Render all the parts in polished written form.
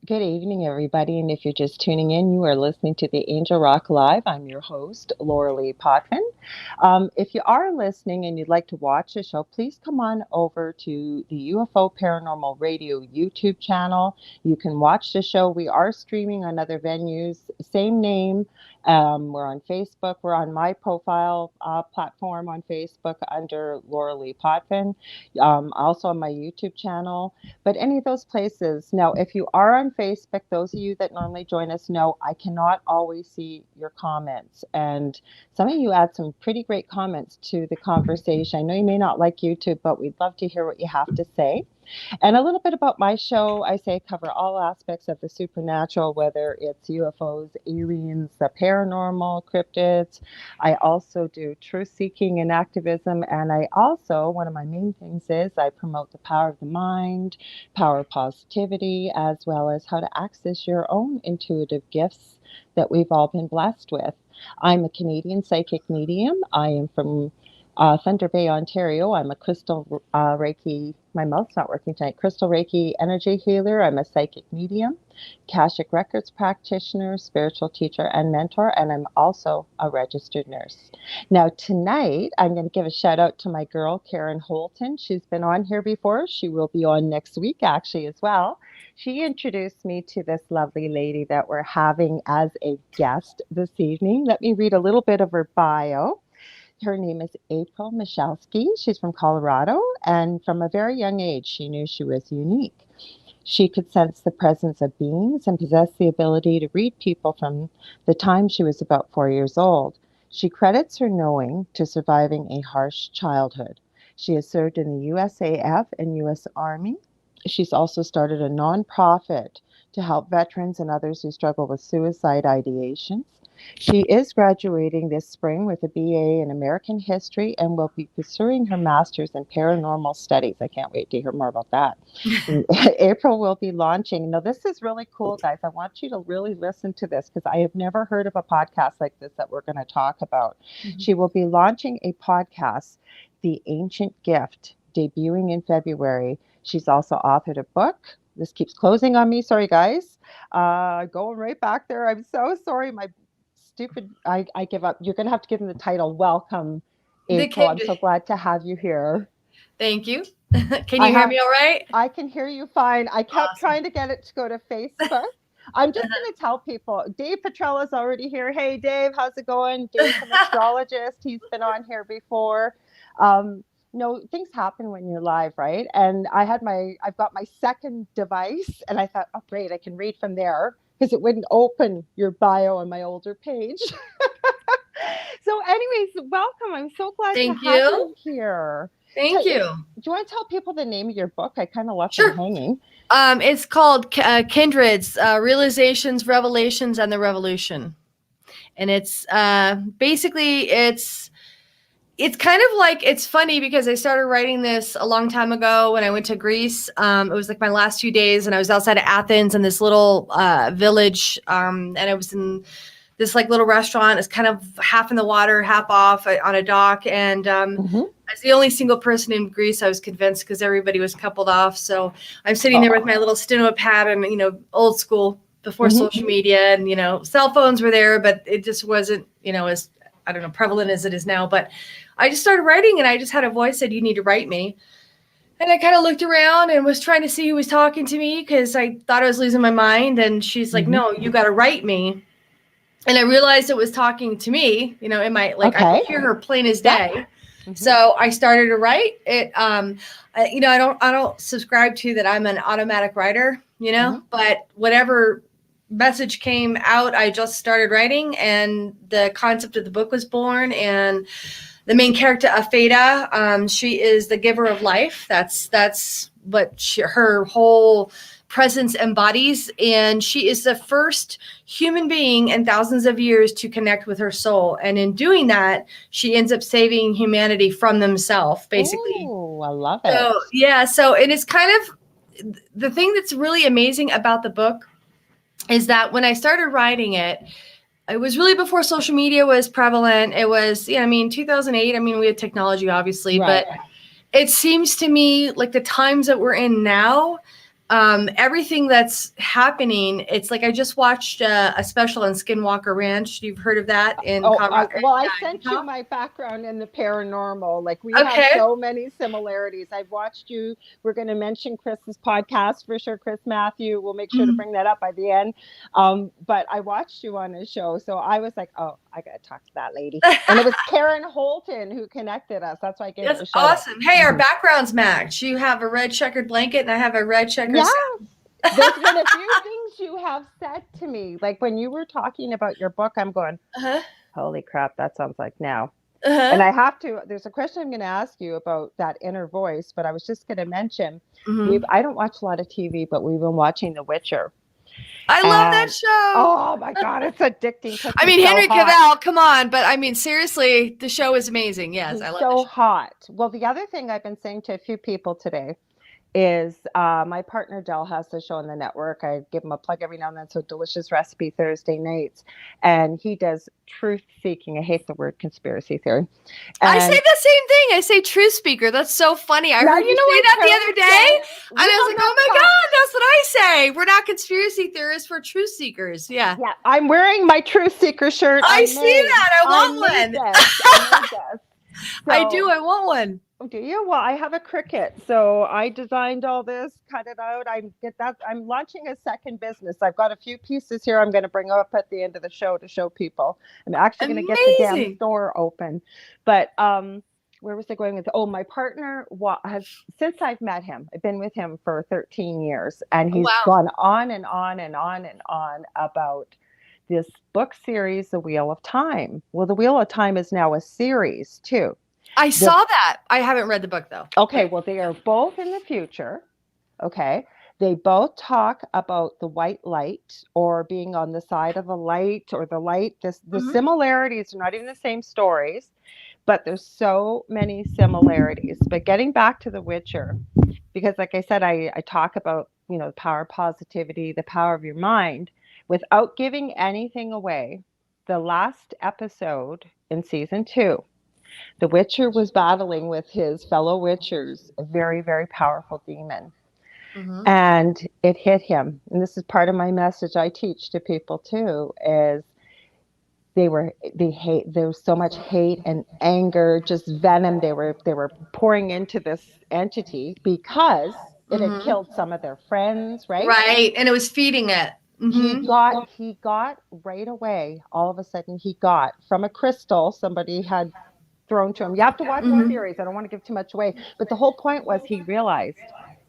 Good evening, everybody. And if you're just tuning in, you are listening to the Angel Rock Live. I'm your host, Lorilei Potvin. If you are listening and you'd like to watch the show, please come on over to the UFO Paranormal Radio YouTube channel. You can watch the show. We are streaming on other venues, same name. We're on Facebook. We're on my profile platform on Facebook under Lorilei Potvin, also on my YouTube channel. But any of those places. Now, if you are on Facebook, those of you that normally join us know I cannot always see your comments. And some of you add some pretty great comments to the conversation. I know you may not like YouTube, but we'd love to hear what you have to say. And a little bit about my show. I say cover all aspects of the supernatural, whether it's UFOs, aliens, the paranormal, cryptids. I also do truth seeking and activism. And I also, one of my main things is I promote the power of the mind, power of positivity, as well as how to access your own intuitive gifts that we've all been blessed with. I'm a Canadian psychic medium. I am from Thunder Bay, Ontario. I'm a crystal Reiki, my mouth's not working tonight, crystal Reiki energy healer. I'm a psychic medium, Akashic Records practitioner, spiritual teacher, and mentor, and I'm also a registered nurse. Now, tonight, I'm going to give a shout out to my girl, Karen Holton. She's been on here before. She will be on next week, actually, as well. She introduced me to this lovely lady that we're having as a guest this evening. Let me read a little bit of her bio. Her name is April Michalski. She's from Colorado, and from a very young age, she knew she was unique. She could sense the presence of beings and possessed the ability to read people from the time she was about 4 years old. She credits her knowing to surviving a harsh childhood. She has served in the USAF and US Army. She's also started a nonprofit to help veterans and others who struggle with suicide ideations. She is graduating this spring with a BA in American History and will be pursuing her master's in paranormal studies. I can't wait to hear more about that. April will be launching. Now, this is really cool, guys. I want you to really listen to this because I have never heard of a podcast like this that we're going to talk about. Mm-hmm. She will be launching a podcast, The Ancient Gift, debuting in February. She's also authored a book. This keeps closing on me. Sorry, guys. Going right back there. I'm so sorry. My stupid, I give up. You're going to have to give them the title. Welcome, April. I'm so glad to have you here. Thank you. Can you hear me all right? I can hear you fine. I kept trying to get it to go to Facebook. I'm just going to tell people, Dave Petrella's already here. Hey, Dave, how's it going? Dave's an astrologist. He's been on here before. Things happen when you're live, right? And I've got my second device, and I thought, oh, great, I can read from there because it wouldn't open your bio on my older page. So anyways, welcome. I'm so glad to have you here. Thank you. Do you want to tell people the name of your book? I kind of left it hanging. It's called Kindreds, Realizations, Revelations, and the Revolution. And it's basically, it's kind of like, it's funny because I started writing this a long time ago when I went to Greece. It was like my last few days, and I was outside of Athens in this little village, and I was in this like little restaurant. It's kind of half in the water, half off on a dock. And as the only single person in Greece, I was convinced because everybody was coupled off. So I'm sitting there with my little steno pad and, old school before social media and, cell phones were there, but it just wasn't, as, I don't know, prevalent as it is now. But I just started writing, and I just had a voice said, you need to write me. And I kind of looked around and was trying to see who was talking to me because I thought I was losing my mind. And she's like, no, you got to write me. And I realized it was talking to me, in my, I could hear her plain as day. Mm-hmm. So I started to write it. I don't subscribe to that I'm an automatic writer, but whatever message came out, I just started writing, and the concept of the book was born. And the main character, Afeda, she is the giver of life. That's what her whole presence embodies, and she is the first human being in thousands of years to connect with her soul. And in doing that, she ends up saving humanity from themselves, basically. Oh, I love it. So it is kind of the thing that's really amazing about the book is that when I started writing it, it was really before social media was prevalent. It was, 2008. We had technology, obviously, right. But it seems to me like the times that we're in now, everything that's happening, it's like I just watched a special on Skinwalker Ranch. You've heard of that in Colorado? I sent you my background in the paranormal. Like we have Okay. so many similarities. I've watched you. We're going to mention Chris's podcast for sure. Chris Matthew. We'll make sure to bring that up by the end. But I watched you on his show, so I was like, oh, I got to talk to that lady. And it was Karen Holton who connected us. That's why I gave it a shout awesome. Hey, our backgrounds match. You have a red checkered blanket, and I have a red checkered. Yeah. There's been a few things you have said to me. Like when you were talking about your book, I'm going, holy crap, that sounds like now. And I have to, there's a question I'm going to ask you about that inner voice, but I was just going to mention, I don't watch a lot of TV, but we've been watching The Witcher. I love that show. Oh my God, it's addicting. I mean, Henry Cavill, come on. But I mean, seriously, the show is amazing. Yes, I love it. So hot. Well, the other thing I've been saying to a few people today is my partner Del has the show on the network. I give him a plug every now and then. So Delicious Recipe Thursday nights, and he does truth seeking. I hate the word conspiracy theory. And I say the same thing. I say truth speaker. That's so funny. I heard you say that the other day, and I was like, oh my God, that's what I say. We're not conspiracy theorists. We're truth seekers. Yeah. Yeah. I'm wearing my truth seeker shirt. I see that. I want one. I do. I want one. Do you? Well, I have a Cricut, so I designed all this, cut it out. I'm launching a second business. I've got a few pieces here I'm going to bring up at the end of the show to show people. I'm actually going to get the damn store open. But where was I going with? Oh, my partner has, since I've met him, I've been with him for 13 years, and he's gone on and on and on and on about this book series, The Wheel of Time. Well, The Wheel of Time is now a series too. I saw that. I haven't read the book though. Okay, well, they are both in the future. Okay. They both talk about the white light or being on the side of the light or the light. The similarities are not even the same stories, but there's so many similarities. But getting back to The Witcher, because like I said, I talk about, the power of positivity, the power of your mind, without giving anything away. The last episode in season 2, the Witcher was battling with his fellow Witchers, a very, very powerful demon. And it hit him. And this is part of my message I teach to people too, is there was so much hate and anger, just venom they were pouring into this entity because it had killed some of their friends, right? Right. And it was feeding it. He got right away, all of a sudden he got from a crystal somebody had thrown to him. You have to watch the series. I don't want to give too much away. But the whole point was he realized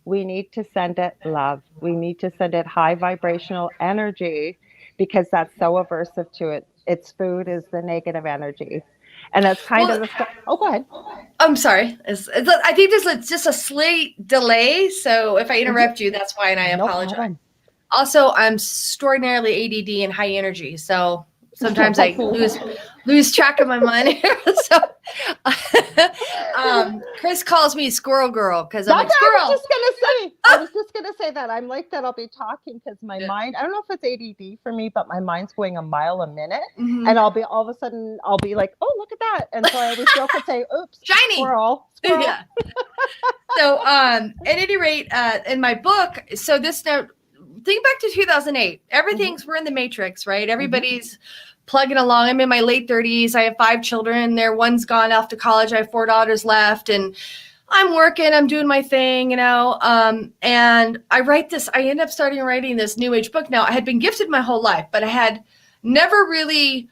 we need to send it love. We need to send it high vibrational energy because that's so aversive to it. Its food is the negative energy. And that's kind of the... Oh, go ahead. I'm sorry. I think there's just a slight delay. So if I interrupt you, that's why, and I apologize. Also, I'm extraordinarily ADD and high energy. So sometimes I lose track of my mind. So Chris calls me Squirrel Girl because I'm like, squirrel. I was just gonna say that. I'm like that. I'll be talking because my mind, I don't know if it's ADD for me, but my mind's going a mile a minute. And all of a sudden I'll be like, oh, look at that. And so I always joke and say, oops, shiny squirrel. Yeah. So at any rate, in my book, so this now, think back to 2008. Everything's we're in the matrix, right? Everybody's plugging along. I'm in my late 30s. I have 5 children. One's gone off to college. I have 4 daughters left, and I'm working. I'm doing my thing, and I end up starting writing this new age book. Now, I had been gifted my whole life, but I had never really,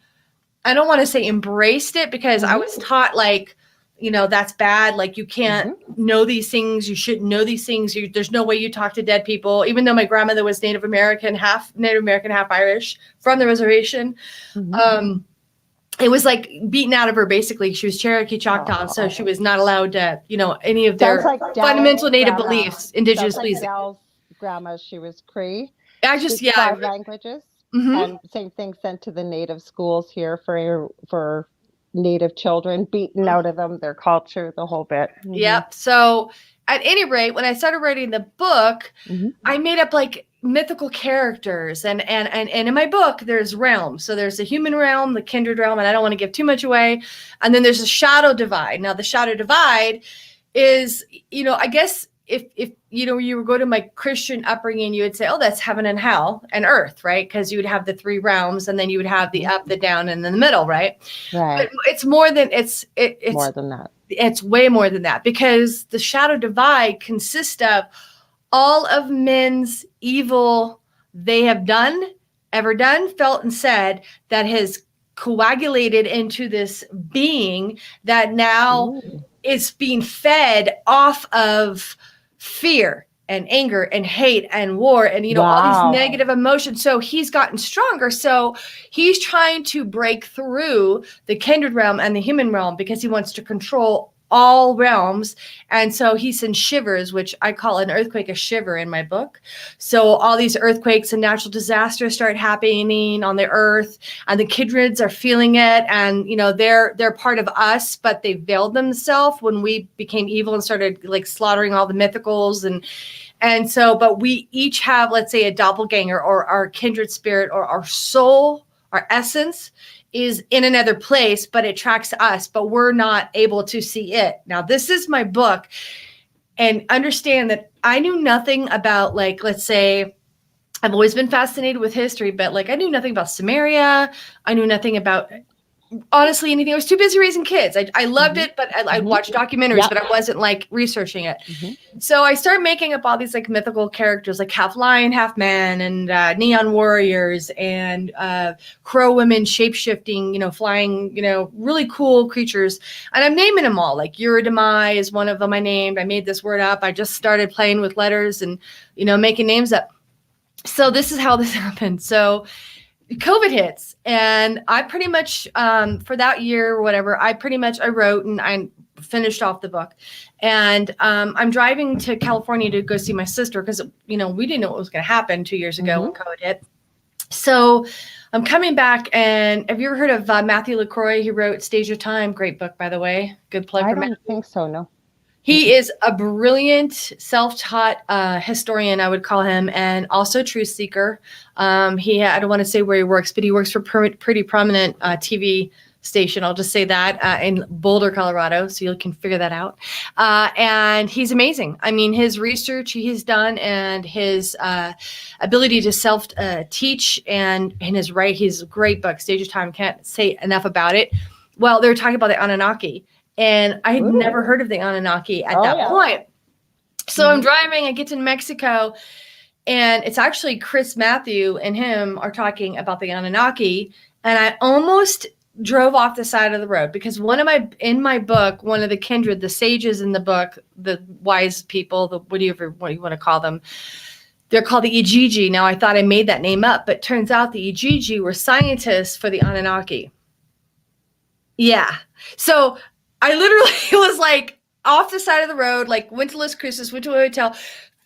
I don't want to say embraced it because I was taught like, that's bad. Like you can't know these things. You shouldn't know these things. There's no way you talk to dead people. Even though my grandmother was Native American, half Irish from the reservation. It was like beaten out of her. Basically, she was Cherokee Choctaw. So she was not allowed to, any of their fundamental Native beliefs, indigenous beliefs. Dell's grandma, she was Cree. I just, 5 languages. And same thing sent to the Native schools here for Native children, beaten out of them, their culture, the whole bit. Yep. So at any rate, when I started writing the book, I made up like mythical characters and in my book, there's realms. So there's the human realm, the kindred realm, and I don't want to give too much away. And then there's a shadow divide. Now the shadow divide is, I guess if you would go to my Christian upbringing, you would say, oh, that's heaven and hell and earth, right? Because you would have the three realms, and then you would have the up, the down, and then the middle, right? Right. But it's more than More than that. It's way more than that, because the shadow divide consists of all of men's evil they have ever done, felt, and said, that has coagulated into this being that now is being fed off of fear and anger and hate and war and all these negative emotions. So he's gotten stronger. So he's trying to break through the kindred realm and the human realm, because he wants to control all realms. And so he sends shivers, which I call an earthquake a shiver in my book. So all these earthquakes and natural disasters start happening on the earth, and the kindreds are feeling it. And, they're part of us, but they veiled themselves when we became evil and started like slaughtering all the mythicals. And so, but we each have, let's say, a doppelganger, or our kindred spirit, or our soul, our essence is in another place, but it tracks us, but we're not able to see it. Now, this is my book, and understand that I knew nothing about, like, let's say, I've always been fascinated with history, but like I knew nothing about Samaria. I knew nothing about, honestly, anything. I was too busy raising kids. I loved it, but I watched documentaries, but I wasn't like researching it. So I started making up all these like mythical characters, like half lion, half man, and neon warriors, and crow women, shape-shifting, flying, really cool creatures. And I'm naming them all. Like Eurydice is one of them I named. I made this word up. I just started playing with letters and, making names up. So this is how this happened. So COVID hits, and I pretty much, for that year or whatever, I wrote and I finished off the book. And I'm driving to California to go see my sister, because, we didn't know what was going to happen 2 years ago when COVID hit. So I'm coming back, and have you ever heard of Matthew LaCroix? He wrote Stage of Time. Great book, by the way. Good plug for Matthew. I don't think so, no. He is a brilliant, self-taught historian, I would call him, and also truth seeker. I don't want to say where he works, but he works for pretty prominent TV station. I'll just say that in Boulder, Colorado, so you can figure that out. And he's amazing. I mean, his research he's done, and his ability to self-teach, and in his he's a great book, Stage of Time. Can't say enough about it. Well, they were talking about the Anunnaki. And I had never heard of the Anunnaki at that point. So I'm driving, I get to Mexico, and it's actually Chris Matthew and him are talking about the Anunnaki. And I almost drove off the side of the road, because in my book, one of the kindred, the sages in the book, the wise people, what do you want to call them? They're called the Ijiji. Now, I thought I made that name up, but turns out the Ijiji were scientists for the Anunnaki. Yeah. So I literally was like off the side of the road, like went to Las Cruces, went to a hotel,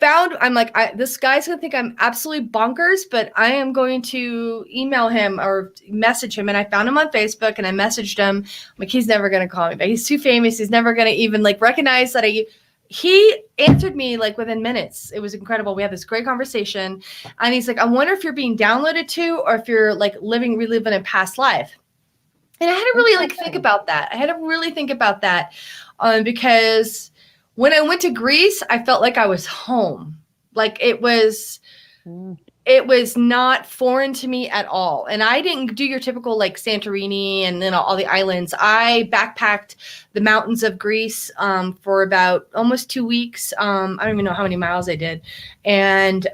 I'm like, this guy's going to think I'm absolutely bonkers, but I am going to email him or message him. And I found him on Facebook, and I messaged him. I'm like, he's never going to call me back. He's too famous. He's never going to even like recognize that he answered me like within minutes. It was incredible. We had this great conversation, and he's like, I wonder if you're being downloaded to, or if you're like reliving a past life. And I had to really think about that. Because when I went to Greece, I felt like I was home. Like it was not foreign to me at all. And I didn't do your typical like Santorini and then all the islands. I backpacked the mountains of Greece for about almost 2 weeks. I don't even know how many miles I did. And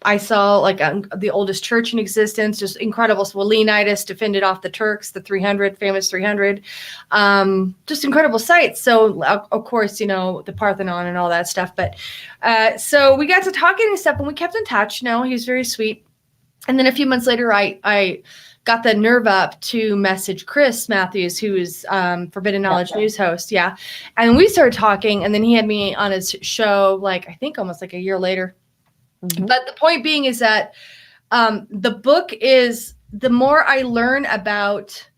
I saw like the oldest church in existence, just incredible. So Leonidas defended off the Turks, the famous 300, just incredible sights. So of course, the Parthenon and all that stuff. But so we got to talking and stuff, and we kept in touch. He was very sweet. And then a few months later, I got the nerve up to message Chris Matthews, who is Forbidden Knowledge news host. Yeah. And we started talking, and then he had me on his show, like, I think almost like a year later. But the point being is that the book is, the more I learn about,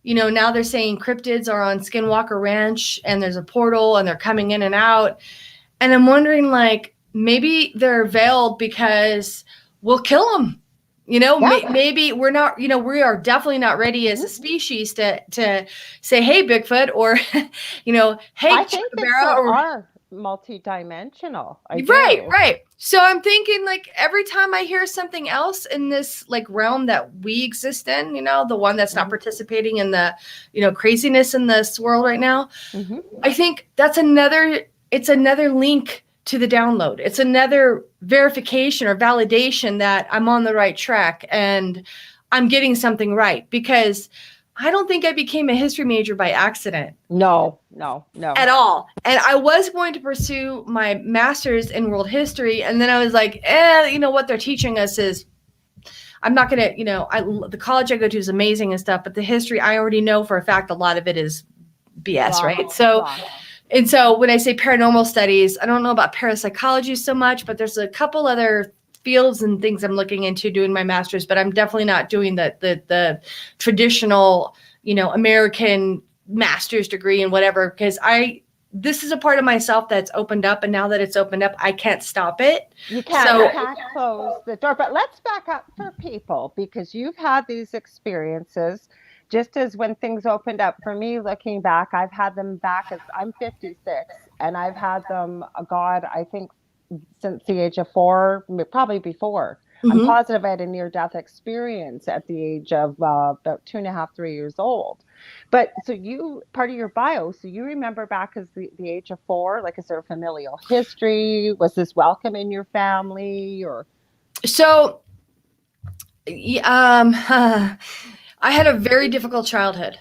now they're saying cryptids are on Skinwalker Ranch, and there's a portal, and they're coming in and out. And I'm wondering, like, maybe they're veiled because we'll kill them. Maybe we're not, we are definitely not ready as a species to say, hey, Bigfoot, or, hey, I think that there are multi-dimensional. I Right, do. right. So I'm thinking like every time I hear something else in this like realm that we exist in, the one that's not Hmm. participating in the, craziness in this world right now, Hmm. I think it's another link to the download. It's another verification or validation that I'm on the right track and I'm getting something right, because I don't think I became a history major by accident No, no, no. at all. And I was going to pursue my master's in world history. And then I was like, what they're teaching us is, I'm not going to, the college I go to is amazing and stuff, but the history, I already know for a fact, a lot of it is BS, Wrong, right? So, wrong. and so when I say paranormal studies, I don't know about parapsychology so much, but there's a couple other fields and things I'm looking into doing my master's, but I'm definitely not doing the traditional, American master's degree and whatever, because this is a part of myself that's opened up, and now that it's opened up, I can't stop it. You So can't close the door. But let's back up for people, because you've had these experiences just as when things opened up. For me, looking back, I've had them back as I'm 56, and I've had them, God, I think since the age of 4, probably before. I'm mhm. positive I had a near death experience at the age of about 2.5, 3 years old. But so you, part of your bio, so you remember back as the age of 4, like, is there a familial history? Was this welcome in your family, or? So I had a very difficult childhood.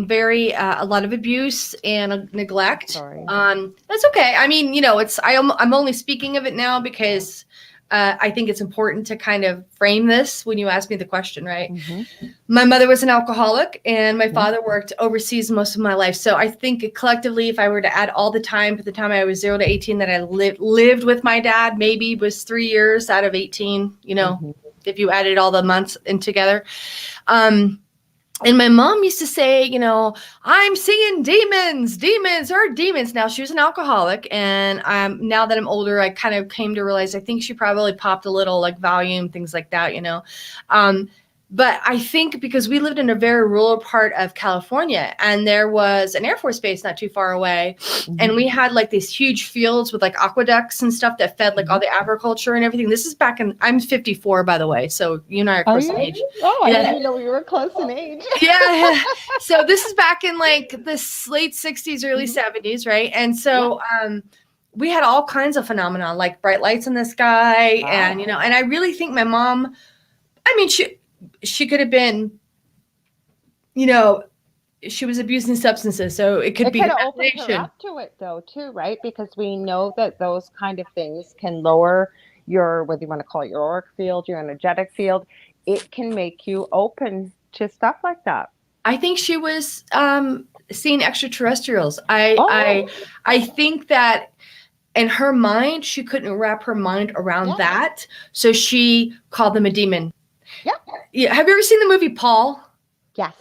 Very a lot of abuse and neglect. Sorry. That's okay. I mean, I'm only speaking of it now because I think it's important to kind of frame this when you ask me the question, right? Mm-hmm. My mother was an alcoholic, and my Mm-hmm. father worked overseas most of my life. So I think collectively, if I were to add all the time for the time I was 0 to 18 that I lived with my dad, maybe was 3 years out of 18. Mm-hmm. If you added all the months in together. Um, and my mom used to say, I'm seeing demons are demons. Now, she was an alcoholic. And now that I'm older, I kind of came to realize I think she probably popped a little like Valium, things like that, But I think because we lived in a very rural part of California, and there was an Air Force base not too far away. Mm-hmm. And we had like these huge fields with like aqueducts and stuff that fed like all the agriculture and everything. This is I'm 54, by the way. So you and I are Are close in you? age. Oh, I didn't Yeah. even know we were close in age. Yeah. So this is back in like the late 60s, early Mm-hmm. 70s, right? And Yeah. so we had all kinds of phenomena like bright lights in the sky. Wow. And, and I really think my mom, I mean, she could have been, she was abusing substances. So it could It be could have opened her hallucination. up to it, though, too, right? Because we know that those kind of things can lower your, whether you want to call it your auric field, your energetic field. It can make you open to stuff like that. I think she was seeing extraterrestrials. I Oh, I I think that in her mind, she couldn't wrap her mind around yeah, that. So she called them a demon. yeah, Yeah. Have you ever seen the movie Paul? yes.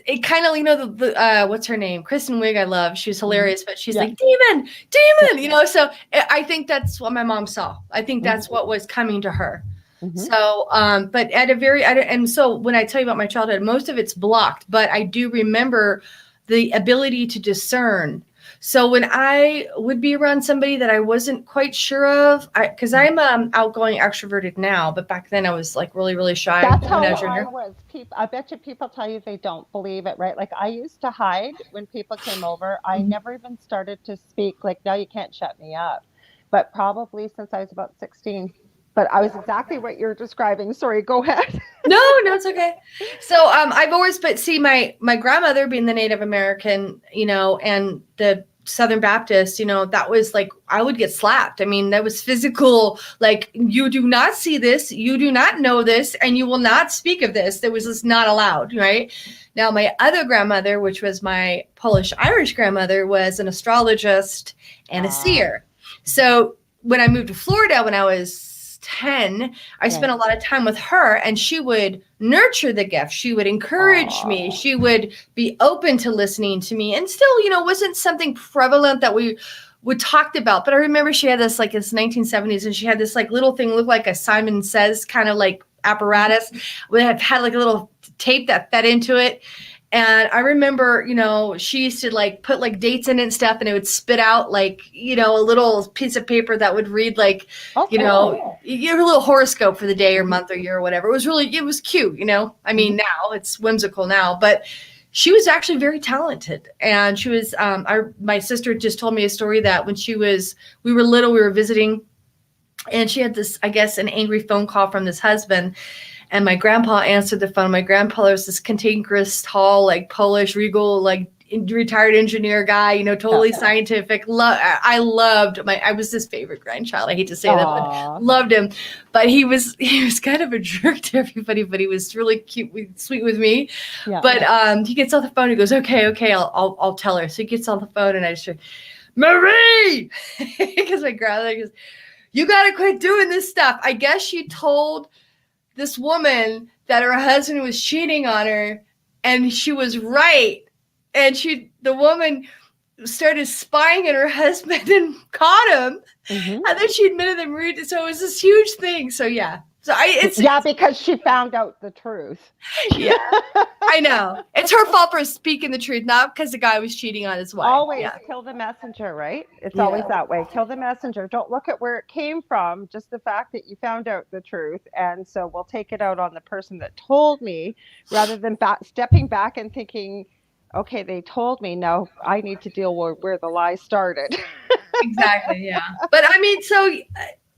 It kind of, what's her name? Kristen Wiig, I love. She's Mm-hmm. hilarious, but she's Yeah, like, demon, yeah. demon, so I think that's what my mom saw. I think Mm-hmm. that's what was coming to her. Mm-hmm. So, but and so when I tell you about my childhood, most of it's blocked, but I do remember the ability to discern. So when I would be around somebody that I wasn't quite sure of, because I'm outgoing extroverted now, but back then I was like really, really shy That's when I how was I younger. was. People, I bet you people tell you they don't believe it, right? Like, I used to hide when people came over. I Mhm. never even started to speak. Like, no, you can't shut me up. But probably since I was about 16. But I was exactly what you're describing. Sorry, go ahead. No, it's okay. So I've always but see my grandmother being the Native American, and the Southern Baptist, that was like I would get slapped. I mean, that was physical, like you do not see this, you do not know this, and you will not speak of this. That was just not allowed, right? Now my other grandmother, which was my Polish Irish grandmother, was an astrologist and a Ah, seer. So when I moved to Florida when I was 10, I right. spent a lot of time with her, and she would nurture the gift. She would encourage me. Oh, She would be open to listening to me. And still, wasn't something prevalent that we would talked about. But I remember she had this 1970s, and she had this like little thing looked like a Simon Says kind of like apparatus. We had like a little tape that fed into it. And I remember, she used to like put like dates in it and stuff, and it would spit out like, a little piece of paper that would read like, Okay. you have a little horoscope for the day or Mhm. month or year or whatever. It was cute, I mean, Mhm. now it's whimsical now, but she was actually very talented. And she was, my sister just told me a story that when we were little, we were visiting, and she had this, I guess, an angry phone call from this husband, and my grandpa answered the phone. My grandpa was this cantankerous, tall, like Polish, regal, like retired engineer guy, Yeah. totally scientific. I was his favorite grandchild. I hate to say that, but Aw. loved him. But he was kind of a jerk to everybody, but he was really cute, sweet with me. Yeah. But he gets off the phone. He goes, okay, I'll tell her. So he gets on the phone, and I just, Marie, because my grandmother goes, you got to quit doing this stuff. I guess she told this woman that her husband was cheating on her, and she was right. And the woman started spying on her husband and caught him. Mhm. And then she admitted that Marie. So it was this huge thing. So yeah. So Yeah, because she found out the truth. yeah, I know. It's her fault for speaking the truth, not because the guy was cheating on his wife. Always Yeah. kill the messenger, right? It's always Yeah. that way. Kill the messenger. Don't look at where it came from, just the fact that you found out the truth. And so we'll take it out on the person that told me rather than stepping back and thinking, okay, they told me. Now I need to deal with where the lie started. Exactly. Yeah. But I mean, so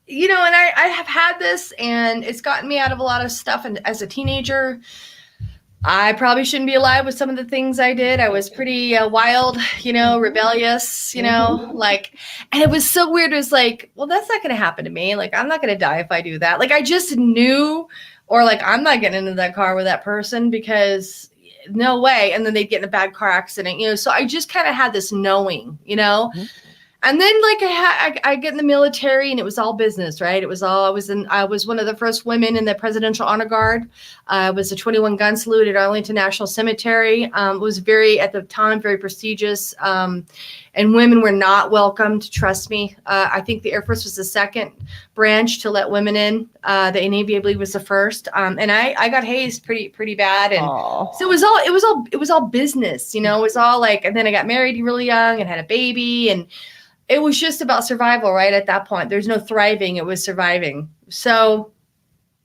and I have had this, and it's gotten me out of a lot of stuff. And as a teenager, I probably shouldn't be alive with some of the things I did. I was pretty wild, rebellious, like, and it was so weird. It was like, well, that's not going to happen to me. Like, I'm not going to die if I do that. Like, I just knew, or like, I'm not getting into that car with that person because no way. And then they'd get in a bad car accident, so I just kind of had this knowing. Mhm. And then like I get in the military, and it was all business, right? It was all I was one of the first women in the Presidential Honor Guard. It was a 21 gun salute at Arlington National Cemetery. It was at the time, very prestigious. And women were not welcomed, trust me. I think the Air Force was the second branch to let women in. The Navy, I believe, was the first. And I got hazed pretty bad. And so it was all business, it was all like, and then I got married really young and had a baby, and it was just about survival, right? At that point, there's no thriving. It was surviving. So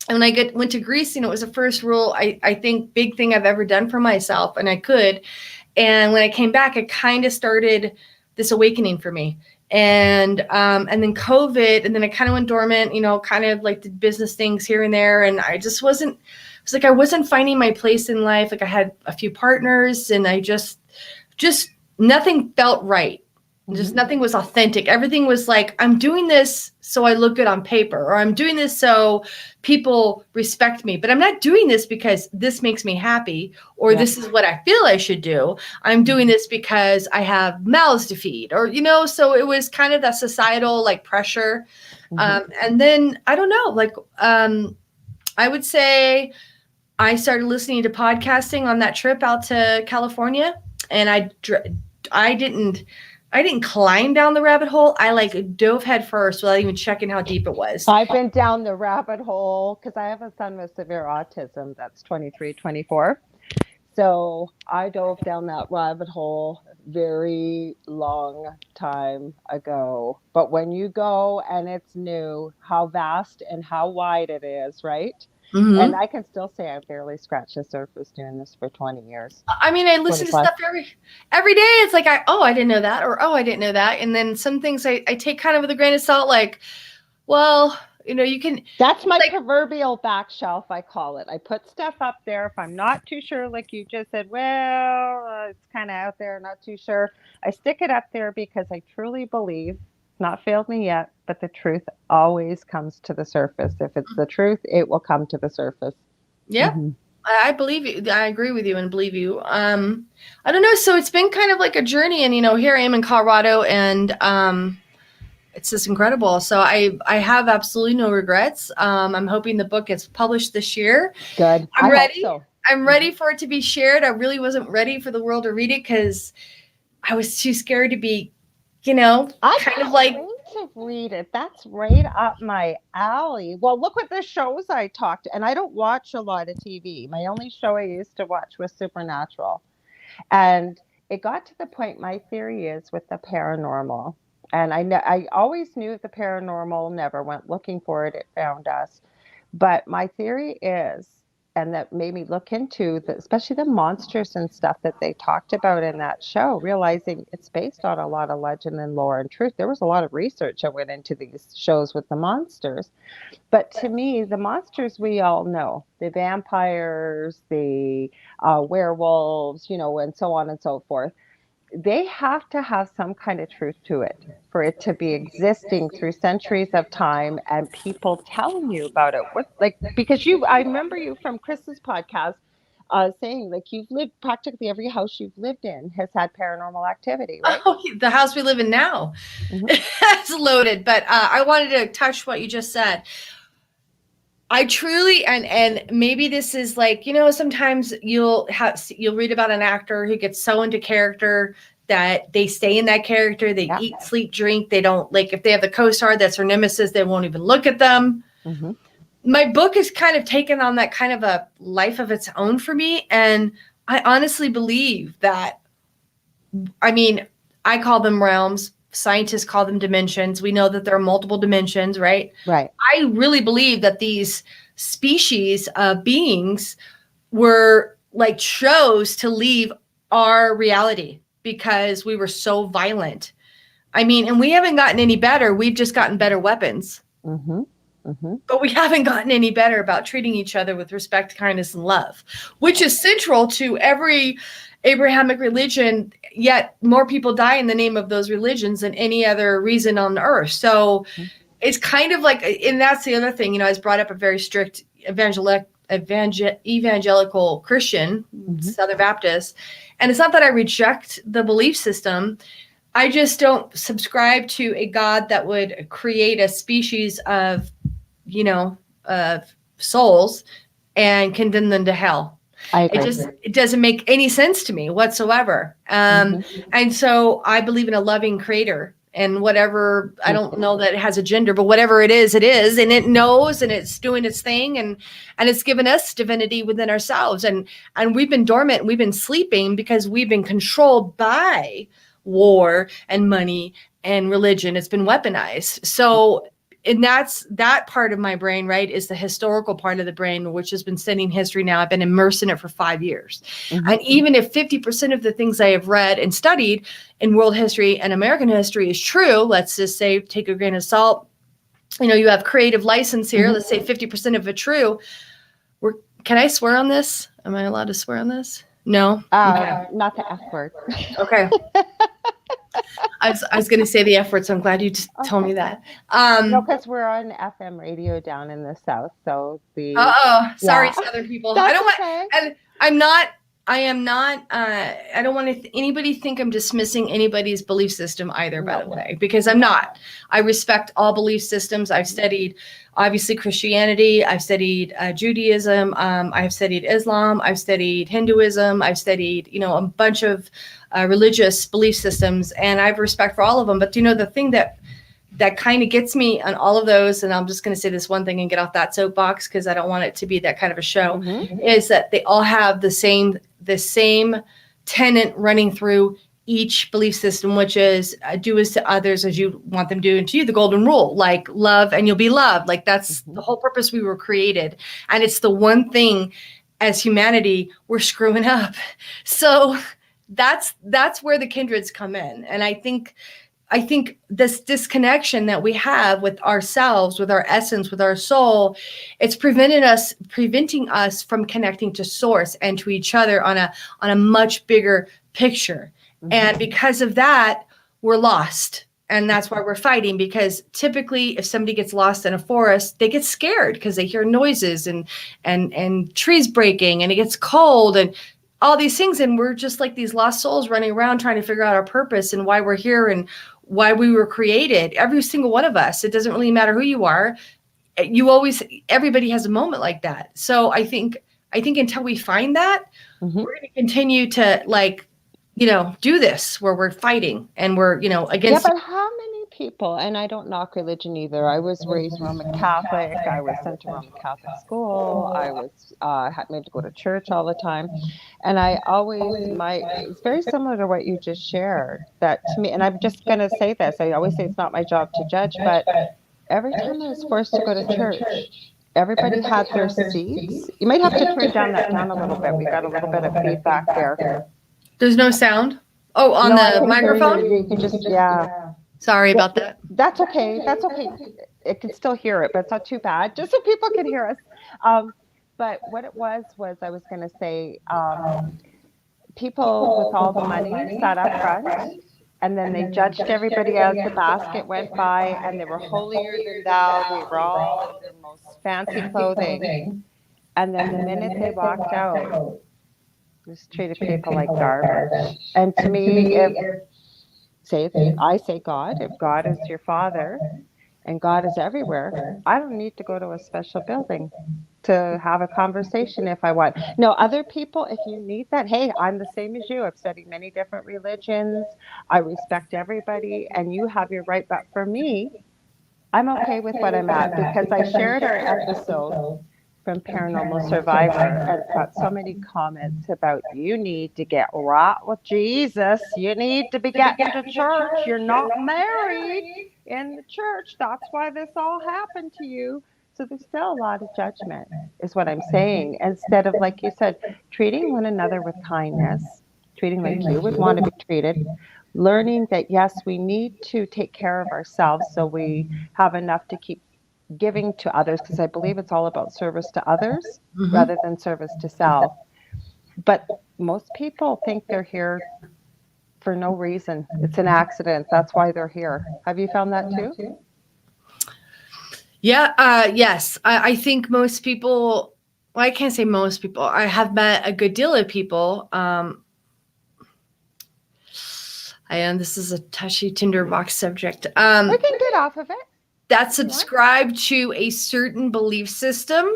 when I went to Greece, it was the first rule, I think, big thing I've ever done for myself, and I could. And when I came back, it kind of started this awakening for me. And then COVID, and then I kind of went dormant, kind of like did business things here and there. And I just it's like I wasn't finding my place in life. Like I had a few partners, and I just nothing felt right. Just nothing was authentic. Everything was like, I'm doing this so I look good on paper, or I'm doing this so people respect me, but I'm not doing this because this makes me happy, or this is what I feel I should do. I'm doing this because I have mouths to feed, or, so it was kind of that societal like pressure. And then I don't know, like, I would say I started listening to podcasting on that trip out to California, and I didn't climb down the rabbit hole. I like dove head first without even checking how deep it was. I've been down the rabbit hole because I have a son with severe autism that's 23, 24. So I dove down that rabbit hole very long time ago. But when you go and it's new, how vast and how wide it is, right? And Mm-hmm. I can still say I barely scratched the surface doing this for 20 years. I mean, I listen to 25. stuff every day. It's like I didn't know that, or I didn't know that. And then some things I take kind of with a grain of salt, like, well, you can, That's my like, proverbial back shelf, I call it. I put stuff up there if I'm not too sure, like you just said, well, it's kind of out there, not too sure. I stick it up there because I truly believe, it's not failed me yet, but the truth always comes to the surface. If it's the truth, it will come to the surface. yeah. Mm-hmm. I believe you. I agree with you and believe you. I don't know. So it's been kind of like a journey, and here I am in Colorado, and it's just incredible. So I have absolutely no regrets. I'm hoping the book gets published this year. Good. I'm I ready. hope so. I'm ready for it to be shared. I really wasn't ready for the world to read it because I was too scared to be, I kind of can't like, wait to read it. That's right up my alley. Well, look what the shows I talked, and I don't watch a lot of TV. My only show I used to watch was Supernatural. And it got to the point, my theory is with the paranormal, and I always knew the paranormal never went looking for it, it found us. But my theory is, and that made me look into the, especially the monsters and stuff that they talked about in that show, realizing it's based on a lot of legend and lore and truth. There was a lot of research that went into these shows with the monsters. But to me, the monsters we all know, the vampires, the werewolves, and so on and so forth, they have to have some kind of truth to it for it to be existing through centuries of time and people telling you about it. What, like, because I remember you from Chris's podcast saying like you've lived practically every house you've lived in has had paranormal activity, right? Oh, the house we live in now is loaded. But I wanted to touch what you just said. I truly, and maybe this is like, sometimes you'll read about an actor who gets so into character that they stay in that character. They eat, sleep, drink. They don't, like, if they have the co-star that's their nemesis, they won't even look at them. My book is kind of taken on that kind of a life of its own for me. And I honestly believe that, I call them realms. Scientists call them dimensions. We know that there are multiple dimensions, right? Right. I really believe that these species of beings were like chose to leave our reality because we were so violent. And we haven't gotten any better. We've just gotten better weapons. But we haven't gotten any better about treating each other with respect, kindness, and love, which is central to every Abrahamic religion, yet more people die in the name of those religions than any other reason on earth. So it's kind of like, and that's the other thing, I was brought up a very strict evangelical Christian, Southern Baptist. And it's not that I reject the belief system. I just don't subscribe to a God that would create a species of, of souls and condemn them to hell. I agree. It doesn't make any sense to me whatsoever. And so I believe in a loving creator, and whatever, I don't know that it has a gender, but whatever it is, and it knows, and it's doing its thing, and it's given us divinity within ourselves. And we've been dormant, and we've been sleeping because we've been controlled by war and money and religion. It's been weaponized. So, and that's that part of my brain, right, is the historical part of the brain, which has been studying history now. I've been immersed in it for 5 years. And even if 50% of the things I have read and studied in world history and American history is true, let's just say, take a grain of salt, you have creative license here. Let's say 50% of it true. Can I swear on this? Am I allowed to swear on this? No? Okay. Not the F word. Okay. I was going to say the F word, so I'm glad you told me that. No, because we're on FM radio down in the South, so sorry, Southern people. That's I don't want, okay. and I don't want anybody think I'm dismissing anybody's belief system either, by the way, because I'm not. I respect all belief systems. I've studied, obviously, Christianity. I've studied Judaism. I've studied Islam. I've studied Hinduism. I've studied, a bunch of religious belief systems, and I have respect for all of them. But the thing that kind of gets me on all of those, and I'm just going to say this one thing and get off that soapbox because I don't want it to be that kind of a show, is that they all have the same tenet running through each belief system, which is do as to others as you want them to do unto you, the golden rule, like love and you'll be loved. Like that's the whole purpose we were created. And it's the one thing as humanity we're screwing up. So that's where the kindreds come in. And I think this disconnection that we have with ourselves, with our essence, with our soul, it's preventing us from connecting to source and to each other on a much bigger picture. And because of that, we're lost. And that's why we're fighting, because typically if somebody gets lost in a forest, they get scared because they hear noises and trees breaking, and it gets cold and all these things. And we're just like these lost souls running around trying to figure out our purpose and why we're here and why we were created. Every single one of us, it doesn't really matter who you are. Everybody has a moment like that. So I think until we find that, we're going to continue to do this where we're fighting and we're, against. Yeah, but how many people, and I don't knock religion either. I was raised Roman Catholic. I was sent to Roman Catholic school. I was had made to go to church all the time, and I always my it's very similar to what you just shared. That to me, and I'm just going to say this. I always say it's not my job to judge, but every time I was forced to go to church, everybody had their seats. You might have to turn that down a little bit. We got a little bit of feedback there. There's no sound. Oh, on No, I the can hear microphone? you. You can just, yeah. Sorry about that. That's okay. That's okay. It can still hear it, but it's not too bad. Just so people can hear us. But what it was I was going to say, people with all the money sat up front, and then they judged everybody as the basket went by, and they were holier than thou. They were all in their most fancy clothing. And then the minute they walked out, just treated people like garbage. And to me, I say God, if God is your father and God is everywhere, I don't need to go to a special building to have a conversation if I want. No, other people, if you need that, hey, I'm the same as you. I've studied many different religions. I respect everybody, and you have your right. But for me, I'm okay with what I'm at, because I shared our episode from Paranormal Survivor and got so many comments about, you need to get right with Jesus. You need to be getting to church. You're not married in the church. That's why this all happened to you. So there's still a lot of judgment, is what I'm saying. Instead of, like you said, treating one another with kindness, treating like you would want to be treated, learning that, yes, we need to take care of ourselves so we have enough to keep giving to others, because I believe it's all about service to others rather than service to self. But most people think they're here for no reason. It's an accident. That's why they're here. Have you found that too? Yeah, yes. I think most people, well, I can't say most people. I have met a good deal of people. This is a touchy tinderbox subject. We can get off of it. That subscribe to a certain belief system.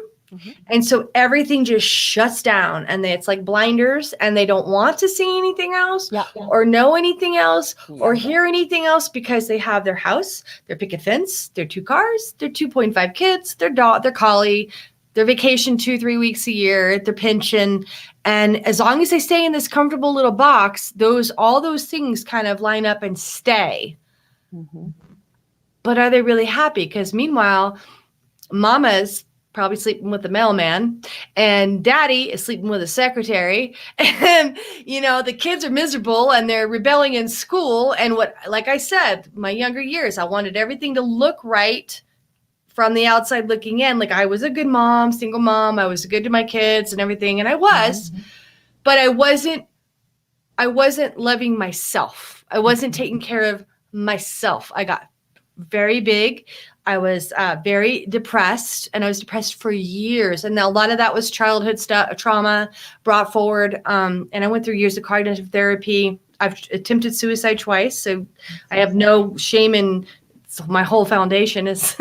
And so everything just shuts down, and it's like blinders, and they don't want to see anything else or know anything else or hear anything else, because they have their house, their picket fence, their 2 cars, their 2.5 kids, their dog, their collie, their vacation 2-3 weeks a year, their pension. And as long as they stay in this comfortable little box, all those things kind of line up and stay. But are they really happy? Because meanwhile, mama's probably sleeping with the mailman, and daddy is sleeping with a secretary, and the kids are miserable and they're rebelling in school. And like I said, my younger years, I wanted everything to look right from the outside looking in. Like, I was a good mom, single mom, I was good to my kids and everything, and I was, but I wasn't loving myself. I wasn't taking care of myself. I got very big. I was very depressed, and I was depressed for years. And a lot of that was childhood trauma brought forward. And I went through years of cognitive therapy. I've attempted suicide twice. So I have no shame in, so my whole foundation is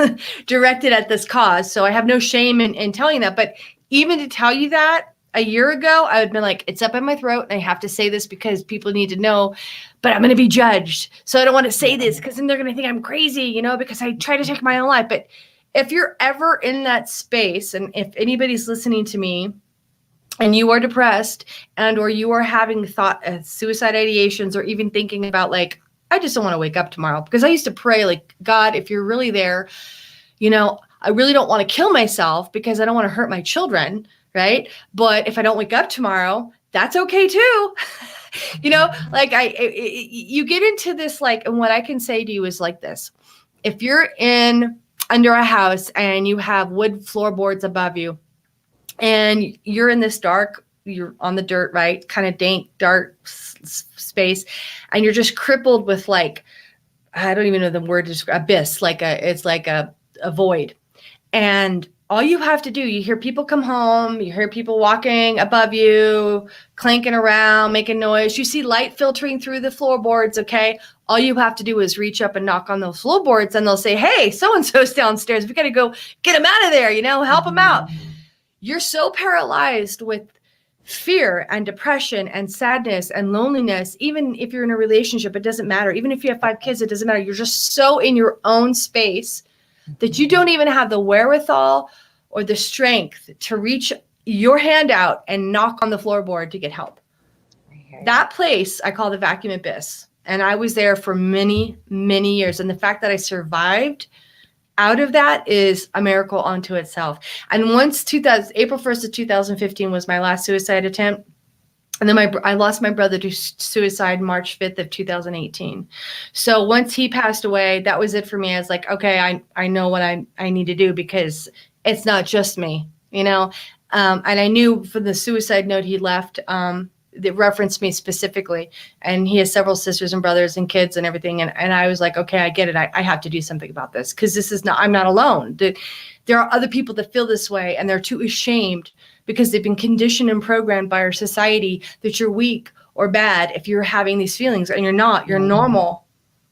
directed at this cause. So I have no shame in telling that. But even to tell you that, a year ago, I would have been like, it's up in my throat, and I have to say this because people need to know, but I'm going to be judged. So I don't want to say this because then they're going to think I'm crazy, because I try to take my own life. But if you're ever in that space, and if anybody's listening to me and you are depressed, and or you are having suicide ideations, or even thinking about, like, I just don't want to wake up tomorrow, because I used to pray, like, God, if you're really there, I really don't want to kill myself because I don't want to hurt my children. Right. But if I don't wake up tomorrow, that's okay too. Like you get into this, like, and what I can say to you is like this. If you're under a house and you have wood floorboards above you, and you're in this you're on the dirt, right? Kind of dank, dark space. And you're just crippled with, like, I don't even know the word to describe, abyss, it's like a void. And all you have to do, you hear people come home, you hear people walking above you, clanking around, making noise. You see light filtering through the floorboards, okay? All you have to do is reach up and knock on those floorboards, and they'll say, hey, so-and-so's downstairs. We got to go get them out of there, help them out. You're so paralyzed with fear and depression and sadness and loneliness. Even if you're in a relationship, it doesn't matter. Even if you have 5 kids, it doesn't matter. You're just so in your own space that you don't even have the wherewithal or the strength to reach your hand out and knock on the floorboard to get help. That place I call the vacuum abyss. And I was there for many, many years. And the fact that I survived out of that is a miracle unto itself. And once April 1st of 2015 was my last suicide attempt. And then I lost my brother to suicide March 5th of 2018. So once he passed away, that was it for me. I was like, okay, I know what I need to do, because it's not just me, you know? And I knew from the suicide note he left, that referenced me specifically, and he has several sisters and brothers and kids and everything. And I was like, okay, I get it. I have to do something about this, because I'm not alone. There are other people that feel this way, and they're too ashamed because they've been conditioned and programmed by our society that you're weak or bad if you're having these feelings, and you're not. You're normal.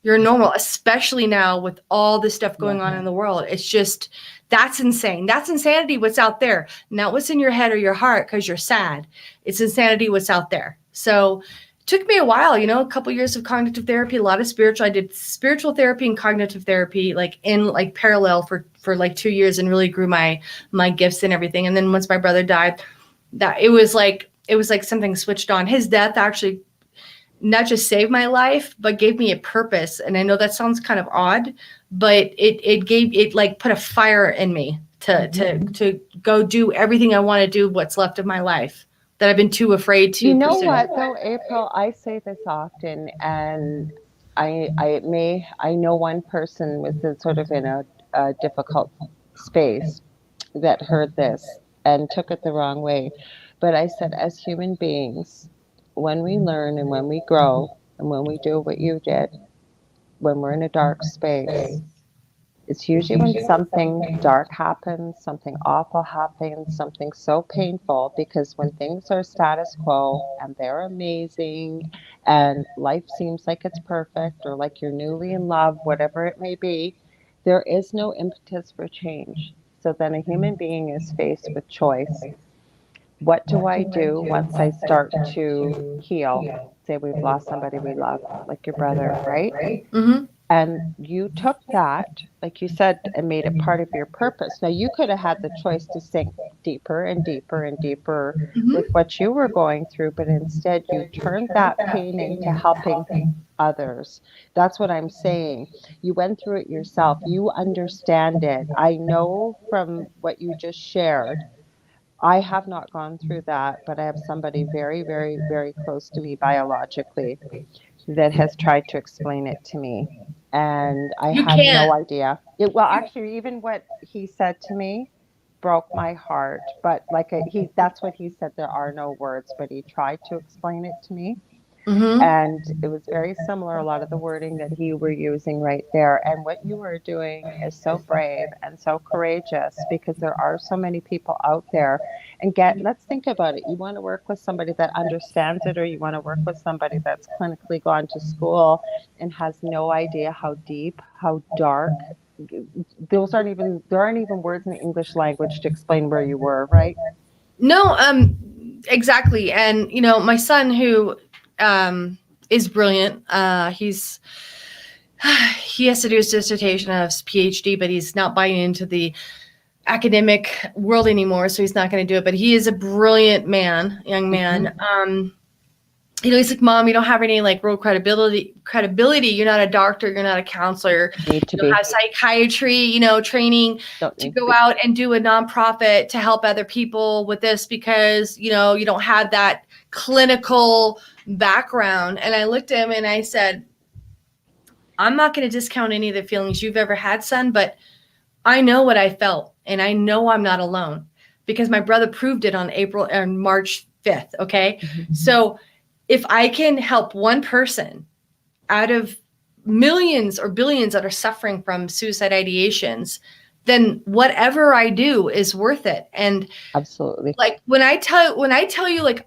You're normal, especially now with all this stuff going on in the world. It's just, that's insane. That's insanity what's out there. Not what's in your head or your heart because you're sad. It's insanity what's out there. So it took me a while, a couple years of cognitive therapy, a lot of spiritual. I did spiritual therapy and cognitive therapy in parallel for 2 years, and really grew my gifts and everything. And then once my brother died, that it was like something switched on. His death actually not just saved my life, but gave me a purpose. And I know that sounds kind of odd, but it put a fire in me to go do everything I want to do, what's left of my life that I've been too afraid to. You know what though, April, I say this often, and I know one person was in a difficult space that heard this and took it the wrong way. But I said, as human beings, when we learn and when we grow and when we do what you did, when we're in a dark space, it's usually when something dark happens, something awful happens, something so painful, because when things are status quo and they're amazing and life seems like it's perfect, or like you're newly in love, whatever it may be, there is no impetus for change. So then a human being is faced with choice. What do I do once I start to heal? Say we've lost somebody we love, like your brother, right? Mm-hmm. And you took that, like you said, and made it part of your purpose. Now, you could have had the choice to sink deeper and deeper and deeper with what you were going through, but instead you turned that pain into helping others. That's what I'm saying. You went through it yourself. You understand it. I know from what you just shared. I have not gone through that, but I have somebody very, very, very close to me biologically that has tried to explain it to me. And I had no idea. Actually, even what he said to me broke my heart. But that's what he said. There are no words, but he tried to explain it to me. Mm-hmm. And it was very similar, a lot of the wording that you were using right there. And what you are doing is so brave and so courageous, because there are so many people out there. And let's think about it. You want to work with somebody that understands it, or you want to work with somebody that's clinically gone to school and has no idea how deep, how dark. There aren't even words in the English language to explain where you were, right? No, exactly. And, my son, who is brilliant, he has to do his dissertation of his PhD, but he's not buying into the academic world anymore, so he's not going to do it. But he is a brilliant young man. He's like, Mom, you don't have any real credibility. You're not a doctor. You're not a counselor. You don't have psychiatry, training to go out and do a nonprofit to help other people with this, because, you don't have that clinical background. And I looked at him and I said, I'm not going to discount any of the feelings you've ever had, son, but I know what I felt, and I know I'm not alone, because my brother proved it on March 5th. Okay. Mm-hmm. So if I can help one person out of millions or billions that are suffering from suicide ideations, then whatever I do is worth it. And absolutely, when I tell you,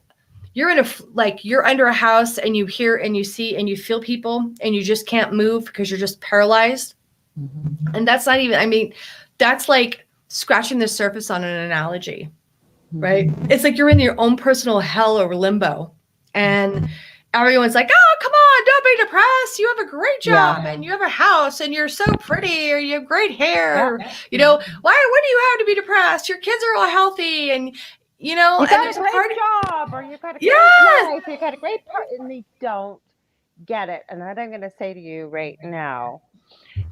you're under a house and you hear and you see and you feel people and you just can't move because you're just paralyzed. Mm-hmm. And that's not even, that's like scratching the surface on an analogy. right? It's like you're in your own personal hell or limbo. And everyone's like, oh, come on, don't be depressed. You have a great job and you have a house and you're so pretty or you have great hair. You know, what do you have to be depressed? Your kids are all healthy and, you know, You and got there's a a great part job, or you got a great yes. life, you got a great part, and they don't get it. And what I'm going to say to you right now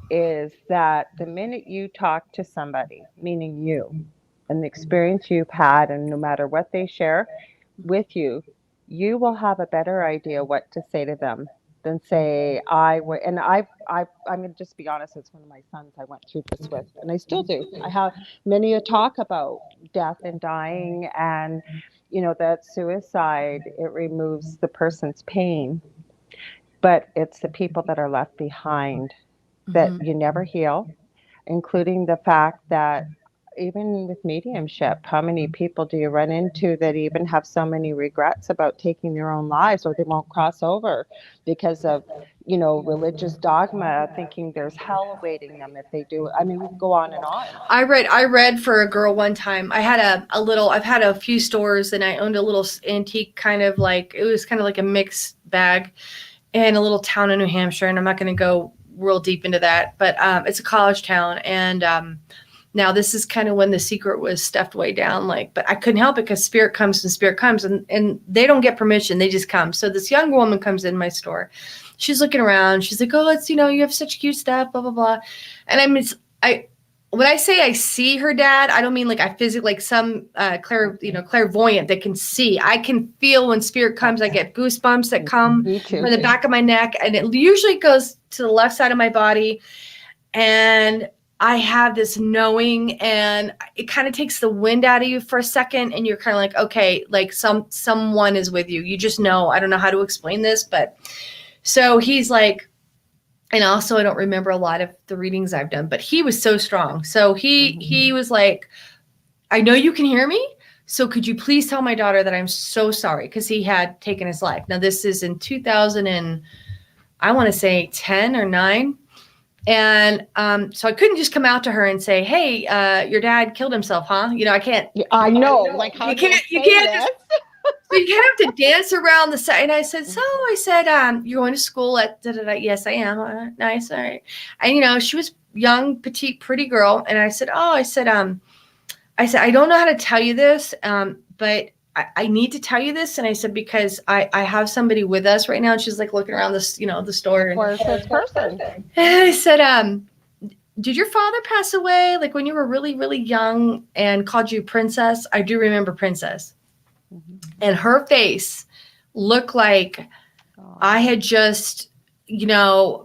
is that the minute you talk to somebody, meaning you, and the experience you've had, and no matter what they share with you, you will have a better idea what to say to them than say I would. And I'm going to just be honest. It's one of my sons I went through this with, and I still do. I have many a talk about death and dying, and that suicide, it removes the person's pain, but it's the people that are left behind that you never heal, including the fact that even with mediumship, how many people do you run into that even have so many regrets about taking their own lives, or they won't cross over because of, religious dogma, thinking there's hell awaiting them if they do. I mean, we can go on and on. I read for a girl one time. I had I've had a few stores and I owned a little antique kind of like, it was kind of like a mixed bag in a little town in New Hampshire. And I'm not going to go real deep into that, but it's a college town. And now this is kind of when the secret was stuffed way down, but I couldn't help it because spirit comes and they don't get permission. They just come. So this young woman comes in my store. She's looking around. She's like, oh, it's, you have such cute stuff, blah, blah, blah. And when I say I see her dad, I don't mean like I physically, like some clairvoyant that can see. I can feel when spirit comes. I get goosebumps that come from the back of my neck, and it usually goes to the left side of my body. And I have this knowing, and it kind of takes the wind out of you for a second, and you're kind of like, okay, like someone is with you. You just know. I don't know how to explain this, but so he's like. And also, I don't remember a lot of the readings I've done, but he was so strong. So he was like, I know you can hear me. So could you please tell my daughter that I'm so sorry? Because he had taken his life. Now, this is in 2000 and I want to say 10 or 9. And so I couldn't just come out to her and say, hey, your dad killed himself, huh? I can't. I know. Like, how you can't just. So you kind of have to dance around the side. And I said, you're going to school at da-da-da. Yes, I am. Nice. All right. And, she was young, petite, pretty girl. And I said, I don't know how to tell you this, but I need to tell you this. And I said, because I have somebody with us right now. And she's like looking around this, the store. Where's this person? And I said, did your father pass away? Like when you were really, really young and called you princess? I do remember princess. And her face looked like I had just,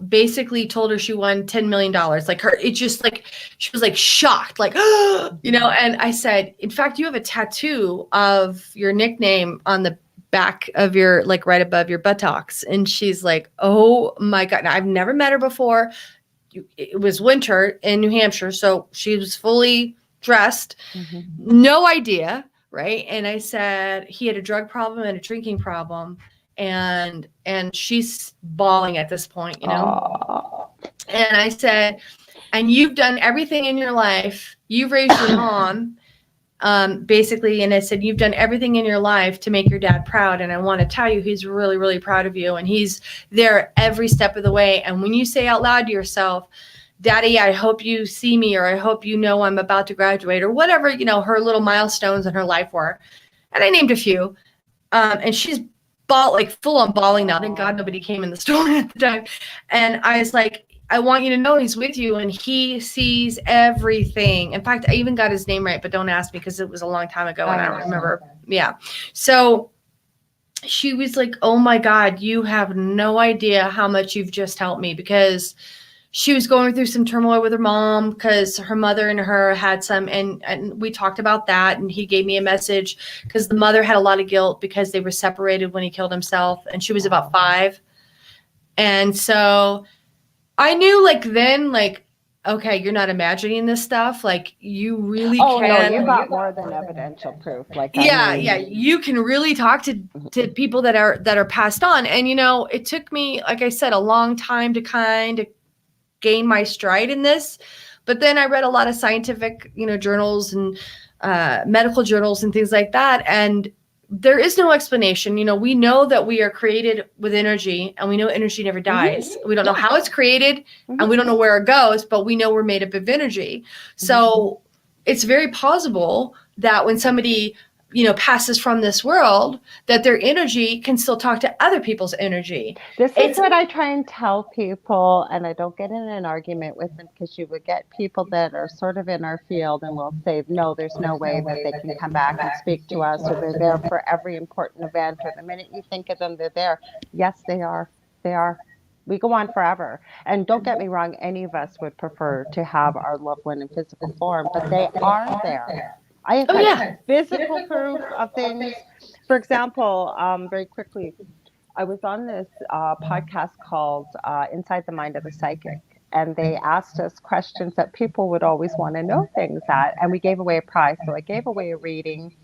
basically told her she won $10 million. Like it just like, she was like shocked, like, and I said, in fact, you have a tattoo of your nickname on the back of your, like right above your buttocks. And she's like, oh my God. Now, I've never met her before. It was winter in New Hampshire. So she was fully dressed. No idea. Right. And I said, he had a drug problem and a drinking problem. And she's bawling at this point, And I said, and you've done everything in your life. You've raised your mom, basically. And I said, you've done everything in your life to make your dad proud. And I want to tell you, he's really, really proud of you. And he's there every step of the way. And when you say out loud to yourself, Daddy, I hope you see me, or I hope I'm about to graduate, or whatever, her little milestones in her life were. And I named a few. And she's full on bawling now. Thank God nobody came in the store at the time. And I was like, I want you to know he's with you and he sees everything. In fact, I even got his name right, but don't ask me because it was a long time ago and I don't remember. Yeah. So she was like, oh my God, you have no idea how much you've just helped me, because she was going through some turmoil with her mom because her mother and her had some, and we talked about that. And he gave me a message because the mother had a lot of guilt because they were separated when he killed himself, and she was about 5. And so I knew then, okay, you're not imagining this stuff. You really can. Oh, no, you got more than evidential proof. You can really talk to people that are passed on. And, it took me, like I said, a long time to kind of gain my stride in this. But then I read a lot of scientific, journals and medical journals and things like that. And there is no explanation. You know, we know that we are created with energy, and we know energy never dies. We don't know how it's created, and we don't know where it goes, but we know we're made up of energy. So it's very plausible that when somebody, you know, passes from this world, that their energy can still talk to other people's energy. This is what I try and tell people, and I don't get in an argument with them, because you would get people that are sort of in our field and will say, no, there's no way that they can come back and speak to us, or they're there for every important event, or the minute you think of them, they're there. Yes, they are. They are. We go on forever. And don't get me wrong, any of us would prefer to have our loved one in physical form, but they are there. I have had physical proof of things. For example, very quickly, I was on this podcast called Inside the Mind of the Psychic, and they asked us questions that people would always want to know things at, and we gave away a prize. So I gave away a reading,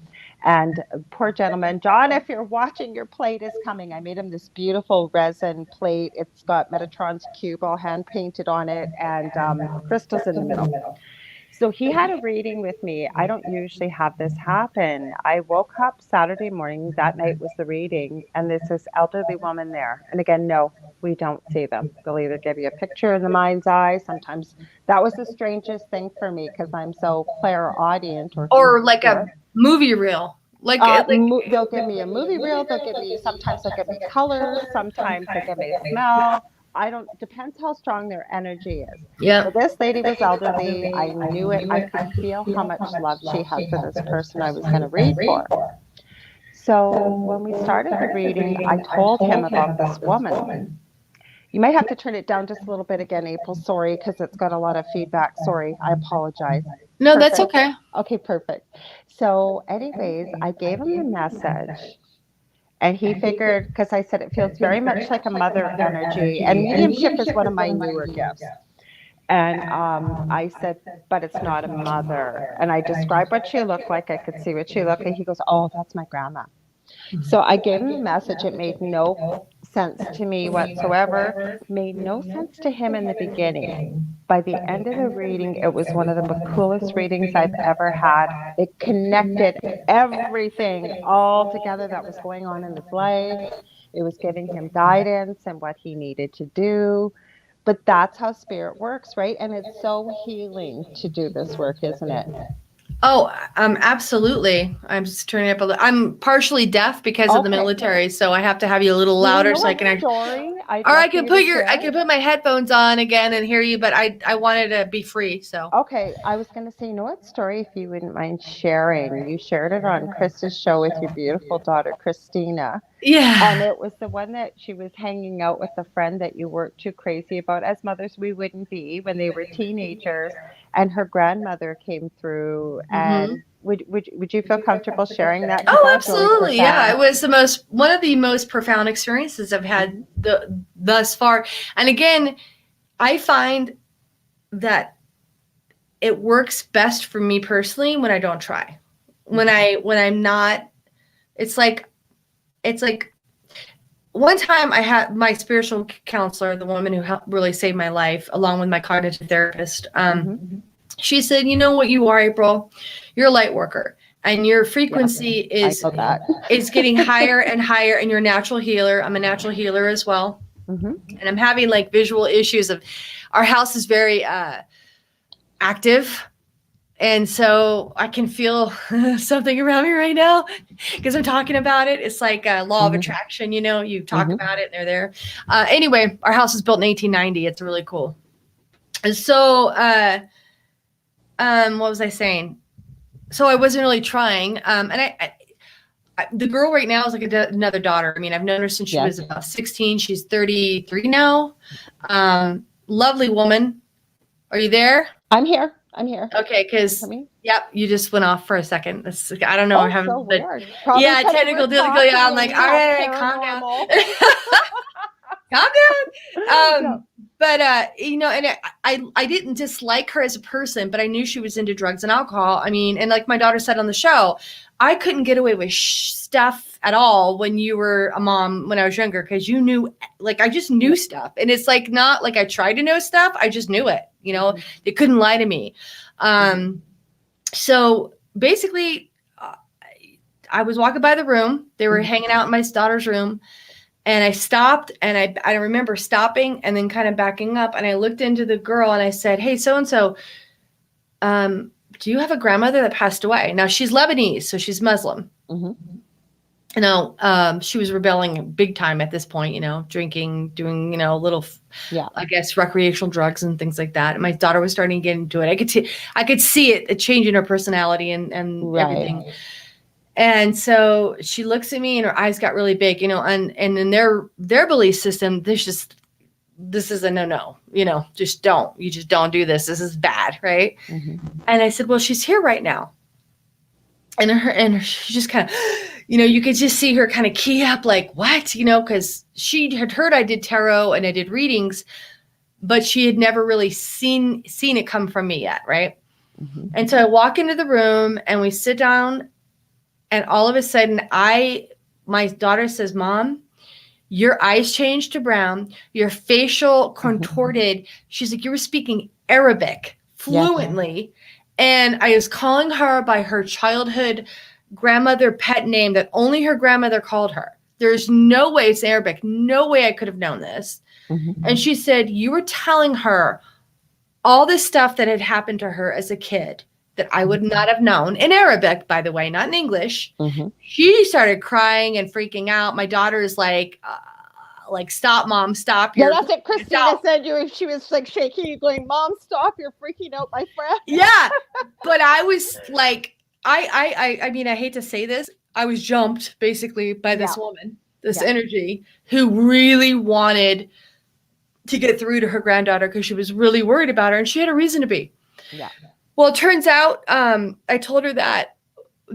and poor gentleman, John, if you're watching, your plate is coming. I made him this beautiful resin plate. It's got Metatron's cube all hand painted on it, and crystals in the middle. So he had a reading with me. I don't usually have this happen. I woke up Saturday morning, that night was the reading, and there's this elderly woman there. And again, no, we don't see them. They'll either give you a picture in the mind's eye. Sometimes that was the strangest thing for me, because I'm so clairaudient. Or like a movie reel. They'll give me a movie reel. Sometimes they'll give me colors. Sometimes they'll give me a smell. Depends how strong their energy is. Yeah. So this lady was elderly. I knew it. I could feel how much love she had for this person I was going to read for. So when we started the reading, I told him about this woman. You might have to turn it down just a little bit again, April. Sorry, because it's got a lot of feedback. Sorry, I apologize. No, perfect. That's okay. Okay, perfect. So anyways, I gave him the message. And he figured, because I said it feels very much like a mother energy, and mediumship is one of my newer gifts. And I said, but it's not a mother. And I described what she looked like. I could see what she looked like. He goes, oh, that's my grandma. So I gave him the message. It made no sense to me whatsoever. Made no sense to him in the beginning. By the end of the reading, it was one of the coolest readings I've ever had. It connected everything all together that was going on in his life. It was giving him guidance and what he needed to do. But that's how spirit works, right? And it's so healing to do this work, isn't it? Oh, absolutely. I'm just turning up a little. I'm partially deaf because of the military, so I have to have you a little louder so I can. I could put my headphones on again and hear you, but I wanted to be free. So okay, I was going to say, you know what story, if you wouldn't mind sharing? You shared it on Krista's show with your beautiful daughter Christina. Yeah, and it was the one that she was hanging out with a friend that you weren't too crazy about. As mothers, we wouldn't be when they were teenagers. And her grandmother came through, and would you feel comfortable sharing that? Oh, absolutely. Yeah, it was one of the most profound experiences I've had thus far. And again, I find that it works best for me personally when I don't try. When I'm not, it's like one time I had my spiritual counselor, the woman who helped really save my life, along with my cognitive therapist. She said, you know what you are, April? You're a light worker, and your frequency is getting higher and higher, and you're a natural healer. I'm a natural healer as well. And I'm having like visual issues of our house is very active. And so I can feel something around me right now because I'm talking about it. It's like a law of attraction, you talk about it and they're there. Anyway, our house was built in 1890. It's really cool. And so, what was I saying? So I wasn't really trying. And I the girl right now is like another daughter. I mean, I've known her since she was about 16. She's 33 now. Lovely woman. Are you there? I'm here. Okay, because you just went off for a second. I don't know. Oh, so weird. Technical difficulty. Yeah, I'm like, all right, calm down. Calm down. But and I didn't dislike her as a person, but I knew she was into drugs and alcohol. I mean, and like my daughter said on the show, I couldn't get away with stuff at all when you were a mom when I was younger, because you knew, like, I just knew stuff. And it's like, not like I tried to know stuff. I just knew it. They couldn't lie to me. So basically, I was walking by the room. They were hanging out in my daughter's room. And I stopped, and I remember stopping and then kind of backing up. And I looked into the girl and I said, "Hey, so-and-so, do you have a grandmother that passed away?" Now, she's Lebanese, so she's Muslim. She was rebelling big time at this point, drinking, doing, little, I guess, recreational drugs and things like that. And my daughter was starting to get into it. I could see it changing her personality and everything. And so she looks at me and her eyes got really big, and in their belief system, this is a no, you just don't do this. This is bad. Right. And I said, well, she's here right now. And she just kind of, you could just see her kind of key up like, what, because she had heard I did tarot and I did readings, but she had never really seen it come from me yet. Right. And so I walk into the room and we sit down. And all of a sudden, my daughter says, "Mom, your eyes changed to brown. Your facial contorted." She's like, "You were speaking Arabic fluently." And I was calling her by her childhood grandmother pet name that only her grandmother called her. There's no way it's Arabic. No way I could have known this. And she said, "You were telling her all this stuff that had happened to her as a kid that I would not have known," in Arabic, by the way, not in English. She started crying and freaking out. My daughter is like, "Stop, Mom, stop." Yeah, that's what Christina said. She was like shaking you, going, "Mom, stop! You're freaking out, my friend." Yeah, but I was like, I mean, I hate to say this, I was jumped basically by this woman, this energy, who really wanted to get through to her granddaughter because she was really worried about her, and she had a reason to be. Yeah. Well, it turns out, I told her that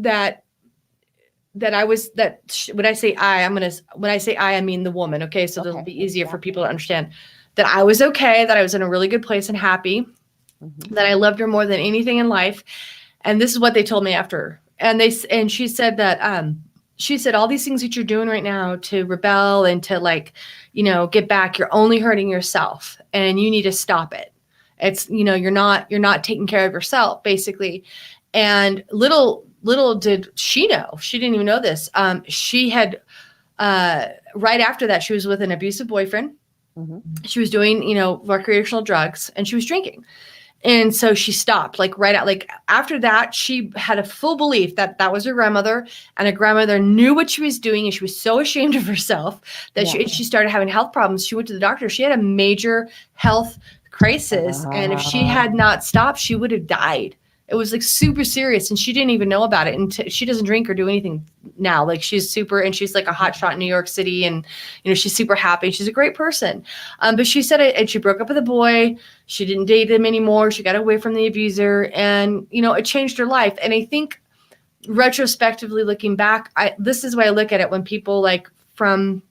I was when I say I mean the woman. Okay. So it'll be easier for people to understand that I was okay, that I was in a really good place and happy, that I loved her more than anything in life. And this is what they told me after. And she said that, she said, all these things that you're doing right now to rebel and to get back, you're only hurting yourself and you need to stop it. It's, you're not taking care of yourself, basically. And little did she know, she didn't even know this. She had, right after that, she was with an abusive boyfriend. She was doing, recreational drugs, and she was drinking. And so she stopped, after that, she had a full belief that that was her grandmother, and her grandmother knew what she was doing. And she was so ashamed of herself that she started having health problems. She went to the doctor. She had a major health crisis. And if she had not stopped, she would have died. It was super serious, and she didn't even know about it. And she doesn't drink or do anything now. She's super, and she's like a hot shot in New York City, and she's super happy. She's a great person. But she said and she broke up with a boy. She didn't date him anymore. She got away from the abuser, and it changed her life. And I think retrospectively looking back, this is why I look at it when people from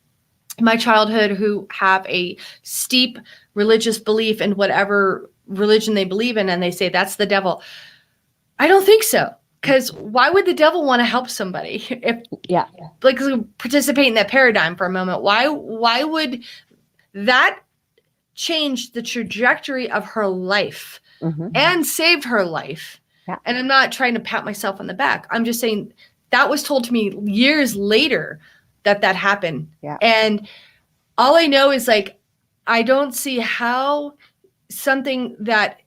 my childhood who have a steep religious belief in whatever religion they believe in, and they say that's the devil. I don't think so. Because why would the devil want to help somebody? If participate in that paradigm for a moment, why would that change the trajectory of her life and saved her life? Yeah. And I'm not trying to pat myself on the back. I'm just saying that was told to me years later that happened. Yeah. And all I know is I don't see how something that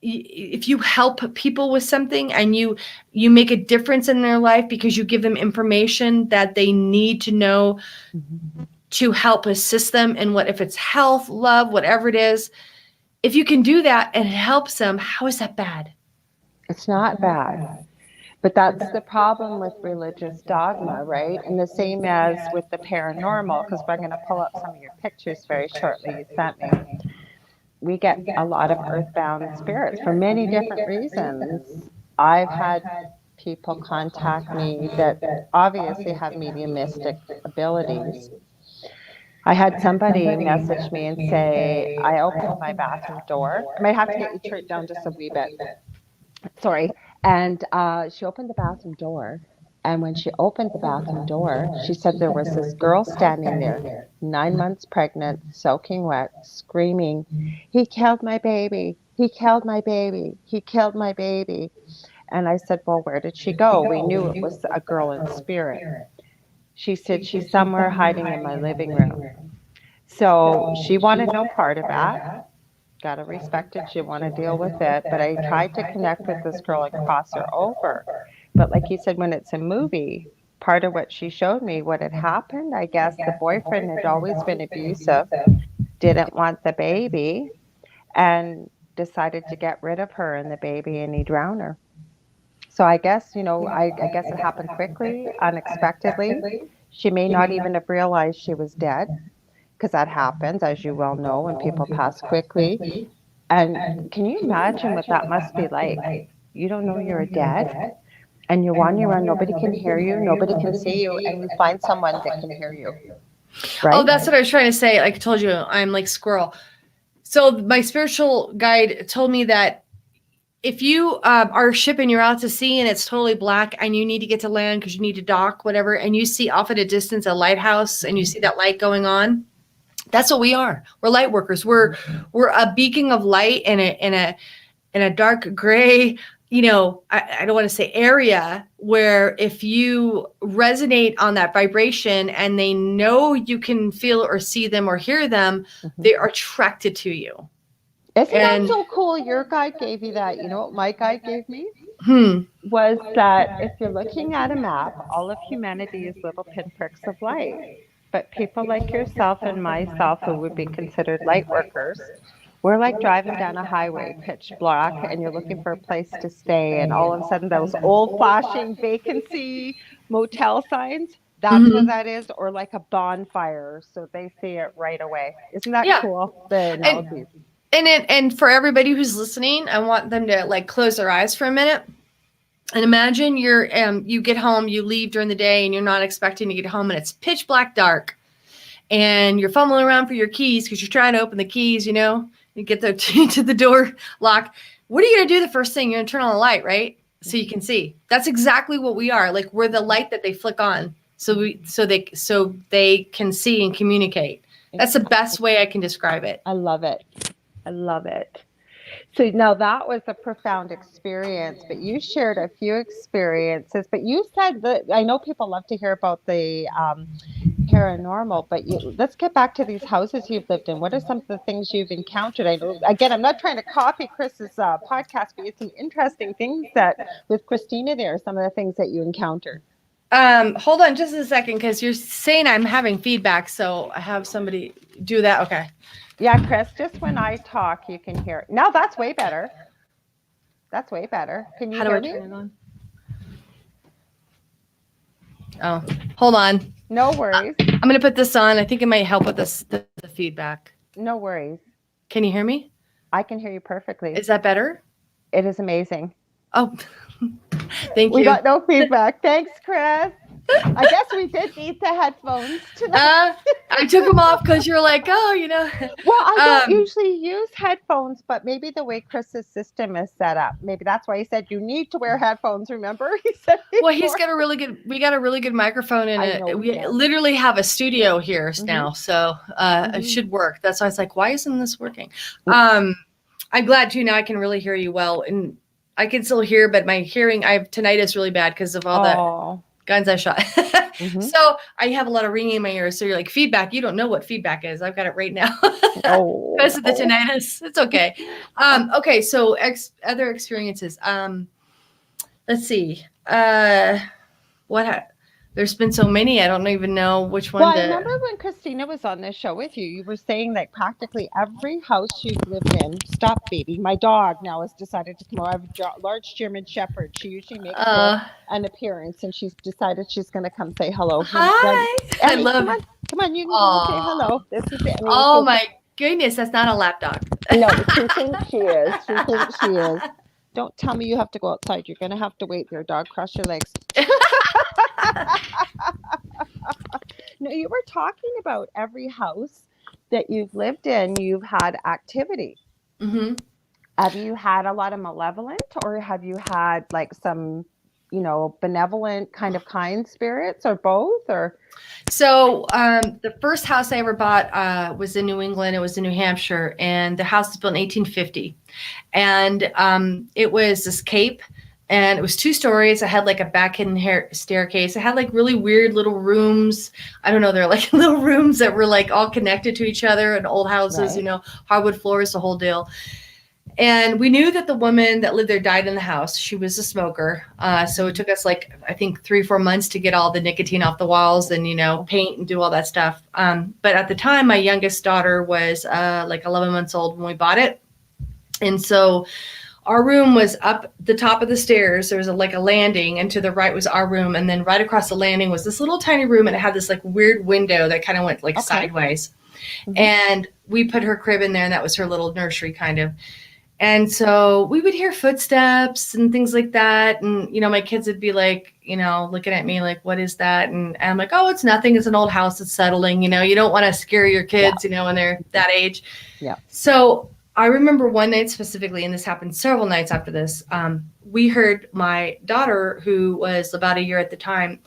if you help people with something and you make a difference in their life because you give them information that they need to know to help assist them in if it's health, love, whatever it is, if you can do that and it helps them, how is that bad? It's not bad. But that's the problem with religious dogma, right? And the same as with the paranormal, because we're going to pull up some of your pictures very shortly you sent me. We get a lot of earthbound spirits for many different reasons. I've had people contact me that obviously have mediumistic abilities. I had somebody message me and say, I opened my bathroom door. I might have to get you turned down just a wee bit. Sorry. And she opened the bathroom door. And when she opened the bathroom door, she said there was this girl standing there, 9 months pregnant, soaking wet, screaming, "He killed my baby. He killed my baby. He killed my baby." And I said, well, where did she go? We knew it was a girl in spirit. She said, she's somewhere hiding in my living room. So she wanted no part of that. Got to respect it. She want to deal with it. But I tried to connect with this girl and cross her over. But like you said, when it's a movie, part of what she showed me, what had happened, I guess the boyfriend had always been abusive, didn't want the baby, and decided to get rid of her and the baby, and he drowned her. So I guess, I guess it happened quickly, unexpectedly. She may not even have realized she was dead, because that happens, as you well know, when people pass quickly. And can you imagine what that must be like? You don't know you're dead, and you're wandering around, nobody can hear you, nobody can see you, and you find someone that can hear you, Oh, right? that's what I was trying to say. Like I told you, I'm like squirrel. So my spiritual guide told me that if you are a ship and you're out to sea and it's totally black and you need to get to land because you need to dock, whatever, and you see off at a distance a lighthouse and you see that light going on, that's what we are. We're light workers. We're a beacon of light in a dark gray, I don't want to say area, where if you resonate on that vibration and they know you can feel or see them or hear them, they are attracted to you. Isn't that And so cool? Your guide gave you that. You know what my guide gave me? hmm, Was that if you're looking at a map, all of humanity is little pinpricks of light. But people like yourself and myself, who would be considered light workers, we're like driving down a highway, pitch black, and you're looking for a place to stay. And all of a sudden, those old flashing vacancy motel signs, that's what mhm. that is, or like a bonfire. So they see it right away. Isn't that Yeah. cool? The And analogies. and for everybody who's listening, I want them to like close their eyes for a minute. And imagine you get home, you leave during the day, and you're not expecting to get home, and it's pitch black dark, and you're fumbling around for your keys because you're trying to open the keys. You get to the door lock. What are you gonna do the first thing? You're gonna turn on the light, right? So you can see. That's exactly what we are. Like we're the light that they flick on, so they can see and communicate. That's the best way I can describe it. I love it. I love it. So now that was a profound experience, but you shared a few experiences. But you said that I know people love to hear about the paranormal, but let's get back to these houses you've lived in. What are some of the things you've encountered? I know, again, I'm not trying to copy Chris's podcast, but it's some interesting things that with Christina there, some of the things that you encountered. Hold on just a second, because you're saying I'm having feedback, so I have somebody do that. Okay. Yeah, Chris, just when I talk, you can hear it. Now that's way better. That's way better. Can you How do hear I me? turn it on? Oh, hold on. No worries. I'm going to put this on. I think it might help with the feedback. No worries. Can you hear me? I can hear you perfectly. Is that better? It is amazing. Oh, thank We you. got no feedback. Thanks, Chris. I guess we did need the headphones tonight. I took them off because you're like, Well, I don't usually use headphones, but maybe the way Chris's system is set up, maybe that's why he said you need to wear headphones. Remember, he said. Well, before. we got a really good microphone, and we Yeah. literally have a studio here now, so it should work. That's why I was like, why isn't this working? I'm glad too. Now I can really hear you well, and I can still hear, but my hearing, I have tinnitus really bad because of all the guns I shot. So I have a lot of ringing in my ears. So you're like, feedback. You don't know what feedback is. I've got it right now. Because of the tinnitus. It's okay. Okay. So other experiences. Let's see. There's been so many. I don't even know which one. Well, I remember when Christina was on this show with you, you were saying that practically every house you've lived in, stop baby, my dog now has decided to come over. I have a large German Shepherd. She usually makes an appearance, and she's decided she's going to come say hello. Hi. Emmy, I love it. Come on, you can go say hello. This is Emmy. Oh my goodness, that's not a lap dog. No, she thinks she is. She thinks she is. Don't tell me you have to go outside. You're going to have to wait there, dog. Cross your legs. No, you were talking about every house that you've lived in, you've had activity. Have you had a lot of malevolent, or have you had like some, benevolent kind spirits, or both? Or so the first house I ever bought was in New England. It was in New Hampshire, and the house was built in 1850, and it was this cape. And it was 2 stories. I had like a back hidden staircase. I had like really weird little rooms. I don't know. They're like little rooms that were like all connected to each other in old houses, Right. hardwood floors, the whole deal. And we knew that the woman that lived there died in the house. She was a smoker. So it took us like, I think 3-4 months to get all the nicotine off the walls and, paint and do all that stuff. But at the time, my youngest daughter was like 11 months old when we bought it. And so our room was up the top of the stairs. There was a landing, and to the right was our room. And then right across the landing was this little tiny room, and it had this like weird window that kind of went like sideways. Mm-hmm. And we put her crib in there, and that was her little nursery kind of. And so we would hear footsteps and things like that. And, my kids would be like, looking at me like, what is that? And I'm like, oh, it's nothing. It's an old house. It's settling. You don't want to scare your kids, when they're that age. Yeah. So I remember one night specifically, and this happened several nights after this. We heard my daughter, who was about a year at the time,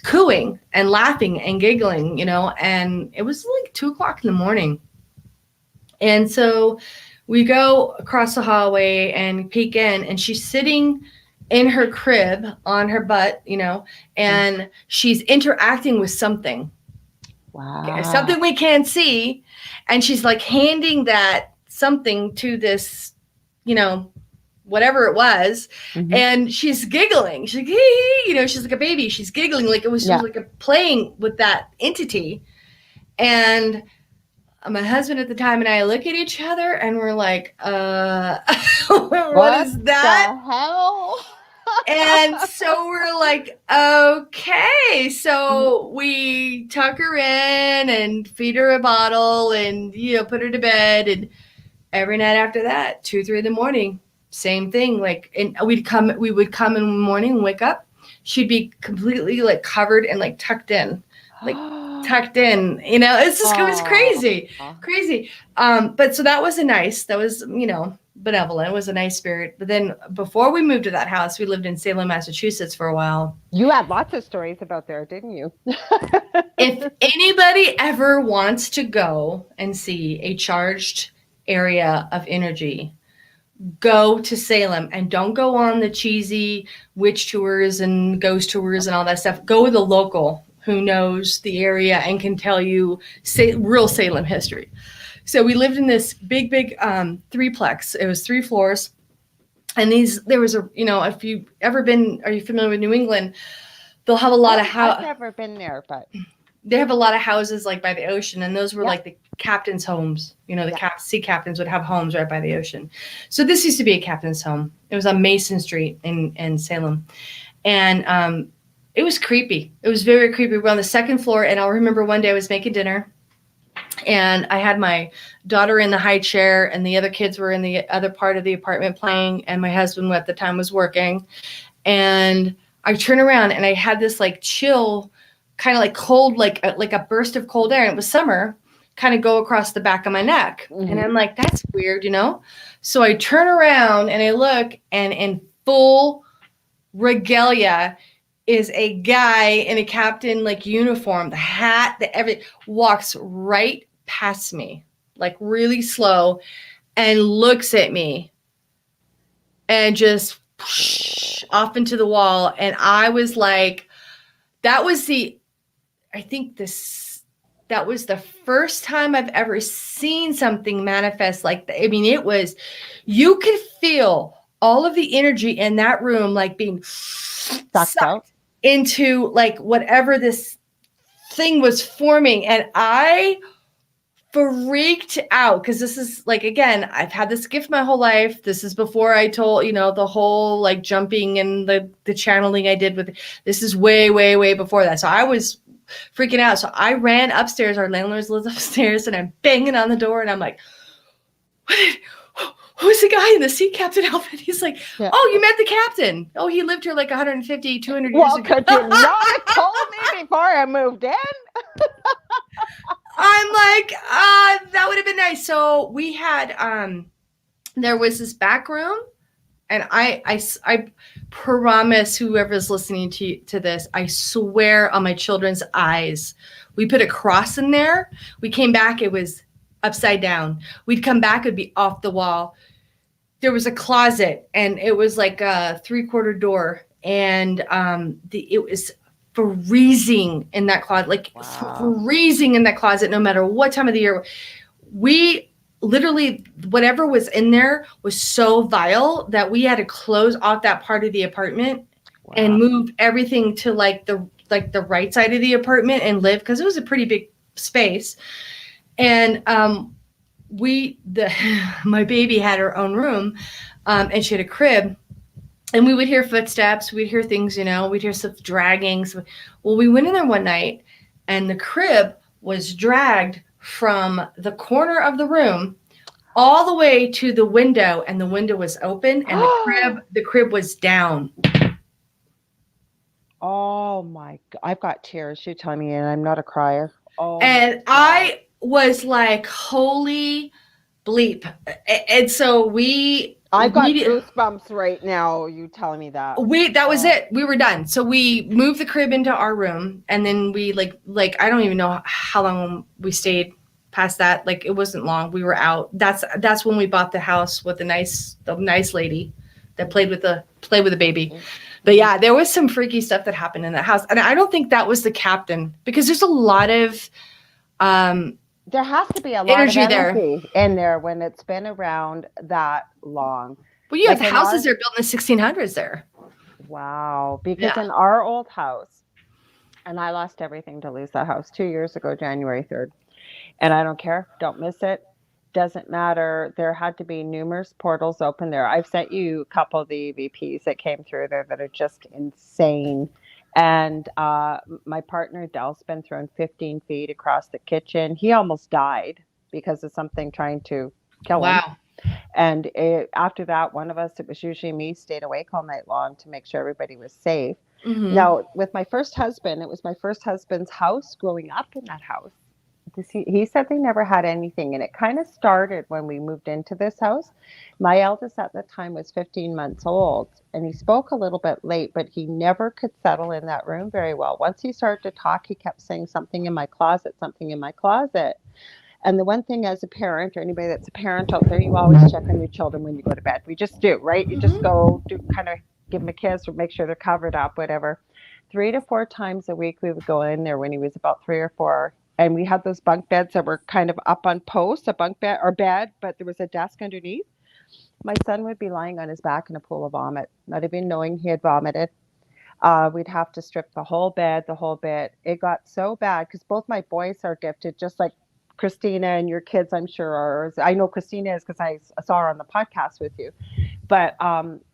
cooing and laughing and giggling, and it was like 2:00 in the morning. And so we go across the hallway and peek in, and she's sitting in her crib on her butt, and she's interacting with something. Wow. Something we can't see. And she's like handing that something to this, whatever it was. Mm-hmm. And she's giggling. She's like, hey, she's like a baby. She's giggling like it was just like playing with that entity. And my husband at the time and I look at each other and we're like, what is that? The hell? And so we're like, okay. So we tuck her in and feed her a bottle and, put her to bed. And every night after that, 2-3 in the morning, same thing. Like, and we would come in the morning and wake up. She'd be completely like covered and like tucked in. Like tucked in, it's just, it was crazy. But so that was benevolent. It was a nice spirit. But then before we moved to that house, we lived in Salem, Massachusetts for a while. You had lots of stories about there, didn't you? If anybody ever wants to go and see a charged area of energy, go to Salem, and don't go on the cheesy witch tours and ghost tours and all that stuff. Go with a local who knows the area and can tell you real Salem history. So we lived in this big threeplex. It was 3 floors. And there was if you ever been, are you familiar with New England? They'll have a lot of I've never been there, but they have a lot of houses like by the ocean. And those were like the captain's homes. Sea captains would have homes right by the ocean. So this used to be a captain's home. It was on Mason Street in Salem. And, it was creepy. It was very creepy. We're on the 2nd floor, and I'll remember one day I was making dinner, and I had my daughter in the high chair, and the other kids were in the other part of the apartment playing, and my husband at the time was working. And I turn around, and I had this like chill, kind of like cold, like a burst of cold air, and it was summer, kind of go across the back of my neck. Mm-hmm. And I'm like, that's weird, So I turn around, and I look, and in full regalia is a guy in a captain like uniform, the hat, the everything, walks right past me, like really slow, and looks at me and just off into the wall. And I was like, that was the first time I've ever seen something manifest like that. I mean, you could feel all of the energy in that room, like being sucked out into like whatever this thing was forming. And I freaked out because this is like, again, I've had this gift my whole life. This is before I told, the whole like jumping and the channeling I did with, this is way, way, way before that. So I was freaking out. So I ran upstairs. Our landlord lives upstairs, and I'm banging on the door, and I'm like, who's the guy in the sea captain outfit? He's like, oh, you met the captain. Oh, he lived here like 150, 200 years ago. Well, could you not have told me before I moved in? I'm like, that would have been nice. So we had, there was this back room, and I promise whoever's listening to this, I swear on my children's eyes, we put a cross in there. We came back, it was upside down. We'd come back, it'd be off the wall. there was a closet, and it was like a 3/4 door, and it was freezing in that closet, like Wow. freezing in that closet, no matter what time of the year. We literally, whatever was in there was so vile that we had to close off that part of the apartment and Wow. move everything to like the right side of the apartment and live, because it was a pretty big space. And my baby had her own room, and she had a crib, and we would hear footsteps, we'd hear things, we'd hear stuff dragging. So, well, we went in there one night, and the crib was dragged from the corner of the room all the way to the window, and the window was open, and the crib was down. Oh my God. I've got tears. You tell me, and I'm not a crier. Oh my And God. I was like, holy bleep. And so I've got goosebumps right now. You telling me that. that was it. We were done. So we moved the crib into our room, and then we like I don't even know how long we stayed past that. Like, it wasn't long. We were out. That's when we bought the house with the nice lady that played with the baby. But yeah, there was some freaky stuff that happened in that house. And I don't think that was the captain, because there's a lot of there has to be a lot of energy in there when it's been around that long. Well, you have houses that are built in the 1600s there. Wow. Because in our old house, and I lost everything to lose that house 2 years ago, January 3rd. And I don't care. Don't miss it. Doesn't matter. There had to be numerous portals open there. I've sent you a couple of the EVPs that came through there that are just insane. And my partner, Dell's been thrown 15 feet across the kitchen. He almost died because of something trying to kill him. Wow. And after that, one of us, it was usually me, stayed awake all night long to make sure everybody was safe. Mm-hmm. Now, with my first husband, it was my first husband's house, growing up in that house. He said they never had anything, and it kind of started when we moved into this house. My eldest at the time was 15 months old, and he spoke a little bit late, but he never could settle in that room very well. Once he started to talk, he kept saying something in my closet, something in my closet. And the one thing, as a parent, or anybody that's a parent out there, you always check on your children when you go to bed. We just do, right? You just go do, kind of give them a kiss or make sure they're covered up, whatever. 3 to 4 times a week we would go in there when he was about 3 or 4. And we had those bunk beds that were kind of up on posts, a bunk bed or bed, but there was a desk underneath. My son would be lying on his back in a pool of vomit, not even knowing he had vomited. We'd have to strip the whole bed, the whole bit. It got so bad because both my boys are gifted, just like Christina and your kids, I'm sure are. I know Christina is because I saw her on the podcast with you. But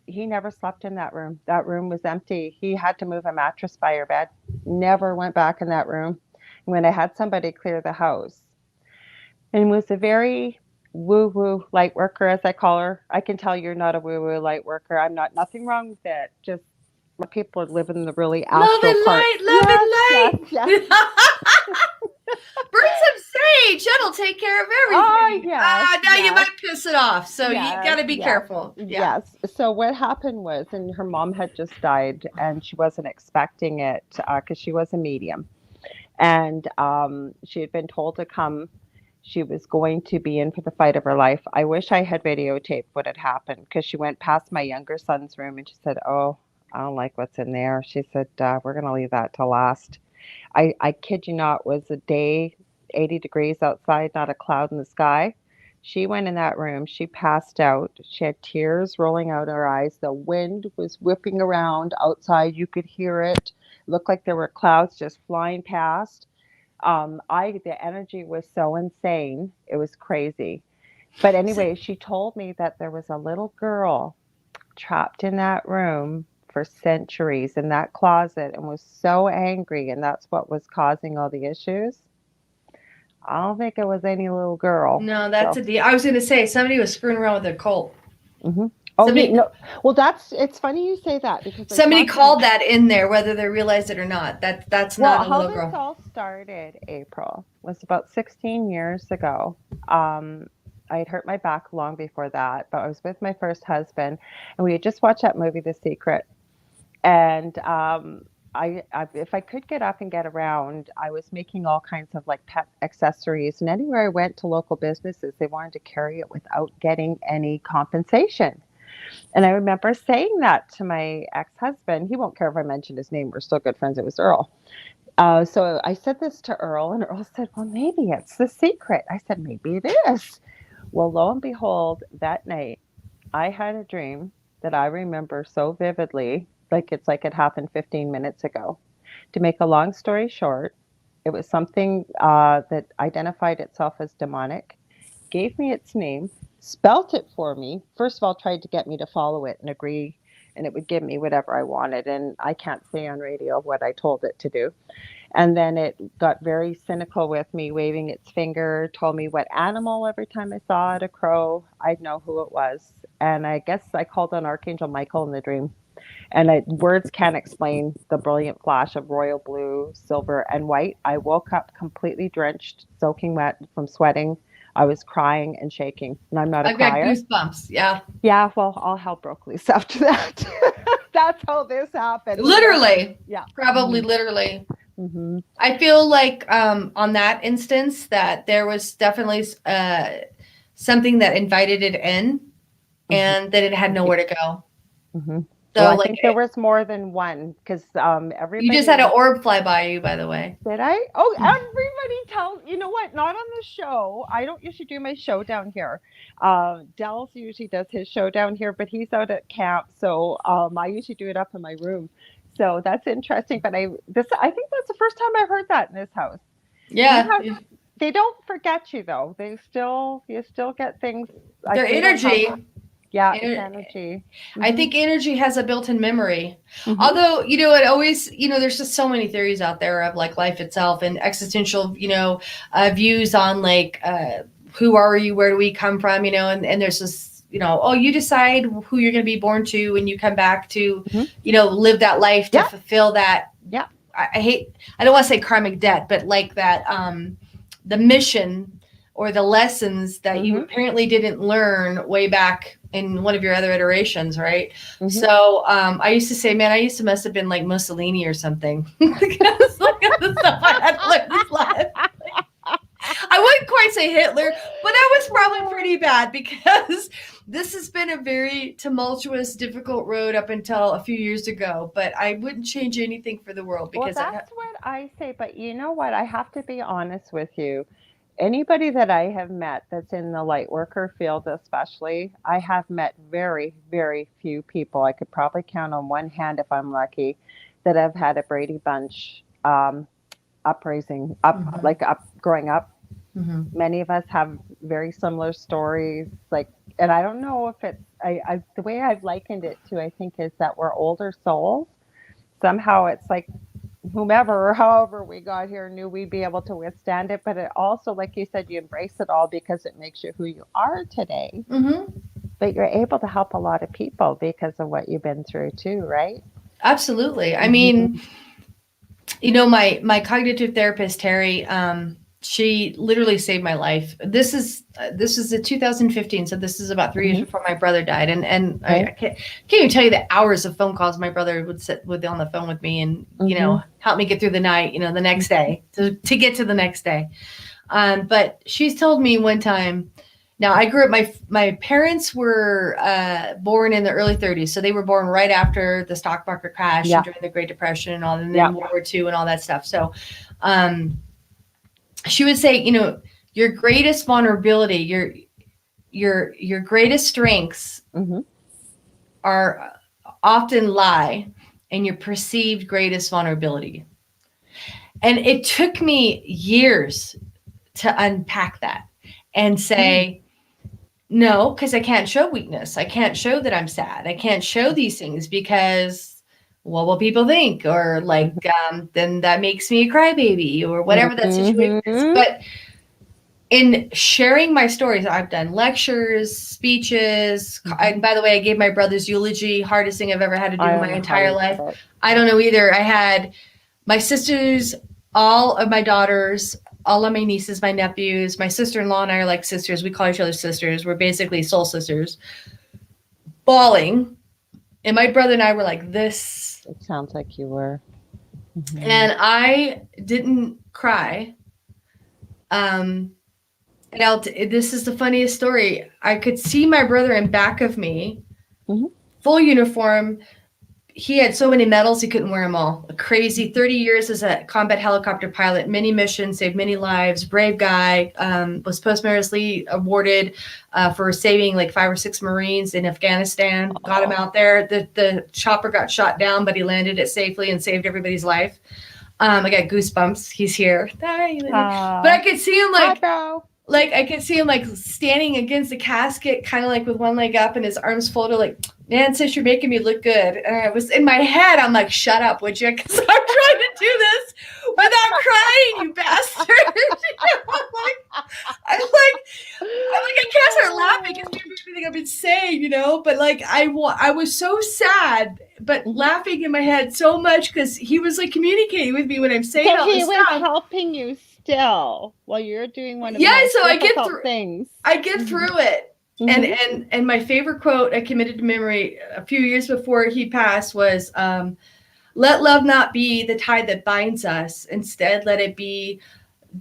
he never slept in that room. That room was empty. He had to move a mattress by your bed. Never went back in that room. When I had somebody clear the house, and was a very woo-woo light worker, as I call her. I can tell you're not a woo-woo light worker. I'm not. Nothing wrong with it. Just people are living the really astral love and part. light, love and light. Yes. Burn some sage. That'll take care of everything. Now you might piss it off, so you got to be careful. Yeah. Yes. So what happened was, and her mom had just died, and she wasn't expecting it because she was a medium. And she had been told to come. She was going to be in for the fight of her life. I wish I had videotaped what had happened, because she went past my younger son's room and she said, "Oh, I don't like what's in there." She said, "We're going to leave that to last." I kid you not, it was a day, 80 degrees outside, not a cloud in the sky. She went in that room. She passed out. She had tears rolling out her eyes. The wind was whipping around outside. You could hear it. Looked like there were clouds just flying past. The energy was so insane. It was crazy. But anyway, she told me that there was a little girl trapped in that room for centuries in that closet and was so angry, and that's what was causing all the issues. I don't think it was any little girl. No, that's a deal. I was going to say somebody was screwing around with their cult. Mm-hmm. Oh, no. Well, it's funny you say that, because somebody called that in there, whether they realized it or not. That's not a little girl. How this all started, April, was about 16 years ago. I had hurt my back long before that, but I was with my first husband, and we had just watched that movie, The Secret. And if I could get up and get around, I was making all kinds of like pet accessories. And anywhere I went to local businesses, they wanted to carry it without getting any compensation. And I remember saying that to my ex-husband. He won't care if I mention his name. We're still good friends. It was Earl. So I said this to Earl, and Earl said, "Well, maybe it's the secret." I said, "Maybe it is." Well, lo and behold, that night I had a dream that I remember so vividly, like it's like it happened 15 minutes ago. To make a long story short, it was something that identified itself as demonic, gave me its name, spelt it for me. First of all, tried to get me to follow it and agree, and it would give me whatever I wanted. And I can't say on radio what I told it to do. And then it got very cynical with me, waving its finger, told me what animal every time I saw it, a crow, I'd know who it was. And I guess I called on Archangel Michael in the dream. And words can't explain the brilliant flash of royal blue, silver, and white. I woke up completely drenched, soaking wet from sweating. I was crying and shaking, and I'm not a I've got crier. goosebumps. Yeah. Yeah, well, all hell broke loose after that. That's how this happened. Literally. Yeah. Probably Mm-hmm. literally. Mm-hmm. I feel like on that instance that there was definitely something that invited it in and that it had nowhere to go. Mm-hmm. So Well, I like think there was more than one because you everybody. just had an orb fly by you, by the way. Did I? Oh, everybody tells. You know what? Not on the show. I don't usually do my show down here. Dell's usually does his show down here, but he's out at camp, so I usually do it up in my room. So that's interesting. But I think that's the first time I heard that in this house. Yeah. They don't forget you though. You still get things. Their energy. Yeah, it's energy. Mm-hmm. I think energy has a built-in memory. Mm-hmm. Although, it always, there's just so many theories out there of like life itself and existential, views on like, who are you? Where do we come from? And there's this, you decide who you're going to be born to when you come back to, live that life to fulfill that. Yeah. I don't want to say karmic debt, but like that, the mission or the lessons that you apparently didn't learn way back in one of your other iterations, right? Mm-hmm. So I used to say, man, must have been like Mussolini or something. Because look at the stuff I had to learn this life. I wouldn't quite say Hitler, but that was probably pretty bad because this has been a very tumultuous, difficult road up until a few years ago. But I wouldn't change anything for the world because that's what I say. But you know what? I have to be honest with you. Anybody that I have met that's in the light worker field, especially, I have met very, very few people. I could probably count on one hand if I'm lucky that have had a Brady Bunch growing up. Mm-hmm. Many of us have very similar stories. And I don't know if it's the way I've likened it to, I think, is that we're older souls. Somehow it's like whomever or however we got here knew we'd be able to withstand it, but it also, like you said, you embrace it all because it makes you who you are today. Mm-hmm. But you're able to help a lot of people because of what you've been through too, right? Absolutely. I mean, my cognitive therapist Terry, she literally saved my life. This is a 2015, so this is about 3 years before my brother died, and I can't even tell you the hours of phone calls my brother would sit on the phone with me and help me get through the night, the next day to get to the next day. But she's told me one time. Now I grew up. My parents were born in the early 30s, so they were born right after the stock market crash and during the Great Depression and all, and then World War II and all that stuff. So. She would say, your greatest vulnerability, your greatest strengths are often lie in your perceived greatest vulnerability. And it took me years to unpack that and say, no, because I can't show weakness. I can't show that I'm sad. I can't show these things because what will people think? Or like, then that makes me a crybaby or whatever that situation is. But in sharing my stories, I've done lectures, speeches. And by the way, I gave my brother's eulogy, hardest thing I've ever had to do in my entire life. I don't know either. I had my sisters, all of my daughters, all of my nieces, my nephews, my sister-in-law and I are like sisters. We call each other sisters. We're basically soul sisters. Bawling. And my brother and I were like this. It sounds like you were. And I didn't cry. And this is the funniest story. I could see my brother in back of me, full uniform. He had so many medals, he couldn't wear them all. A crazy 30 years as a combat helicopter pilot, many missions, saved many lives, brave guy, was posthumously awarded for saving like 5 or 6 Marines in Afghanistan, got him out there. The chopper got shot down, but he landed it safely and saved everybody's life. I got goosebumps. He's here. But I could see him I could see him like standing against the casket, kind of like with one leg up and his arms folded, like, man, sis, you're making me look good. And I was in my head, I'm like, shut up, would you? Because I'm trying to do this without crying, you bastard. I can't start laughing because maybe everything I've been saying, But like, I was so sad, but laughing in my head so much because he was like communicating with me when I'm saying all this stuff. He was helping you still while you're doing one of the most difficult things. I get through it. And my favorite quote I committed to memory a few years before he passed was, let love not be the tide that binds us. Instead, let it be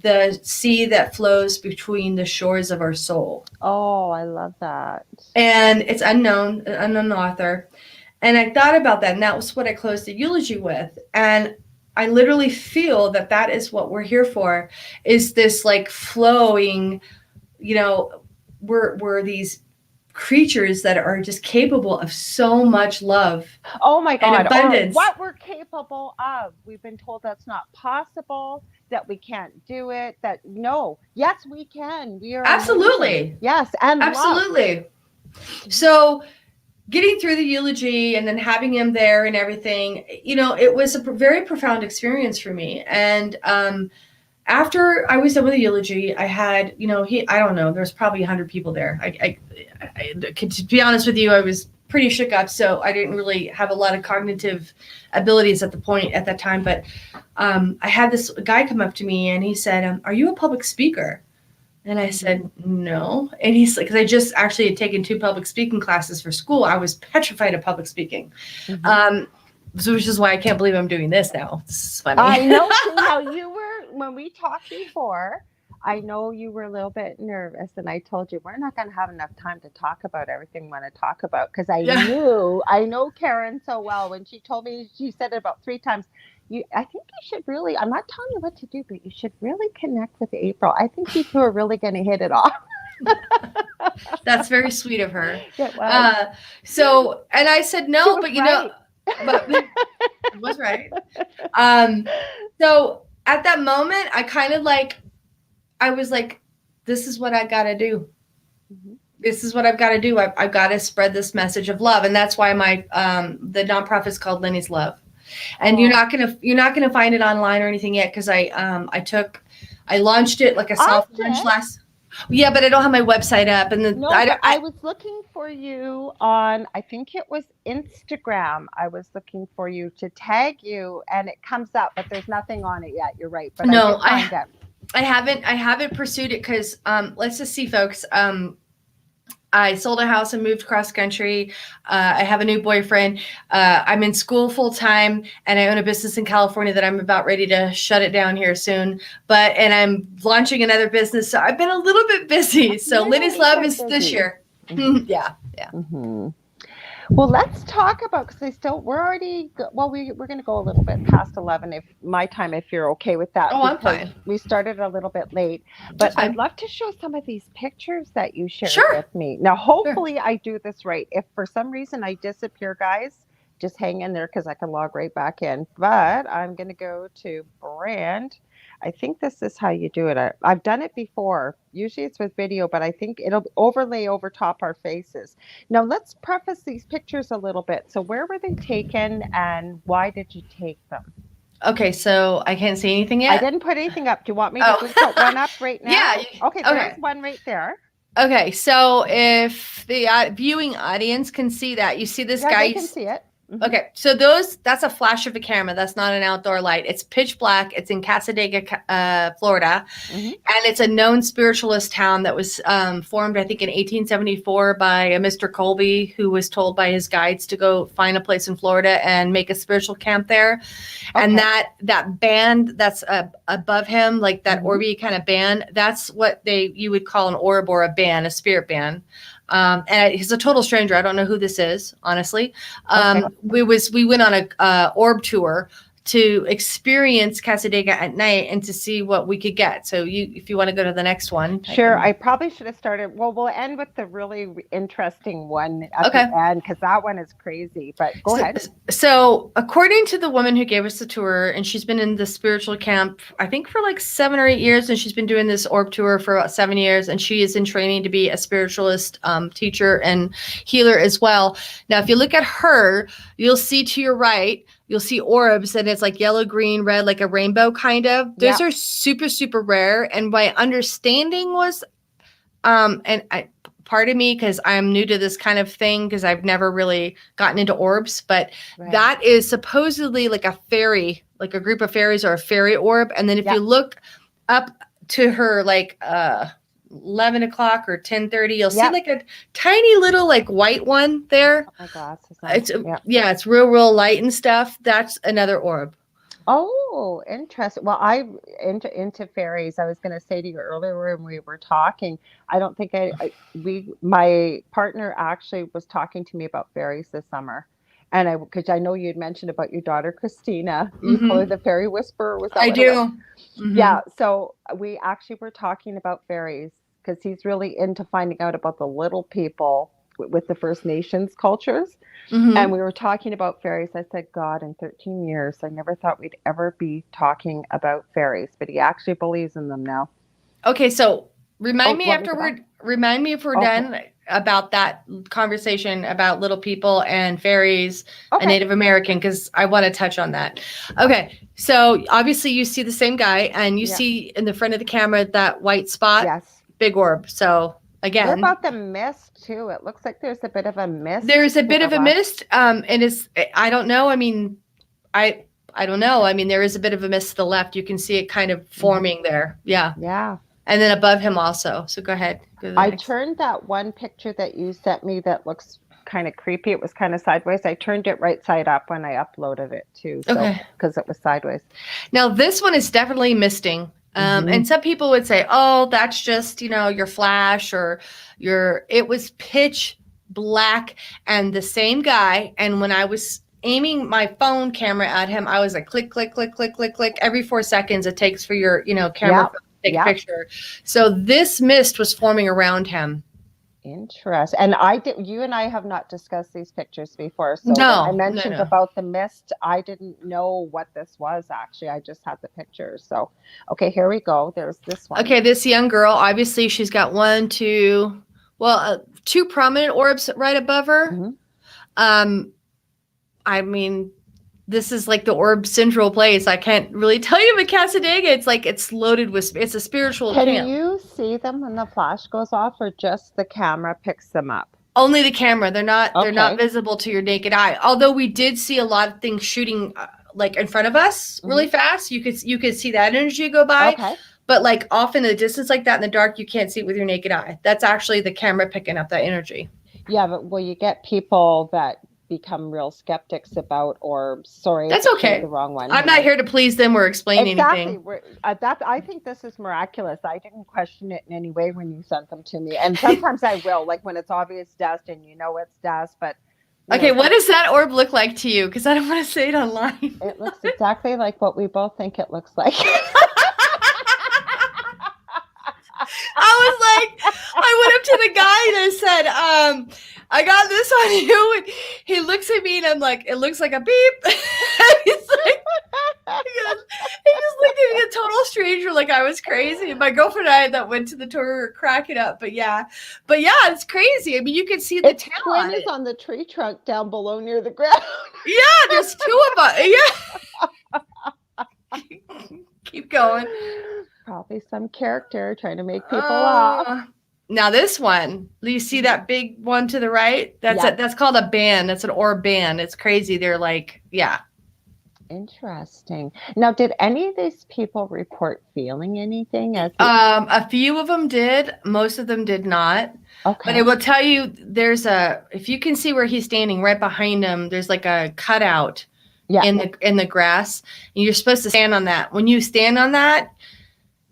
the sea that flows between the shores of our soul. Oh, I love that. And it's an unknown author. And I thought about that, and that was what I closed the eulogy with. And I literally feel that is what we're here for, is this like flowing, we're these creatures that are just capable of so much love. Oh my God. And abundance. Or what we're capable of. We've been told that's not possible, that we can't do it, yes, we can. We are absolutely amazing. Yes. And absolutely. Love. So getting through the eulogy and then having him there and everything, it was a very profound experience for me. And after I was done with the eulogy, I had, I don't know, there's probably 100 people there. I to be honest with you, I was pretty shook up, so I didn't really have a lot of cognitive abilities at that time. But I had this guy come up to me and he said, "Are you a public speaker?" And I said, "No." And he's like, because I just actually had taken 2 public speaking classes for school. I was petrified of public speaking. So which is why I can't believe I'm doing this now. This is funny. I know. How you were, when we talked before, I know you were a little bit nervous, and I told you we're not going to have enough time to talk about everything we want to talk about, because I know Karen so well. When she told me, she said it about 3 times. I think you should really, I'm not telling you what to do, but you should really connect with April. I think you 2 are really going to hit it off. That's very sweet of her. It was. And I said no, but but it was right. So at that moment, I kind of I was like, this is what I got to do. This is what I've got to do. I've got to spread this message of love. And that's why the nonprofit is called Lenny's Love. And you're not gonna find it online or anything yet, because I launched it like a soft launch last. Yeah, but I don't have my website up, and I was looking for you on, I think it was Instagram. I was looking for you to tag you, and it comes up, but there's nothing on it yet. You're right, but no, I haven't pursued it because let's just see, folks. I sold a house and moved cross country. I have a new boyfriend. I'm in school full time, and I own a business in California that I'm about ready to shut it down here soon. And I'm launching another business, so I've been a little bit busy. So Lenny's Love is this year. Yeah. Well, let's talk about, because we're going to go a little bit past 11 if you're okay with that. Oh, I'm fine. We started a little bit late, but I'd love to show some of these pictures that you shared with me. Now, hopefully I do this right. If for some reason I disappear, guys, just hang in there, because I can log right back in. But I'm going to go to brand. I think this is how you do it. I've done it before. Usually it's with video, but I think it'll overlay over top our faces. Now let's preface these pictures a little bit. So where were they taken, and why did you take them? Okay, so I can't see anything yet? I didn't put anything up. Do you want me to just put one up right now? Yeah. Okay, there's one right there. Okay, so if the viewing audience can see that, you see this guy. They can see it. Mhm. Okay, so that's a flash of a camera. That's not an outdoor light. It's pitch black. It's in Casadega, Florida, Mhm. and it's a known spiritualist town that was formed, I think, in 1874 by a Mr. Colby, who was told by his guides to go find a place in Florida and make a spiritual camp there. And Okay. that band that's above him, like that Mhm. orby kind of band, that's what you would call an orb or a band, a spirit band. And he's a total stranger. I don't know who this is, honestly. Okay. We went on a orb tour to experience Casadega at night and to see what we could get. So if you want to go to the next one, Sure. I probably should have started. Well, we'll end with the really interesting one at the Okay. end because that one is crazy. But go ahead. So, according to the woman who gave us the tour, and she's been in the spiritual camp, I think for like 7 or 8 years, and she's been doing this orb tour for about 7 years, and she is in training to be a spiritualist teacher and healer as well. Now, if you look at her, you'll see to your right, you'll see orbs, and it's like yellow, green, red, like a rainbow kind of. Those are super, super rare. And my understanding was, pardon me because I'm new to this kind of thing because I've never really gotten into orbs, but that is supposedly like a fairy, like a group of fairies or a fairy orb. And then if you look up to her like 11 o'clock or 10:30, you'll see like a tiny little like white one there. Oh my gosh. It's real light and stuff. That's another orb. Oh, interesting. Well, I'm into fairies. I was going to say to you earlier when we were talking, I don't think my partner actually was talking to me about fairies this summer. And because I know you'd mentioned about your daughter, Christina, you call her the fairy whisperer. Was that I what do. it was? Mm-hmm. Yeah. So we actually were talking about fairies because he's really into finding out about the little people with the First Nations cultures. Mm-hmm. And we were talking about fairies. I said, God, in 13 years, I never thought we'd ever be talking about fairies, but he actually believes in them now. Okay, so remind me if we're Okay. done about that conversation about little people and fairies Okay. and Native American, because I want to touch on that. Okay, so obviously you see the same guy and you see in the front of the camera that white spot, Yes. big orb. So again, what about the mist too? It looks like there's a bit of a mist. There's a bit of a mist, and it's, I don't know. I mean, I don't know. I mean, there is a bit of a mist to the left. You can see it kind of forming there. Yeah. Yeah. And then above him also. So go ahead. I turned that one picture that you sent me that looks kind of creepy. It was kind of sideways. I turned it right side up when I uploaded it too. So, because it was sideways. Now this one is definitely misting. And some people would say, oh, that's just, your flash or it was pitch black and the same guy. And when I was aiming my phone camera at him, I was like, click, click, click, click, click, click. Every 4 seconds it takes for your, camera to take a picture. So this mist was forming around him. Interesting. And you and I have not discussed these pictures before. So I mentioned about the mist. I didn't know what this was actually. I just had the pictures. So, okay, here we go. There's this one. Okay, this young girl, obviously she's got two prominent orbs right above her. I mean, this is like the orb central place. I can't really tell you, but Casadega, it's like it's loaded with, it's a spiritual camp. Can you see them when the flash goes off, or just the camera picks them up? Only the camera. They're not visible to your naked eye. Although we did see a lot of things shooting like in front of us really fast. You could see that energy go by. Okay. But like off in the distance like that in the dark, you can't see it with your naked eye. That's actually the camera picking up that energy. Yeah, but you get people that become real skeptics about orbs. Sorry, that's okay. The wrong one. I'm not here to please them or explain anything. I think this is miraculous. I didn't question it in any way when you sent them to me, and sometimes I will, like when it's obvious dust and it's dust. But okay, what does that orb look like to you? Because I don't want to say it online. It looks exactly like what we both think it looks like. I went up to the guy and I said, I got this on you. And he looks at me and I'm like, it looks like a beep. He's like, he just looked at me, a total stranger, like I was crazy. My girlfriend and I that went to the tour were cracking up. But yeah, it's crazy. I mean, you can see the tail twin is on the tree trunk down below near the ground. Yeah, there's two of us. Yeah. Keep going. Probably some character trying to make people laugh. Now this one, you see that big one to the right? That's called a band. That's an orb band. It's crazy. They're like, yeah. Interesting. Now, did any of these people report feeling anything as a few of them did, most of them did not. Okay. But I will tell you, if you can see where he's standing right behind him, there's like a cutout in the grass, and you're supposed to stand on that. When you stand on that,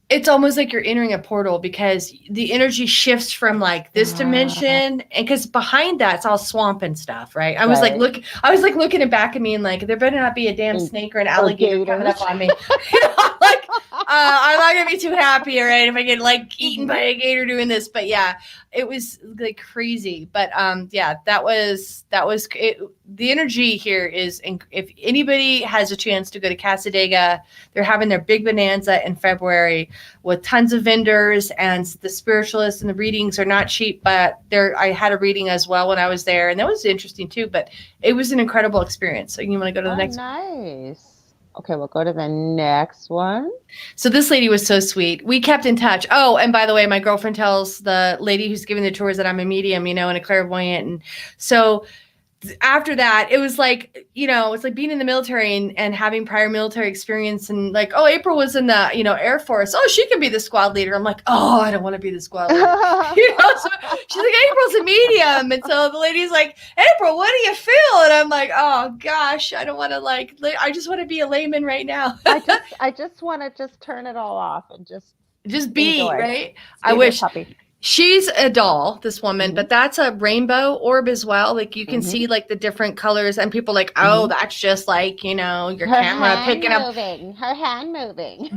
it's almost like you're entering a portal because the energy shifts from like this dimension, and because behind that it's all swamp and stuff, right? I was like looking it back at me and like, there better not be a damn snake or an alligator coming up on me. Like I'm not gonna be too happy, right, if I get like eaten by a gator doing this. But yeah, it was like crazy. But yeah, that was it. The energy here is, if anybody has a chance to go to Casadega, they're having their big bonanza in February with tons of vendors, and the spiritualists and the readings are not cheap, but I had a reading as well when I was there, and that was interesting too, but it was an incredible experience. So you want to go to the next one? Nice. Okay, we'll go to the next one. So this lady was so sweet. We kept in touch. Oh, and by the way, my girlfriend tells the lady who's giving the tours that I'm a medium, and a clairvoyant. And so after that, it was like, it's like being in the military and having prior military experience, and like, oh, April was in the, Air Force. Oh, she can be the squad leader. I'm like, oh, I don't want to be the squad leader. So she's like, April's a medium. And so the lady's like, April, what do you feel? And I'm like, oh gosh, I don't want to I just want to be a layman right now. I just want to just turn it all off and just be, enjoy. Right? I wish. She's a doll, this woman, but that's a rainbow orb as well. Like you can see like the different colors, and people like, oh, that's just like, your camera picking up. Her hand moving.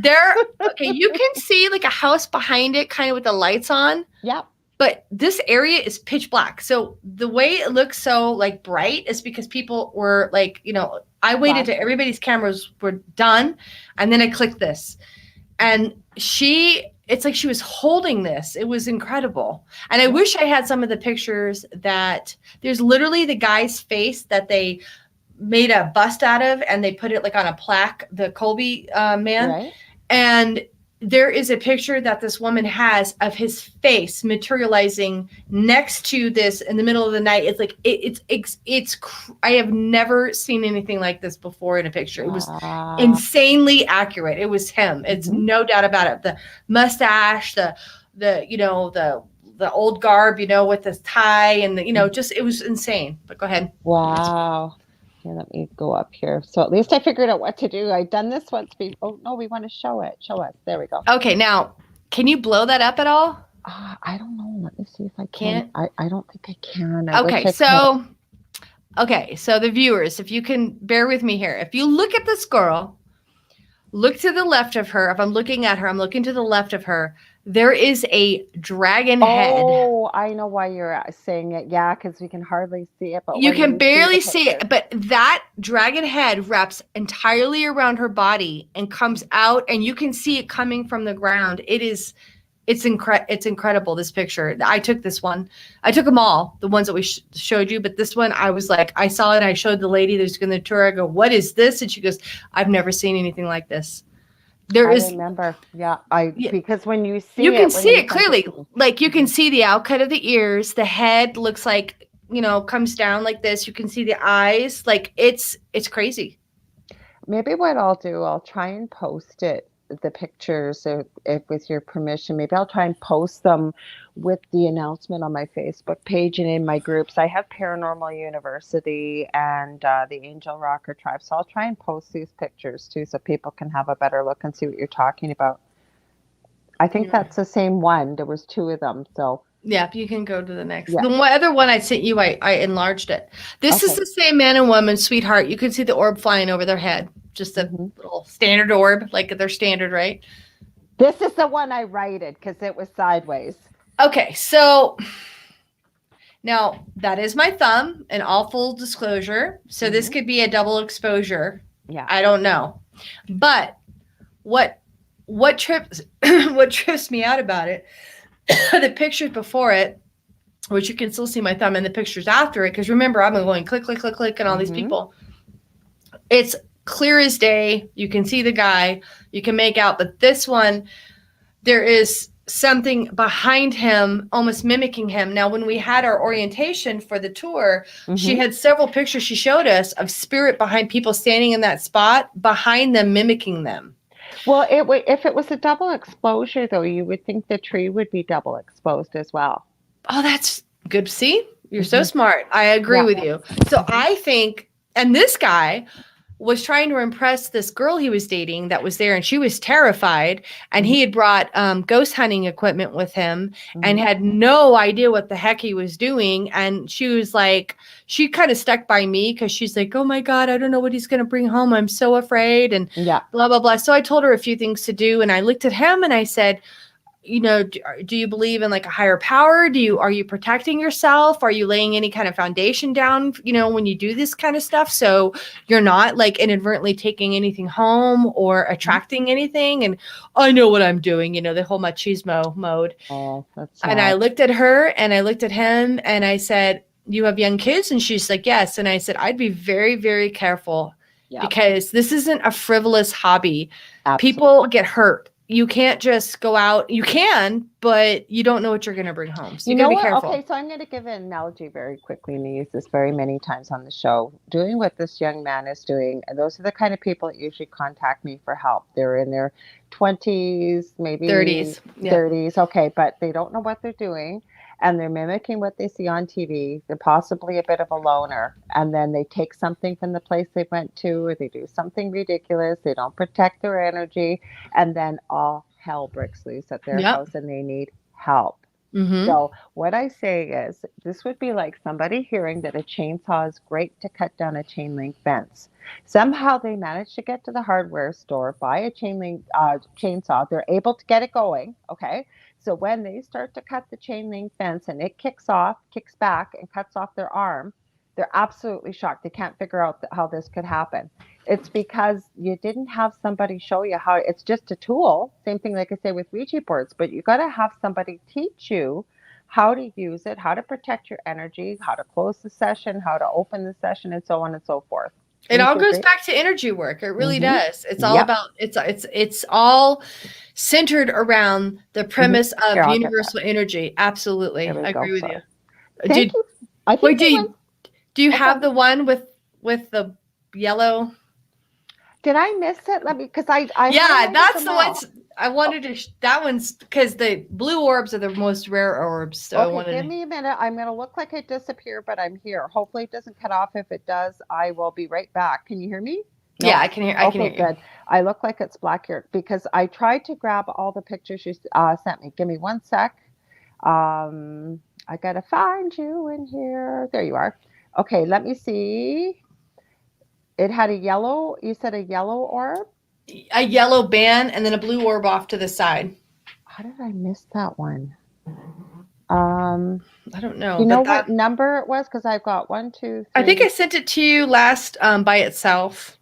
Okay, you can see like a house behind it kind of with the lights on. Yep. But this area is pitch black. So the way it looks so like bright is because people were like, I waited till everybody's cameras were done, and then I clicked this. And it's like she was holding this. It was incredible. And I wish I had some of the pictures that there's literally the guy's face that they made a bust out of, and they put it like on a plaque, the Colby man. Right. And there is a picture that this woman has of his face materializing next to this in the middle of the night. It's like, I have never seen anything like this before in a picture. It was insanely accurate. It was him. It's no doubt about it. The mustache, the old garb, with the tie and just, it was insane. But go ahead. Wow. Here, let me go up here. So at least I figured out what to do. I've done this once before. Oh, no, we want to show it. Show us. There we go. Okay, now, can you blow that up at all? I don't know. Let me see if I can. I don't think I can. Okay, so the viewers, if you can bear with me here. If you look at this girl, look to the left of her. If I'm looking at her, I'm looking to the left of her. There is a dragon head. Oh, I know why you're saying it. Yeah, because we can hardly see it. But you can barely see it. But that dragon head wraps entirely around her body and comes out, and you can see it coming from the ground. It's incredible, this picture. I took this one. I took them all, the ones that we showed you. But this one, I was like, I saw it, and I showed the lady that's going to tour. I go, what is this? And she goes, I've never seen anything like this. I remember. Yeah. Because when you see it, you can see it clearly. Like you can see the outcut of the ears. The head looks like, comes down like this. You can see the eyes. Like it's crazy. Maybe what I'll do, I'll try and post the pictures, if with your permission. Maybe I'll try and post them with the announcement on my Facebook page and in my groups. I have Paranormal University and the Angel Rocker Tribe, so I'll try and post these pictures too, so people can have a better look and see what you're talking about. I think that's the same one. There was two of them, so. Yeah, you can go to the next. Yeah. The other one I sent you, I enlarged it. This is the same man and woman, sweetheart. You can see the orb flying over their head. Just a little standard orb, like they're standard, right? This is the one I righted because it was sideways. Okay, so now that is my thumb, in all full disclosure. So this could be a double exposure. Yeah, I don't know, but what trips me out about it, the pictures before it, which you can still see my thumb, and the pictures after it, because remember, I'm going click, click, click, click, and all these people. It's clear as day. You can see the guy. You can make out. But this one, there is something behind him, almost mimicking him. Now, when we had our orientation for the tour, she had several pictures she showed us of spirit behind people standing in that spot behind them, mimicking them. Well, if it was a double exposure, though, you would think the tree would be double exposed as well. Oh, that's good. See, you're so smart. I agree Yeah. with you. So I think, and this guy was trying to impress this girl he was dating that was there, and she was terrified. And he had brought ghost hunting equipment with him and had no idea what the heck he was doing. And she was like, she kind of stuck by me because she's like, oh my God, I don't know what he's going to bring home. I'm so afraid. And Yeah. blah, blah, blah. So I told her a few things to do. And I looked at him and I said, you know, do you believe in like a higher power? Are you protecting yourself? Are you laying any kind of foundation down, you know, when you do this kind of stuff? So you're not like inadvertently taking anything home or attracting anything. And I know what I'm doing, you know, the whole machismo mode. Oh, that's sad. And I looked at her and I looked at him and I said, you have young kids? And she's like, yes. And I said, I'd be very, very careful because this isn't a frivolous hobby. Absolutely. People get hurt. You can't just go out. You can, but you don't know what you're going to bring home. So you got to be careful. Okay, so I'm going to give an analogy very quickly, and I use this very many times on the show. Doing what this young man is doing, and those are the kind of people that usually contact me for help. They're in their 20s, maybe 30s. 30s. Okay, but they don't know what they're doing. And they're mimicking what they see on TV. They're possibly a bit of a loner. And then they take something from the place they went to, or they do something ridiculous. They don't protect their energy. And then all hell breaks loose at their house and they need help. So what I say is, this would be like somebody hearing that a chainsaw is great to cut down a chain link fence. Somehow they manage to get to the hardware store, buy a chainsaw. They're able to get it going. Okay. So when they start to cut the chain link fence and it kicks back and cuts off their arm, they're absolutely shocked. They can't figure out how this could happen. It's because you didn't have somebody show you how. It's just a tool. Same thing like I say with Ouija boards, but you got to have somebody teach you how to use it, how to protect your energy, how to close the session, how to open the session, and so on and so forth. It all goes back to energy work. It really does. It's all about it's all centered around the premise of universal energy. Absolutely. I agree with you. Thank you. Do you have the one with the yellow? Did I miss it? Let me, because I that's the ones I wanted to. That one's because the blue orbs are the most rare orbs. So give me a minute. I'm going to look like it disappeared, but I'm here. Hopefully, it doesn't cut off. If it does, I will be right back. Can you hear me? No? Yeah, I can hear. I can hear you. Good. I look like it's black here because I tried to grab all the pictures you sent me. Give me 1 sec. I got to find you in here. There you are. Okay, let me see. It had you said a yellow orb? A yellow band and then a blue orb off to the side. How did I miss that one? I don't know. You know what number it was? Because I've got 1, 2, 3. I think I sent it to you last by itself.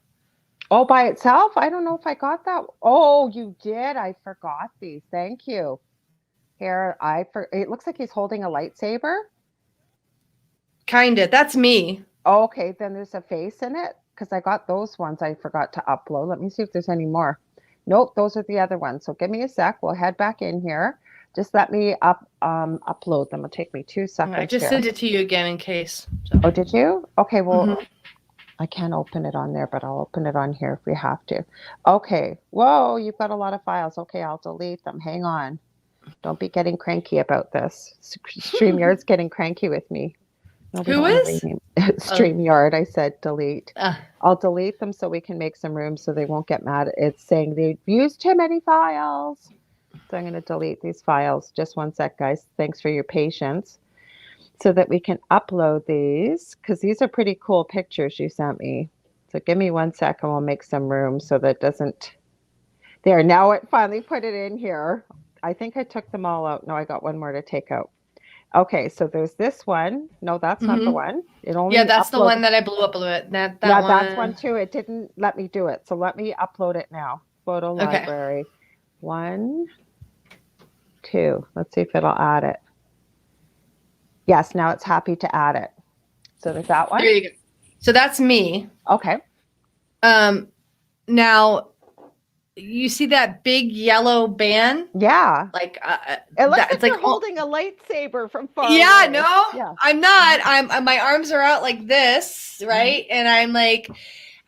Oh, by itself? I don't know if I got that. Oh, you did. I forgot these. Thank you. Here, it looks like he's holding a lightsaber. Kinda. That's me. Oh, okay, then there's a face in it. Because I got those ones I forgot to upload. Let me see if there's any more. Nope, those are the other ones. So give me a sec. We'll head back in here. Just let me upload them. It'll take me 2 seconds. I just sent it to you again in case. So. Oh, did you? Okay, well, I can't open it on there, but I'll open it on here if we have to. Okay. Whoa, you've got a lot of files. Okay, I'll delete them. Hang on. Don't be getting cranky about this. StreamYard's getting cranky with me. Who is? StreamYard. I said delete. I'll delete them so we can make some room so they won't get mad. It's saying they've used too many files. So I'm going to delete these files. Just 1 sec, guys. Thanks for your patience. So that we can upload these, because these are pretty cool pictures you sent me. So give me 1 sec and we'll make some room so that doesn't. There, now it finally put it in here. I think I took them all out. No, I got one more to take out. Okay, so there's this one. No, that's not the one. That's the one that I blew up a little bit. That's one too. It didn't let me do it. So let me upload it now. Photo library. 1, 2. Let's see if it'll add it. Yes, now it's happy to add it. So there's that one. There you go. So that's me. Okay. Now you see that big yellow band? Yeah. Like It looks that like it's like you're holding a lightsaber from far yeah, away. no, Yeah. I'm not. My arms are out like this, Mm-hmm. right? And I'm like,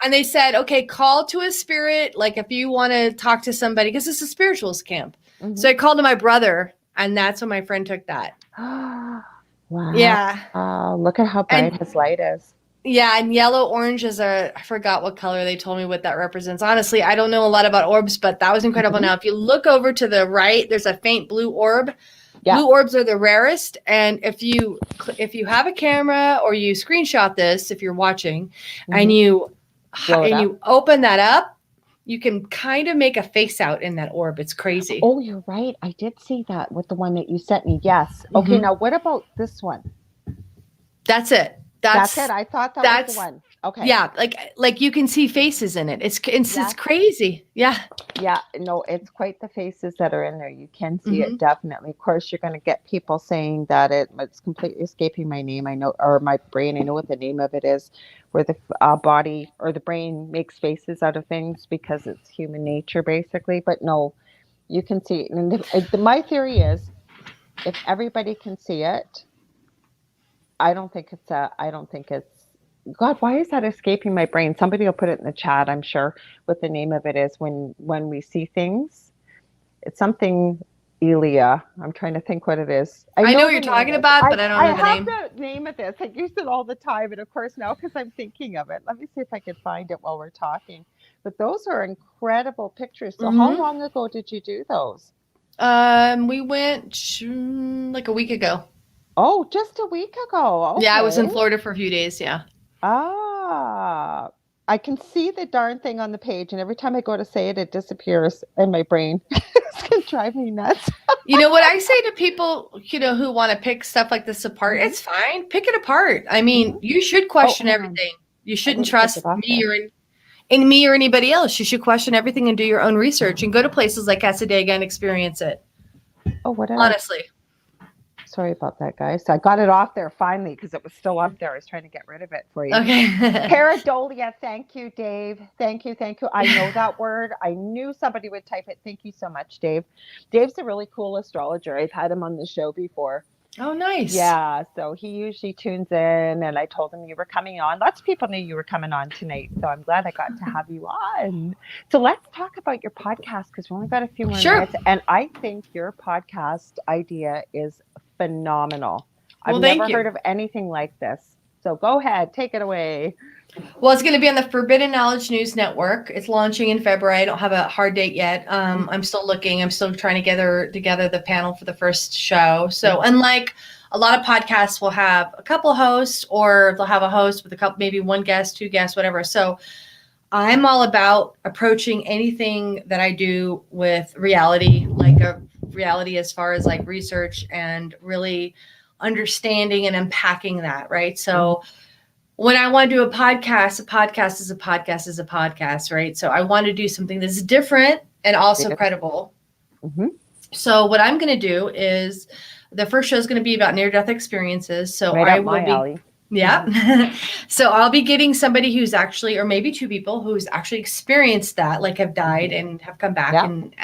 and they said, okay, call to a spirit, like if you want to talk to somebody, because it's a spirituals camp. Mm-hmm. So I called to my brother, and that's when my friend took that. Wow. Yeah. Look at how bright And his light is. yeah, and yellow orange is I forgot what color they told me what that represents. Honestly, I don't know a lot about orbs, but that was incredible. Mm-hmm. Now, if you look over to the right, there's a faint blue orb. Yeah. Blue orbs are the rarest, and if you have a camera or you screenshot this if you're watching, and Mm-hmm. Blow it up. you open that up, you can kind of make a face out in that orb. It's crazy. Oh, you're right. I did see that with the one that you sent me. Yes. Okay. Mm-hmm. Now, what about this one? That's it. That's it. I thought that was the That's one. Okay. yeah, like you can see faces in it. It's Yes. crazy. Yeah. Yeah. No, it's quite the faces that are in there. You can see Mm-hmm. it definitely. Of course, you're going to get people saying that it's completely escaping my name. I know, or my brain. I know what the name of it is, where the body or the brain makes faces out of things because it's human nature, basically. But no, you can see it. And my theory is, if everybody can see it, I don't think it's, God, why is that escaping my brain? Somebody will put it in the chat, I'm sure, what the name of it is when we see things. It's something Elia. I'm trying to think what it is. I know what the you're name of talking it. about, but I don't I know the have name. the name of this. I use it all the time, and of course now because I'm thinking of it. Let me see if I can find it while we're talking. But those are incredible pictures. So how Mm-hmm. long ago did you do those? We went like a week ago. Oh, just a week ago. Yeah, I was in Okay. Florida for a few days. Yeah. Ah, I can see the darn thing on the page, and every time I go to say it, it disappears in my brain. It's gonna drive me nuts. You know what I say to people, who want to pick stuff like this apart? Hmm. It's fine. Pick it apart. I Hmm. mean, you should Oh, question hang on. everything. You I shouldn't didn't take it trust off there. me or anybody else. You should question everything and do your own research and go to places like Casadega and experience it. Oh, what did I? Honestly. Sorry about that, guys. I got it off there finally because it was still up there. I was trying to get rid of it for you. Okay. Paradolia. Thank you, Dave. Thank you. Thank you. I know that word. I knew somebody would type it. Thank you so much, Dave. Dave's a really cool astrologer. I've had him on the show before. Oh, nice. Yeah, so he usually tunes in, and I told him you were coming on. Lots of people knew you were coming on tonight, so I'm glad I got to have you on. So let's talk about your podcast because we've only got a few more Sure. minutes, and I think your podcast idea is phenomenal. I've Well, never thank heard you. of anything like this. So go ahead, take it away. Well, it's going to be on the Forbidden Knowledge News Network. It's launching in February. I don't have a hard date yet. I'm still looking. I'm still trying to gather together the panel for the first show. So, unlike a lot of podcasts, will have a couple hosts, or they'll have a host with a couple, maybe one guest, two guests, whatever. So, I'm all about approaching anything that I do with reality, like a reality as far as like research and really understanding and unpacking that, right? So when I want to do a podcast is a podcast is a podcast, right? So I want to do something that's different and also Yes. credible. Mm-hmm. So what I'm going to do is the first show is going to be about near-death experiences. So Right I up will my be alley. yeah. So I'll be getting somebody who's actually, or maybe two people who's actually experienced that, like have died and have come back and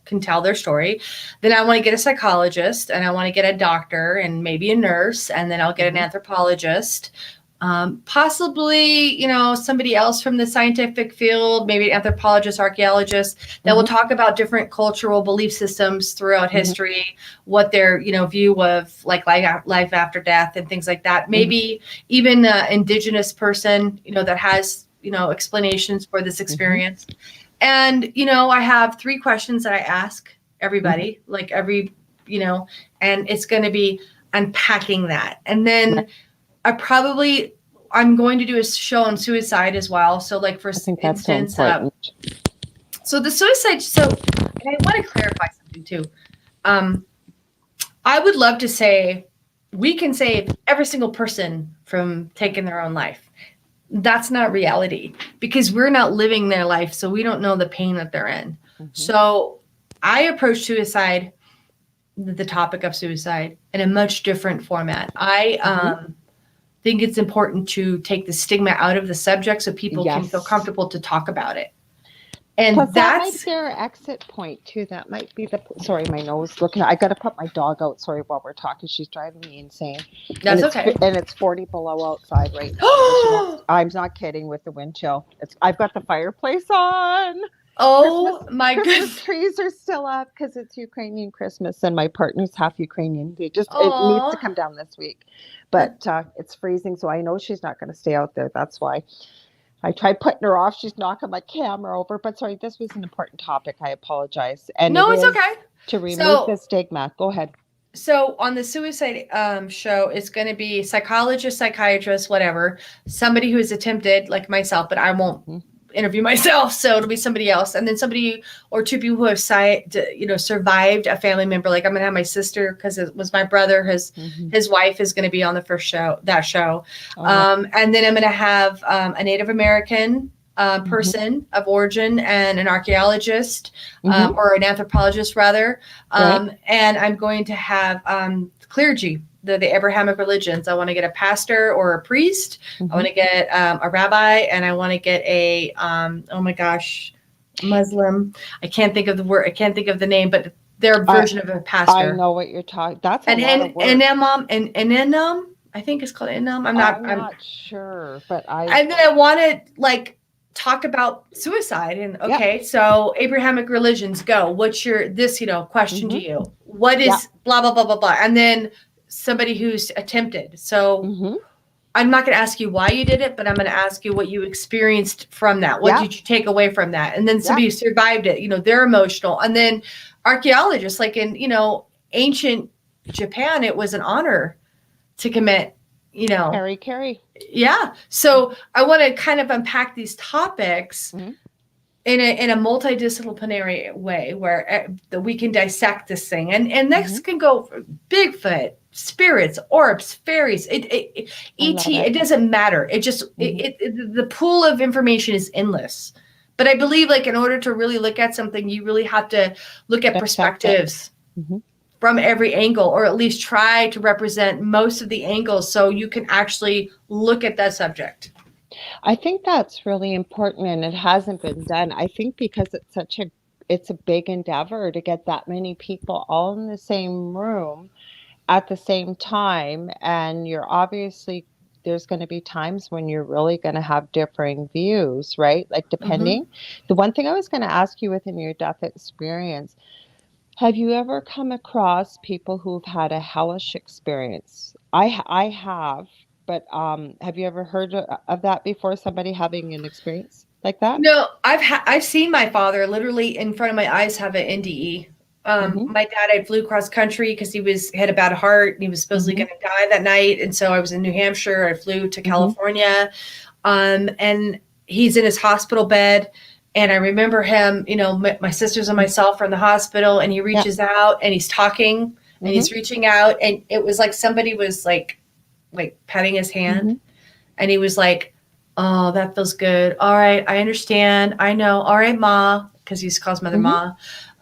can tell their story. Then I want to get a psychologist, and I want to get a doctor and maybe a nurse, and then I'll get an anthropologist. Possibly, somebody else from the scientific field, maybe anthropologist, archaeologist, that will talk about different cultural belief systems throughout history, what their, view of like life after death and things like that. Maybe even an indigenous person, that has, explanations for this experience. And, I have 3 questions that I ask everybody, like every, and it's going to be unpacking that. And then I'm going to do a show on suicide as well. So like for instance, so the suicide, and I want to clarify something too. I would love to say we can save every single person from taking their own life. That's not reality because we're not living their life. So we don't know the pain that they're in. So I approach suicide, the topic of suicide, in a much different format. I think it's important to take the stigma out of the subject so people can feel comfortable to talk about it. And Plus, that might be that's their exit point too. That might be the. Sorry, my nose looking. I got to put my dog out. Sorry, while we're talking, she's driving me insane, and that's okay. it's 40 below outside right now. So she wants. I'm not kidding with the wind chill. It's. I've got the fireplace on. Christmas Oh my Christmas goodness. trees are still up because it's Ukrainian Christmas, and my partner's half Ukrainian. It needs to Oh, come down this week, but it's freezing, so I know she's not going to stay out there. That's why. I tried putting her off. She's knocking my camera over. But sorry, this was an important topic. I apologize. And it no, it's is okay. to remove the So stigma. Go ahead. so on the suicide show, it's going to be psychologist, psychiatrist, whatever, somebody who has attempted, like myself, but I won't Mhm. interview myself, so it'll be somebody else, and then somebody or two people who have survived a family member. Like I'm going to have my sister because it was my brother. His Mhm. his wife is going to be on the first show, that show, Oh, and then I'm going to have a Native American mhm. person of origin and an archaeologist Mhm. or an anthropologist rather. Right. And I'm going to have clergy, the Abrahamic religions. I want to get a pastor or a priest. I want Mhm. to get a rabbi, and I want to get a oh my gosh, Muslim. I can't think of the word. I can't think of the name, but their I version of a I pastor. know what you're talking. That's a And lot of and work. imam and imam. I think it's called imam. I'm not. I'm I'm not sure, but I. and then I want to like talk about suicide and Yeah. okay, so Abrahamic religions go. What's your this question to Mhm. you? What Yeah. is blah blah blah blah blah? And then somebody who's attempted. So Mhm. I'm not going to ask you why you did it, but I'm going to ask you what you experienced from that. What Yeah. did you take away from that? And then Yeah. somebody who survived it, they're emotional. And then archaeologists, like in, ancient Japan, it was an honor to commit, Carrie. yeah. So I want to kind of unpack these topics Mhm. in a multidisciplinary way where we can dissect this thing, and next Mhm. can go for Bigfoot, spirits, orbs, fairies, I love ET. it. It doesn't matter. It just Mhm. the pool of information is endless. But I believe, like, in order to really look at something, you really have to look at Dissect it. perspectives Mhm. from every angle, or at least try to represent most of the angles so you can actually look at that subject. I think that's really important and it hasn't been done. I think because it's a big endeavor to get that many people all in the same room at the same time, and you're obviously there's going to be times when you're really going to have differing views, right? Like Mm-hmm. depending. The one thing I was going to ask you within your death experience, have you ever come across people who've had a hellish experience? I have, but have you ever heard of that before? Somebody having an experience like that? No, I've seen my father literally in front of my eyes have an NDE. Mm-hmm. My dad, I flew cross country because had a bad heart and he was supposedly Mm-hmm. going to die that night, and so I was in New Hampshire. I flew to Mm-hmm. California, and he's in his hospital bed, and I remember him. My sisters and myself are in the hospital, and he Yeah. reaches out and he's talking and Mm-hmm. he's reaching out, and it was like somebody was like petting his Mm-hmm. hand, and he was like, "Oh, that feels good. All right, I understand. I know. All right, Ma," because he calls mother Mm-hmm. Ma.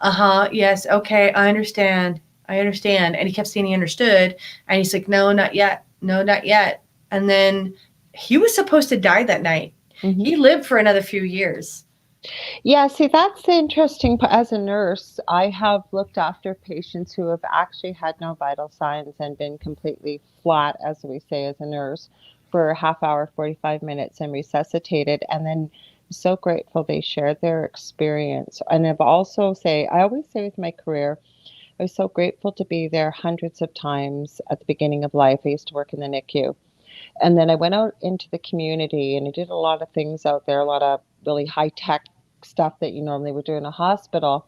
Uh-huh. Yes. Okay. I understand. I understand. And he kept saying he understood. And he's like, "No, not yet. No, not yet." And then he was supposed to die that night. Mm-hmm. He lived for another few years. Yeah, see, that's the interesting. As a nurse, I have looked after patients who have actually had no vital signs and been completely flat, as we say as a nurse, for a half hour, 45 minutes and resuscitated. And then I'm so grateful they shared their experience. And I always say with my career, I was so grateful to be there hundreds of times at the beginning of life. I used to work in the NICU. And then I went out into the community and I did a lot of things out there, a lot of really high tech stuff that you normally would do in a hospital.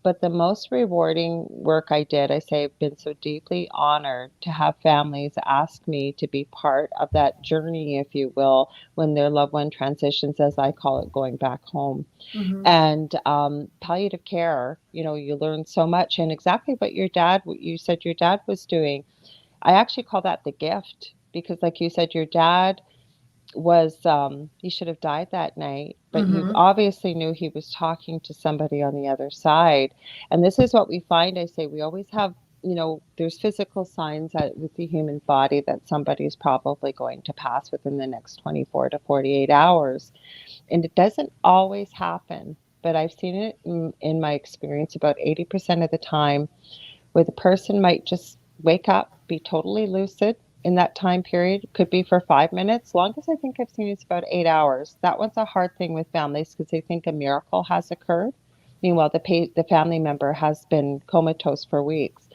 But the most rewarding work I did, I say I've been so deeply honored to have families ask me to be part of that journey, if you will, when their loved one transitions, as I call it, going back home. Mm-hmm. And palliative care, you learn so much. And exactly what you said your dad was doing, I actually call that the gift because, like you said, your dad he should have died that night, but you Mm-hmm. obviously knew he was talking to somebody on the other side. And this is what we find. I say we always have, there's physical signs with the human body that somebody's probably going to pass within the next 24 to 48 hours. And it doesn't always happen. but I've seen it in my experience about 80% of the time where the person might just wake up, be totally lucid in that time period. It could be for 5 minutes. Longest I think I've seen is about 8 hours. That one's a hard thing with families because they think a miracle has occurred. Meanwhile, the family member has been comatose for weeks.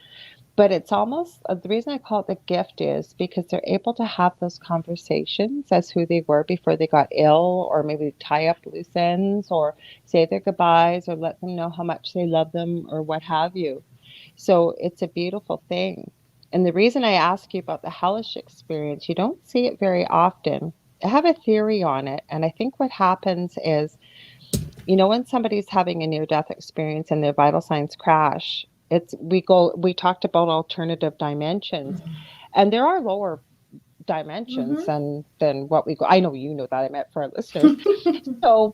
But it's almost the reason I call it the gift is because they're able to have those conversations as who they were before they got ill, or maybe tie up loose ends, or say their goodbyes, or let them know how much they love them, or what have you. So it's a beautiful thing. And the reason I ask you about the hellish experience, you don't see it very often. I have a theory on it, and I think what happens is, when somebody's having a near death experience and their vital signs crash, we talked about alternative dimensions, and there are lower dimensions Mm-hmm. than what we go. I know you know that, I meant for our listeners. So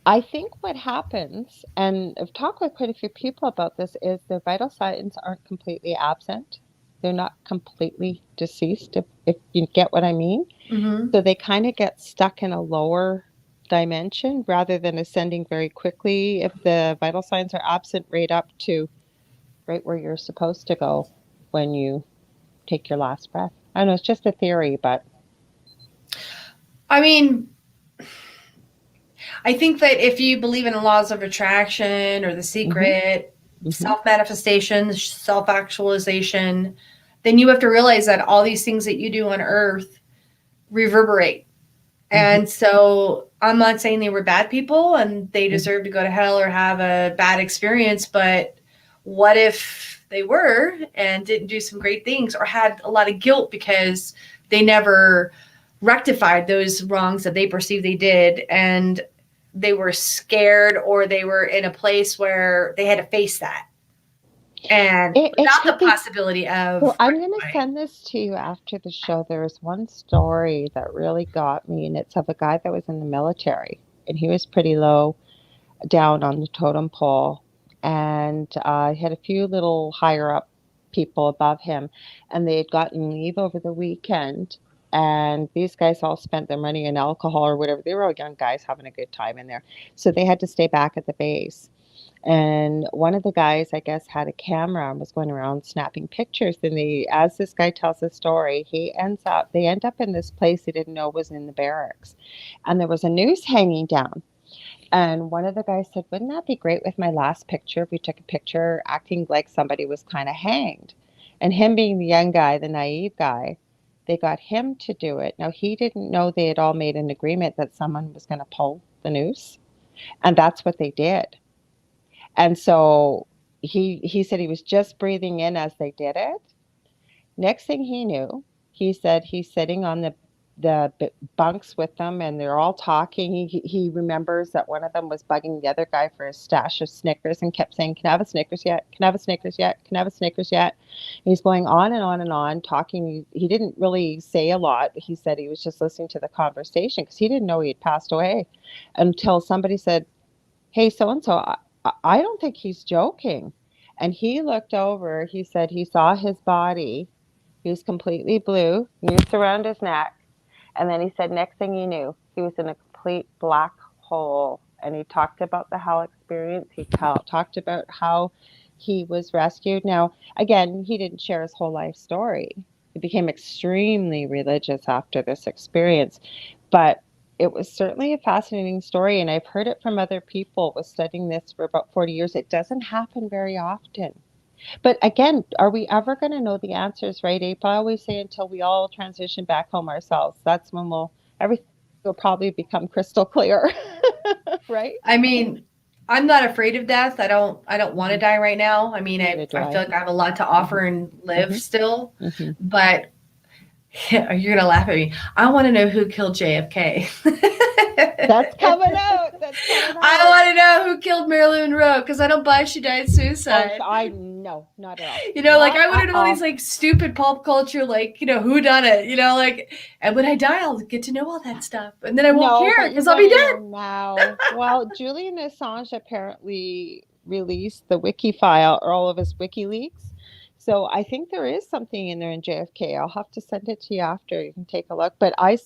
I think what happens, and I've talked with quite a few people about this, is their vital signs aren't completely absent. They're not completely deceased, if you get what I mean. Mm-hmm. So they kind of get stuck in a lower dimension rather than ascending very quickly if the vital signs are absent, right up to right where you're supposed to go when you take your last breath. I don't know, it's just a theory, but I mean, I think that if you believe in the laws of attraction or the hmm secret, hmm self manifestation, self actualization, then you have to realize that all these things that you do on earth reverberate. hmm And so I'm not saying they were bad people and they hmm deserve to go to hell or have a bad experience, but what if they were and didn't do some great things or had a lot of guilt because they never rectified those wrongs that they perceived they did, and they were scared or they were in a place where they had to face that and it without could the be. possibility So of I'm going to rectifying. send this to you after the show. There was one story that really got me, and it's of a guy that was in the military, and he was pretty low down on the totem pole, and he had a few little higher up people above him, and they had gotten leave over the weekend. And these guys all spent their money in alcohol or whatever. They were all young guys having a good time in there. So they had to stay back at the base. And one of the guys, I guess, had a camera and was going around snapping pictures. And as this guy tells the story, they end up in this place he didn't know was in the barracks. And there was a noose hanging down. And one of the guys said, "Wouldn't that be great with my last picture if we took a picture acting like somebody was kind of hanged?" And him being the young guy, the naive guy, they got him to do it. Now, he didn't know they had all made an agreement that someone was going to pull the noose. And that's what they did. And so he said he was just breathing in as they did it. Next thing he knew, he said he's sitting on the bunks with them, and they're all talking. He remembers that one of them was bugging the other guy for a stash of Snickers and kept saying, "Can I have a Snickers yet? Can I have a Snickers yet? Can I have a Snickers yet?" And he's going on and on and on talking. He didn't really say a lot. He said he was just listening to the conversation because he didn't know he had passed away until somebody said, "Hey, so and so, I don't think he's joking." And he looked over. He said he saw his body. He was completely blue, noose around his neck. And then he said, next thing he knew, he was in a complete black hole. And he talked about the hell experience. He talked about how he was rescued. Now, again, he didn't share his whole life story. He became extremely religious after this experience. But it was certainly a fascinating story. And I've heard it from other people with studying this for about 40 years. It doesn't happen very often. But again, are we ever going to know the answers, right, April? I always say until we all transition back home ourselves, that's when everything will probably become crystal clear, right? I mean, I'm not afraid of death. I don't want to Mhm. die right now. I mean, I, Neither do I feel I. like I have a lot to offer hmm and live hmm still. hmm But you're gonna laugh at me. I want to know who killed JFK. That's coming out. That's coming I out. want to know who killed Marilyn Monroe because I don't buy she died Oh, suicide. I no, not at all. Like Not I want at to know all these all. like stupid pop culture, like who done it. Like, and when I die, I'll get to know all that stuff, and then I won't No, care but you because I'll want be to know dead. now. Well, Julian Assange apparently released the wiki file or all of his WikiLeaks. So I think there is something in there in JFK. I'll have to send it to you after. You can take a look. But I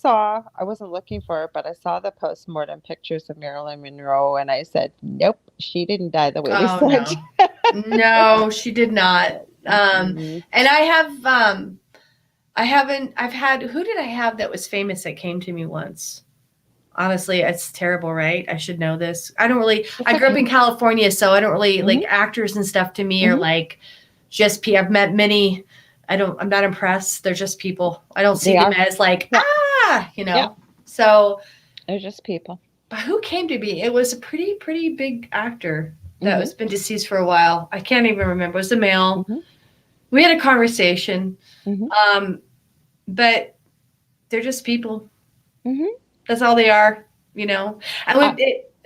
wasn't looking for it, but I saw the postmortem pictures of Marilyn Monroe and I said, nope, she didn't die the way they Oh said. no. No, she did not. Mhm. And I haven't I've had who did I have that was famous that came to me once? Honestly, it's terrible, right? I should know this. It's I grew up okay. in California, so I don't really like Hmm. actors and stuff to me are Hmm. like I've met many. I'm not impressed. They're just people. I don't see They them are. as like, Yep. Yep. So, They're just people. but who came to me? It was a pretty big actor that Hmm. was been deceased for a while. I can't even remember. It was a male. Hmm. We had a conversation. Hmm. Um, but they're just people. Hmm. That's all they are, you know. And Uh,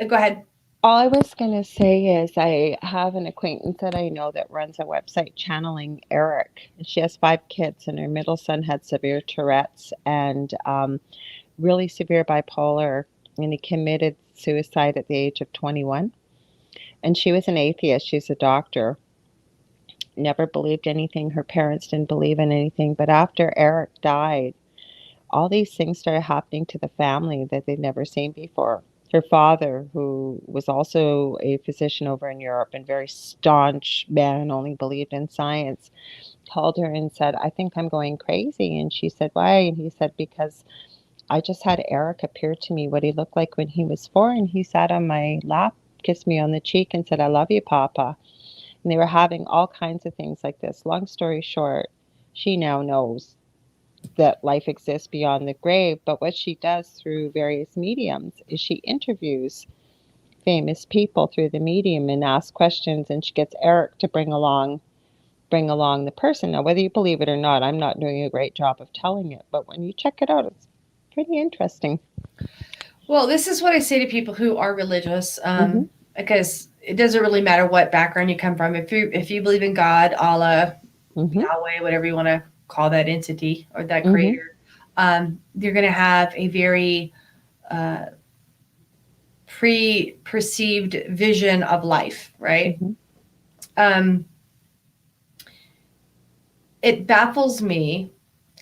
go ahead. all I was going to say is I have an acquaintance that I know that runs a website channeling Eric. She has 5 kids, and her middle son had severe Tourette's and really severe bipolar, and he committed suicide at the age of 21. And she was an atheist. She's a doctor. Never believed anything. Her parents didn't believe in anything. But after Eric died, all these things started happening to the family that they'd never seen before. Her father, who was also a physician over in Europe and very staunch man, only believed in science, called her and said, I think I'm going crazy. And she said, why? And he said, because I just had Eric appear to me what he looked like when he was 4. And he sat on my lap, kissed me on the cheek, and said, I love you, Papa. And they were having all kinds of things like this. Long story short, she now knows that life exists beyond the grave. But what she does through various mediums is she interviews famous people through the medium and asks questions, and she gets Eric to bring along the person. Now, whether you believe it or not, I'm not doing a great job of telling it, but when you check it out, it's pretty interesting. Well, this is what I say to people who are religious, Hmm. because it doesn't really matter what background you come from. If you believe in God, Allah, Hmm. Yahweh, whatever you want to call that entity or that Hmm. creator, you're going to have a very uh, pre-perceived vision of life, right? Hmm. Um, it baffles me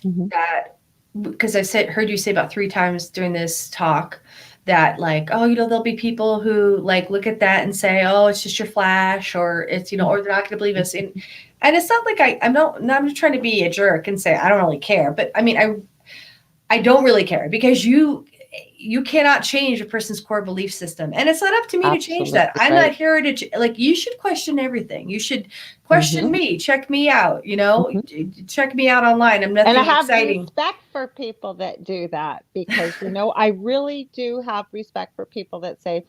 Hmm. that because heard you say about 3 times during this talk that like, oh, there'll be people who like look at that and say, oh, it's just your flash, or it's or they're not going to believe us. And it's not like I'm just trying to be a jerk and say I don't really care, but I mean I don't really care because you cannot change a person's core belief system, and it's not up to me to change that. Absolutely I'm not right. here to like. You should question everything. You should question Hmm. me, check me out. Hmm. Check me out online. I'm And I nothing have exciting. respect for people that do that because, I really do have respect for people that say,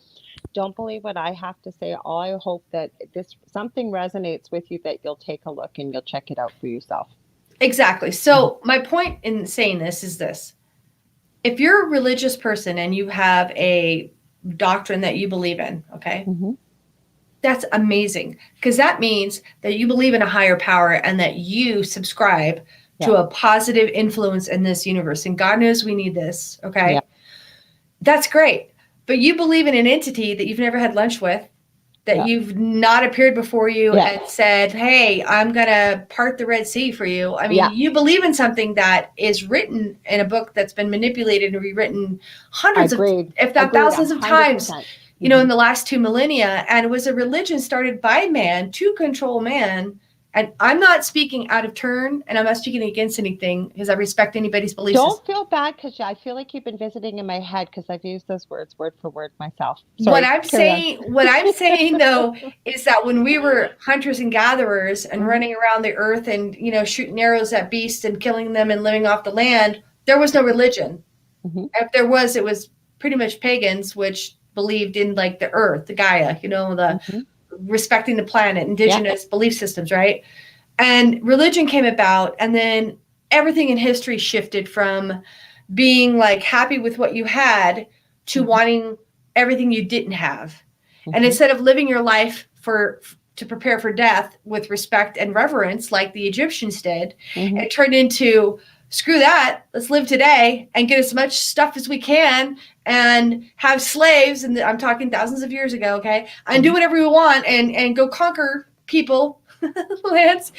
don't believe what I have to say. All I hope that this something resonates with you that you'll take a look and you'll check it out for yourself. Exactly. So my point in saying this is this: if you're a religious person and you have a doctrine that you believe in, okay, Hmm. that's amazing because that means that you believe in a higher power and that you subscribe Yeah. to a positive influence in this universe. And God knows we need this, Yeah. okay? That's great. But you believe in an entity that you've never had lunch with, that Yeah. you've not appeared before you Yeah. and said, hey, I'm going to part the Red Sea for you. I mean, Yeah. you believe in something that is written in a book that's been manipulated and rewritten hundreds of, Agreed. if not Agreed. a thousands of hundred times, percent. in Mm-hmm. the last 2 millennia. And it was a religion started by man to control man. And I'm not speaking out of turn and I'm not speaking against anything because I respect anybody's belief system. Don't feel bad because I feel like you've been visiting in my head because I've used those words word for word myself. Sorry, carry on. What I'm saying though is that when we were hunters and gatherers and Hmm. running around the earth and shooting arrows at beasts and killing them and living off the land, there was no religion. Hmm. If there was, it was pretty much pagans, which believed in like the earth, the Gaia, the Hmm. respecting the planet, Yeah. indigenous belief systems, right? And religion came about, and then everything in history shifted from being like happy with what you had to Hmm. wanting everything you didn't have. And Hmm. instead of living your life to prepare for death with respect and reverence like the Egyptians did, Hmm. it turned into screw that, let's live today and get as much stuff as we can and have slaves, and I'm talking thousands of years ago, okay, and do Hmm. whatever we want and go conquer people, Lance,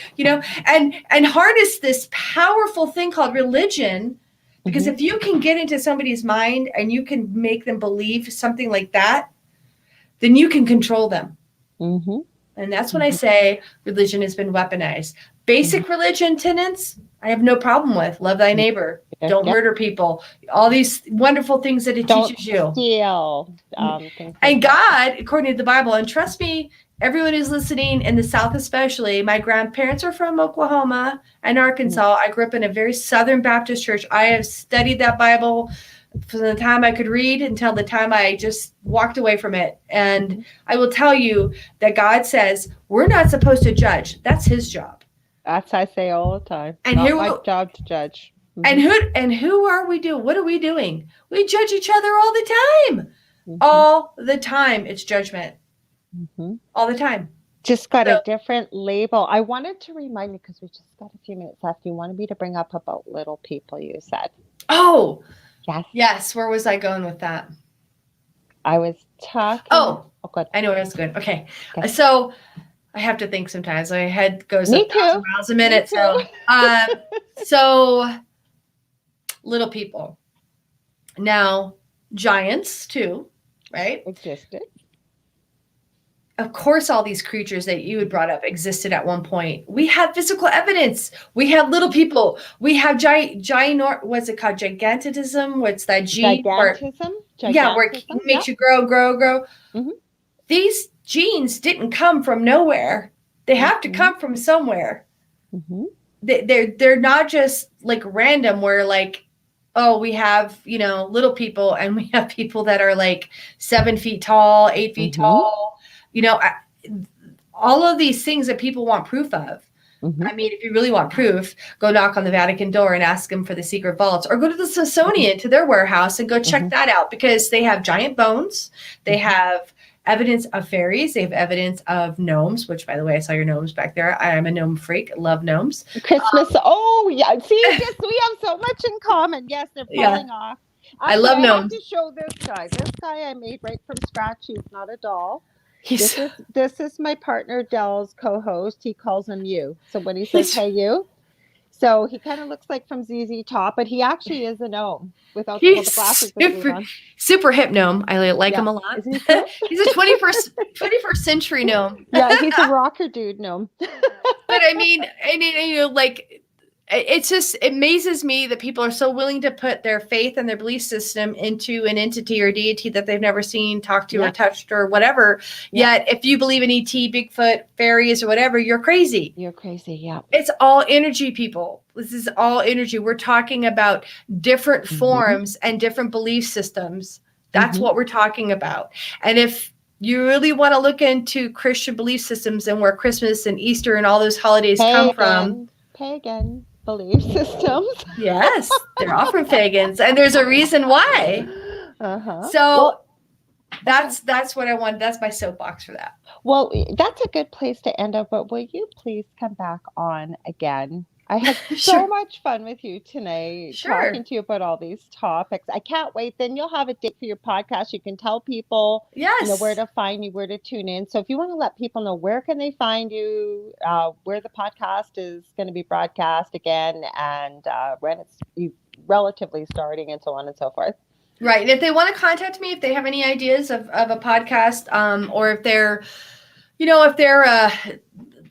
and harness this powerful thing called religion. Because if you can get into somebody's mind and you can make them believe something like that, then you can control them. And that's when I say religion has been weaponized. Basic religion tenets, I have no problem with. Love thy neighbor. Don't murder people. All these wonderful things that it teaches you. Don't steal. And God, according to the Bible, and trust me, everyone who's listening in the South especially, my grandparents are from Oklahoma and Arkansas. I grew up in a very Southern Baptist church. I have studied that Bible from the time I could read until the time I just walked away from it. And I will tell you that God says we're not supposed to judge. That's his job. That's I say all the time. And not my job to judge. And who are we doing? What are we doing? We judge each other all the time. All the time. It's judgment. All the time. Just got a different label. I wanted to remind you, because we just got a few minutes left. You wanted me to bring up about little people, you said. Oh, yes. Yes. Where was I going with that? I was talking. Oh, good. I know where I was going. Okay. So I have to think sometimes. My head goes 1,000 miles a minute. So little people. Now, giants too, right? Existed. Of course, all these creatures that you had brought up existed at one point. We have physical evidence. We have little people. We have what's it called? Gigantism? What's that gene? Gigantism? Yeah, where it makes you grow. These genes didn't come from nowhere. They have to come from somewhere. They're not just like random where like, oh, we have, little people and we have people that are like 7 feet tall, 8 feet tall. All of these things that people want proof of. I mean, if you really want proof, go knock on the Vatican door and ask them for the secret vaults, or go to the Smithsonian to their warehouse and go check that out, because they have giant bones. They have evidence of fairies. They have evidence of gnomes, which, by the way, I saw your gnomes back there. I am a gnome freak. Love gnomes. Christmas. Yeah. See, yes, we have so much in common. Yes, they're falling off. I love gnomes. I have to show this guy. This guy I made right from scratch. He's not a doll. This is my partner Dell's co-host. He calls him you. So when he says hey you, so he kind of looks like from ZZ Top, but he actually is a gnome without all the glasses. Super hip gnome. I like him a lot. Isn't he cool? He's a 21st century gnome. Yeah, he's a rocker dude gnome. But I mean, like, it amazes me that people are so willing to put their faith and their belief system into an entity or deity that they've never seen, talked to, or touched, or whatever. Yet, if you believe in ET, Bigfoot, fairies, or whatever, you're crazy. You're crazy, yeah. It's all energy, people. This is all energy. We're talking about different forms and different belief systems. That's what we're talking about. And if you really want to look into Christian belief systems and where Christmas and Easter and all those holidays come from. Pagan belief systems. Yes, they're all from pagans, and there's a reason why. So that's what I want. That's my soapbox for that. Well, that's a good place to end up. But will you please come back on again? I had so much fun with you tonight, talking to you about all these topics. I can't wait. Then you'll have a date for your podcast. You can tell people where to find you, where to tune in. So if you want to let people know, where can they find you, where the podcast is going to be broadcast again, and when it's relatively starting, and so on and so forth. Right. And if they want to contact me, if they have any ideas of a podcast, or if they're, if they're a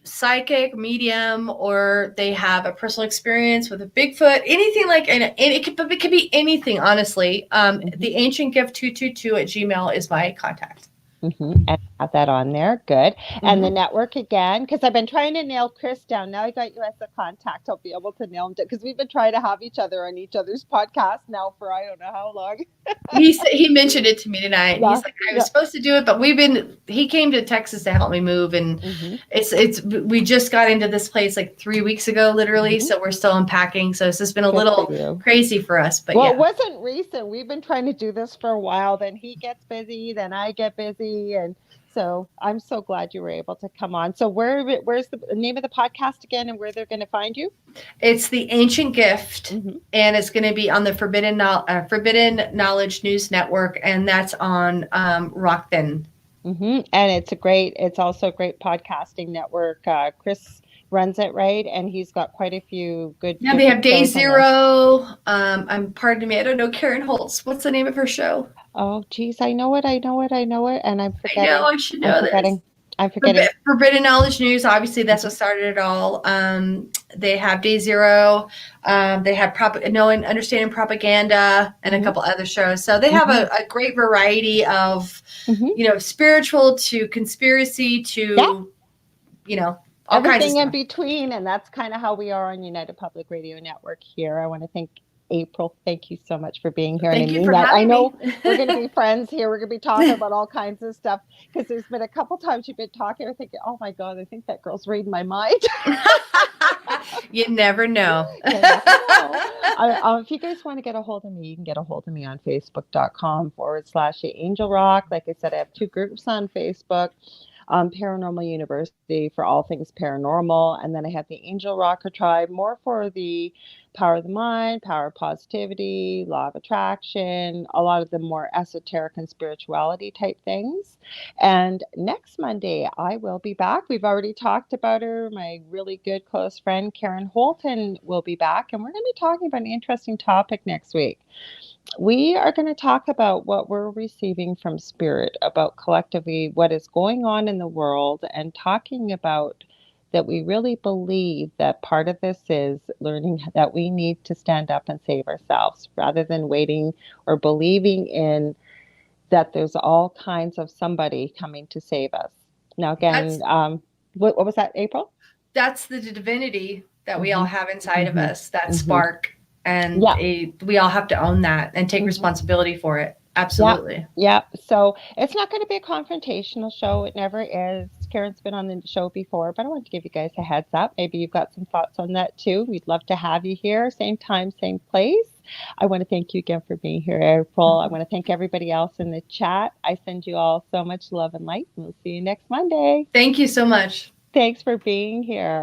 psychic, medium, or they have a personal experience with a Bigfoot, anything like, and it could be anything, honestly. The Ancient Gift 222 at Gmail is my contact. And have that on there. Good. And the network again, because I've been trying to nail Chris down. Now I got you as a contact. I'll be able to nail him down, because we've been trying to have each other on each other's podcast now for I don't know how long. He mentioned it to me tonight. He's like, I was supposed to do it, but he came to Texas to help me move, and we just got into this place like 3 weeks ago, literally. So we're still unpacking. So it's just been a little crazy for us. But it wasn't recent. We've been trying to do this for a while. Then he gets busy, then I get busy. And so I'm so glad you were able to come on. So where's the name of the podcast again, and where they're going to find you? It's The Ancient Gift, and it's going to be on the Forbidden Knowledge News Network, and that's on Rockfin. And it's also a great podcasting network. Chris runs it, right? And he's got quite a few good Yeah, they have different Day shows on there. Zero. I'm pardon me, I don't know Karen Holtz. What's the name of her show? Oh, geez, I know it, I know it, I know it, and I'm I know forgetting. I should I'm know this. forgetting. I'm forgetting. Forbidden Knowledge News, obviously that's Mhm, what started it all. They have Day Zero. They have Knowing Understanding Propaganda and a mhm, couple other shows. So they have mhm, a great variety of, mhm. spiritual to conspiracy Yeah, to, all kinds of everything in stuff. between, and that's kind of how we are on United Public Radio Network here. I want to thank April. Thank you so much for being here, and I Thank you mean for that. I having me. know we're going to be friends here. We're going to be talking about all kinds of stuff because there's been a couple times you've been talking. I'm thinking, oh my god, I think that girl's reading my mind. You never know. You never know. If you guys want to get a hold of me, you can get a hold of me on facebook.com/the Angel Rock. Like I said, I have two groups on Facebook. Paranormal University for all things paranormal, and then I have the Angel Rocker Tribe, more for the power of the mind, power of positivity, law of attraction, a lot of the more esoteric and spirituality type things. And next Monday, I will be back. We've already talked about her. My really good close friend, Karen Holton, will be back. And we're going to be talking about an interesting topic next week. We are going to talk about what we're receiving from spirit, about collectively what is going on in the world, and talking about that we really believe that part of this is learning that we need to stand up and save ourselves rather than waiting or believing in that there's all kinds of somebody coming to save us. Now, again, That's what was that, April? that's the divinity that we all Mm-hmm. have inside of Mm-hmm. us, that Mm-hmm. spark. And Yeah. we all have to own that and take Mm-hmm. responsibility for it. Yeah, Absolutely. yeah. So it's not going to be a confrontational show. It never is. Karen's been on the show before, but I want to give you guys a heads up. Maybe you've got some thoughts on that too. We'd love to have you here, same time, same place. I want to thank you again for being here, April. I want to thank everybody else in the chat. I send you all so much love and light, and we'll see you next Monday. Thank you so much. Thanks for being here.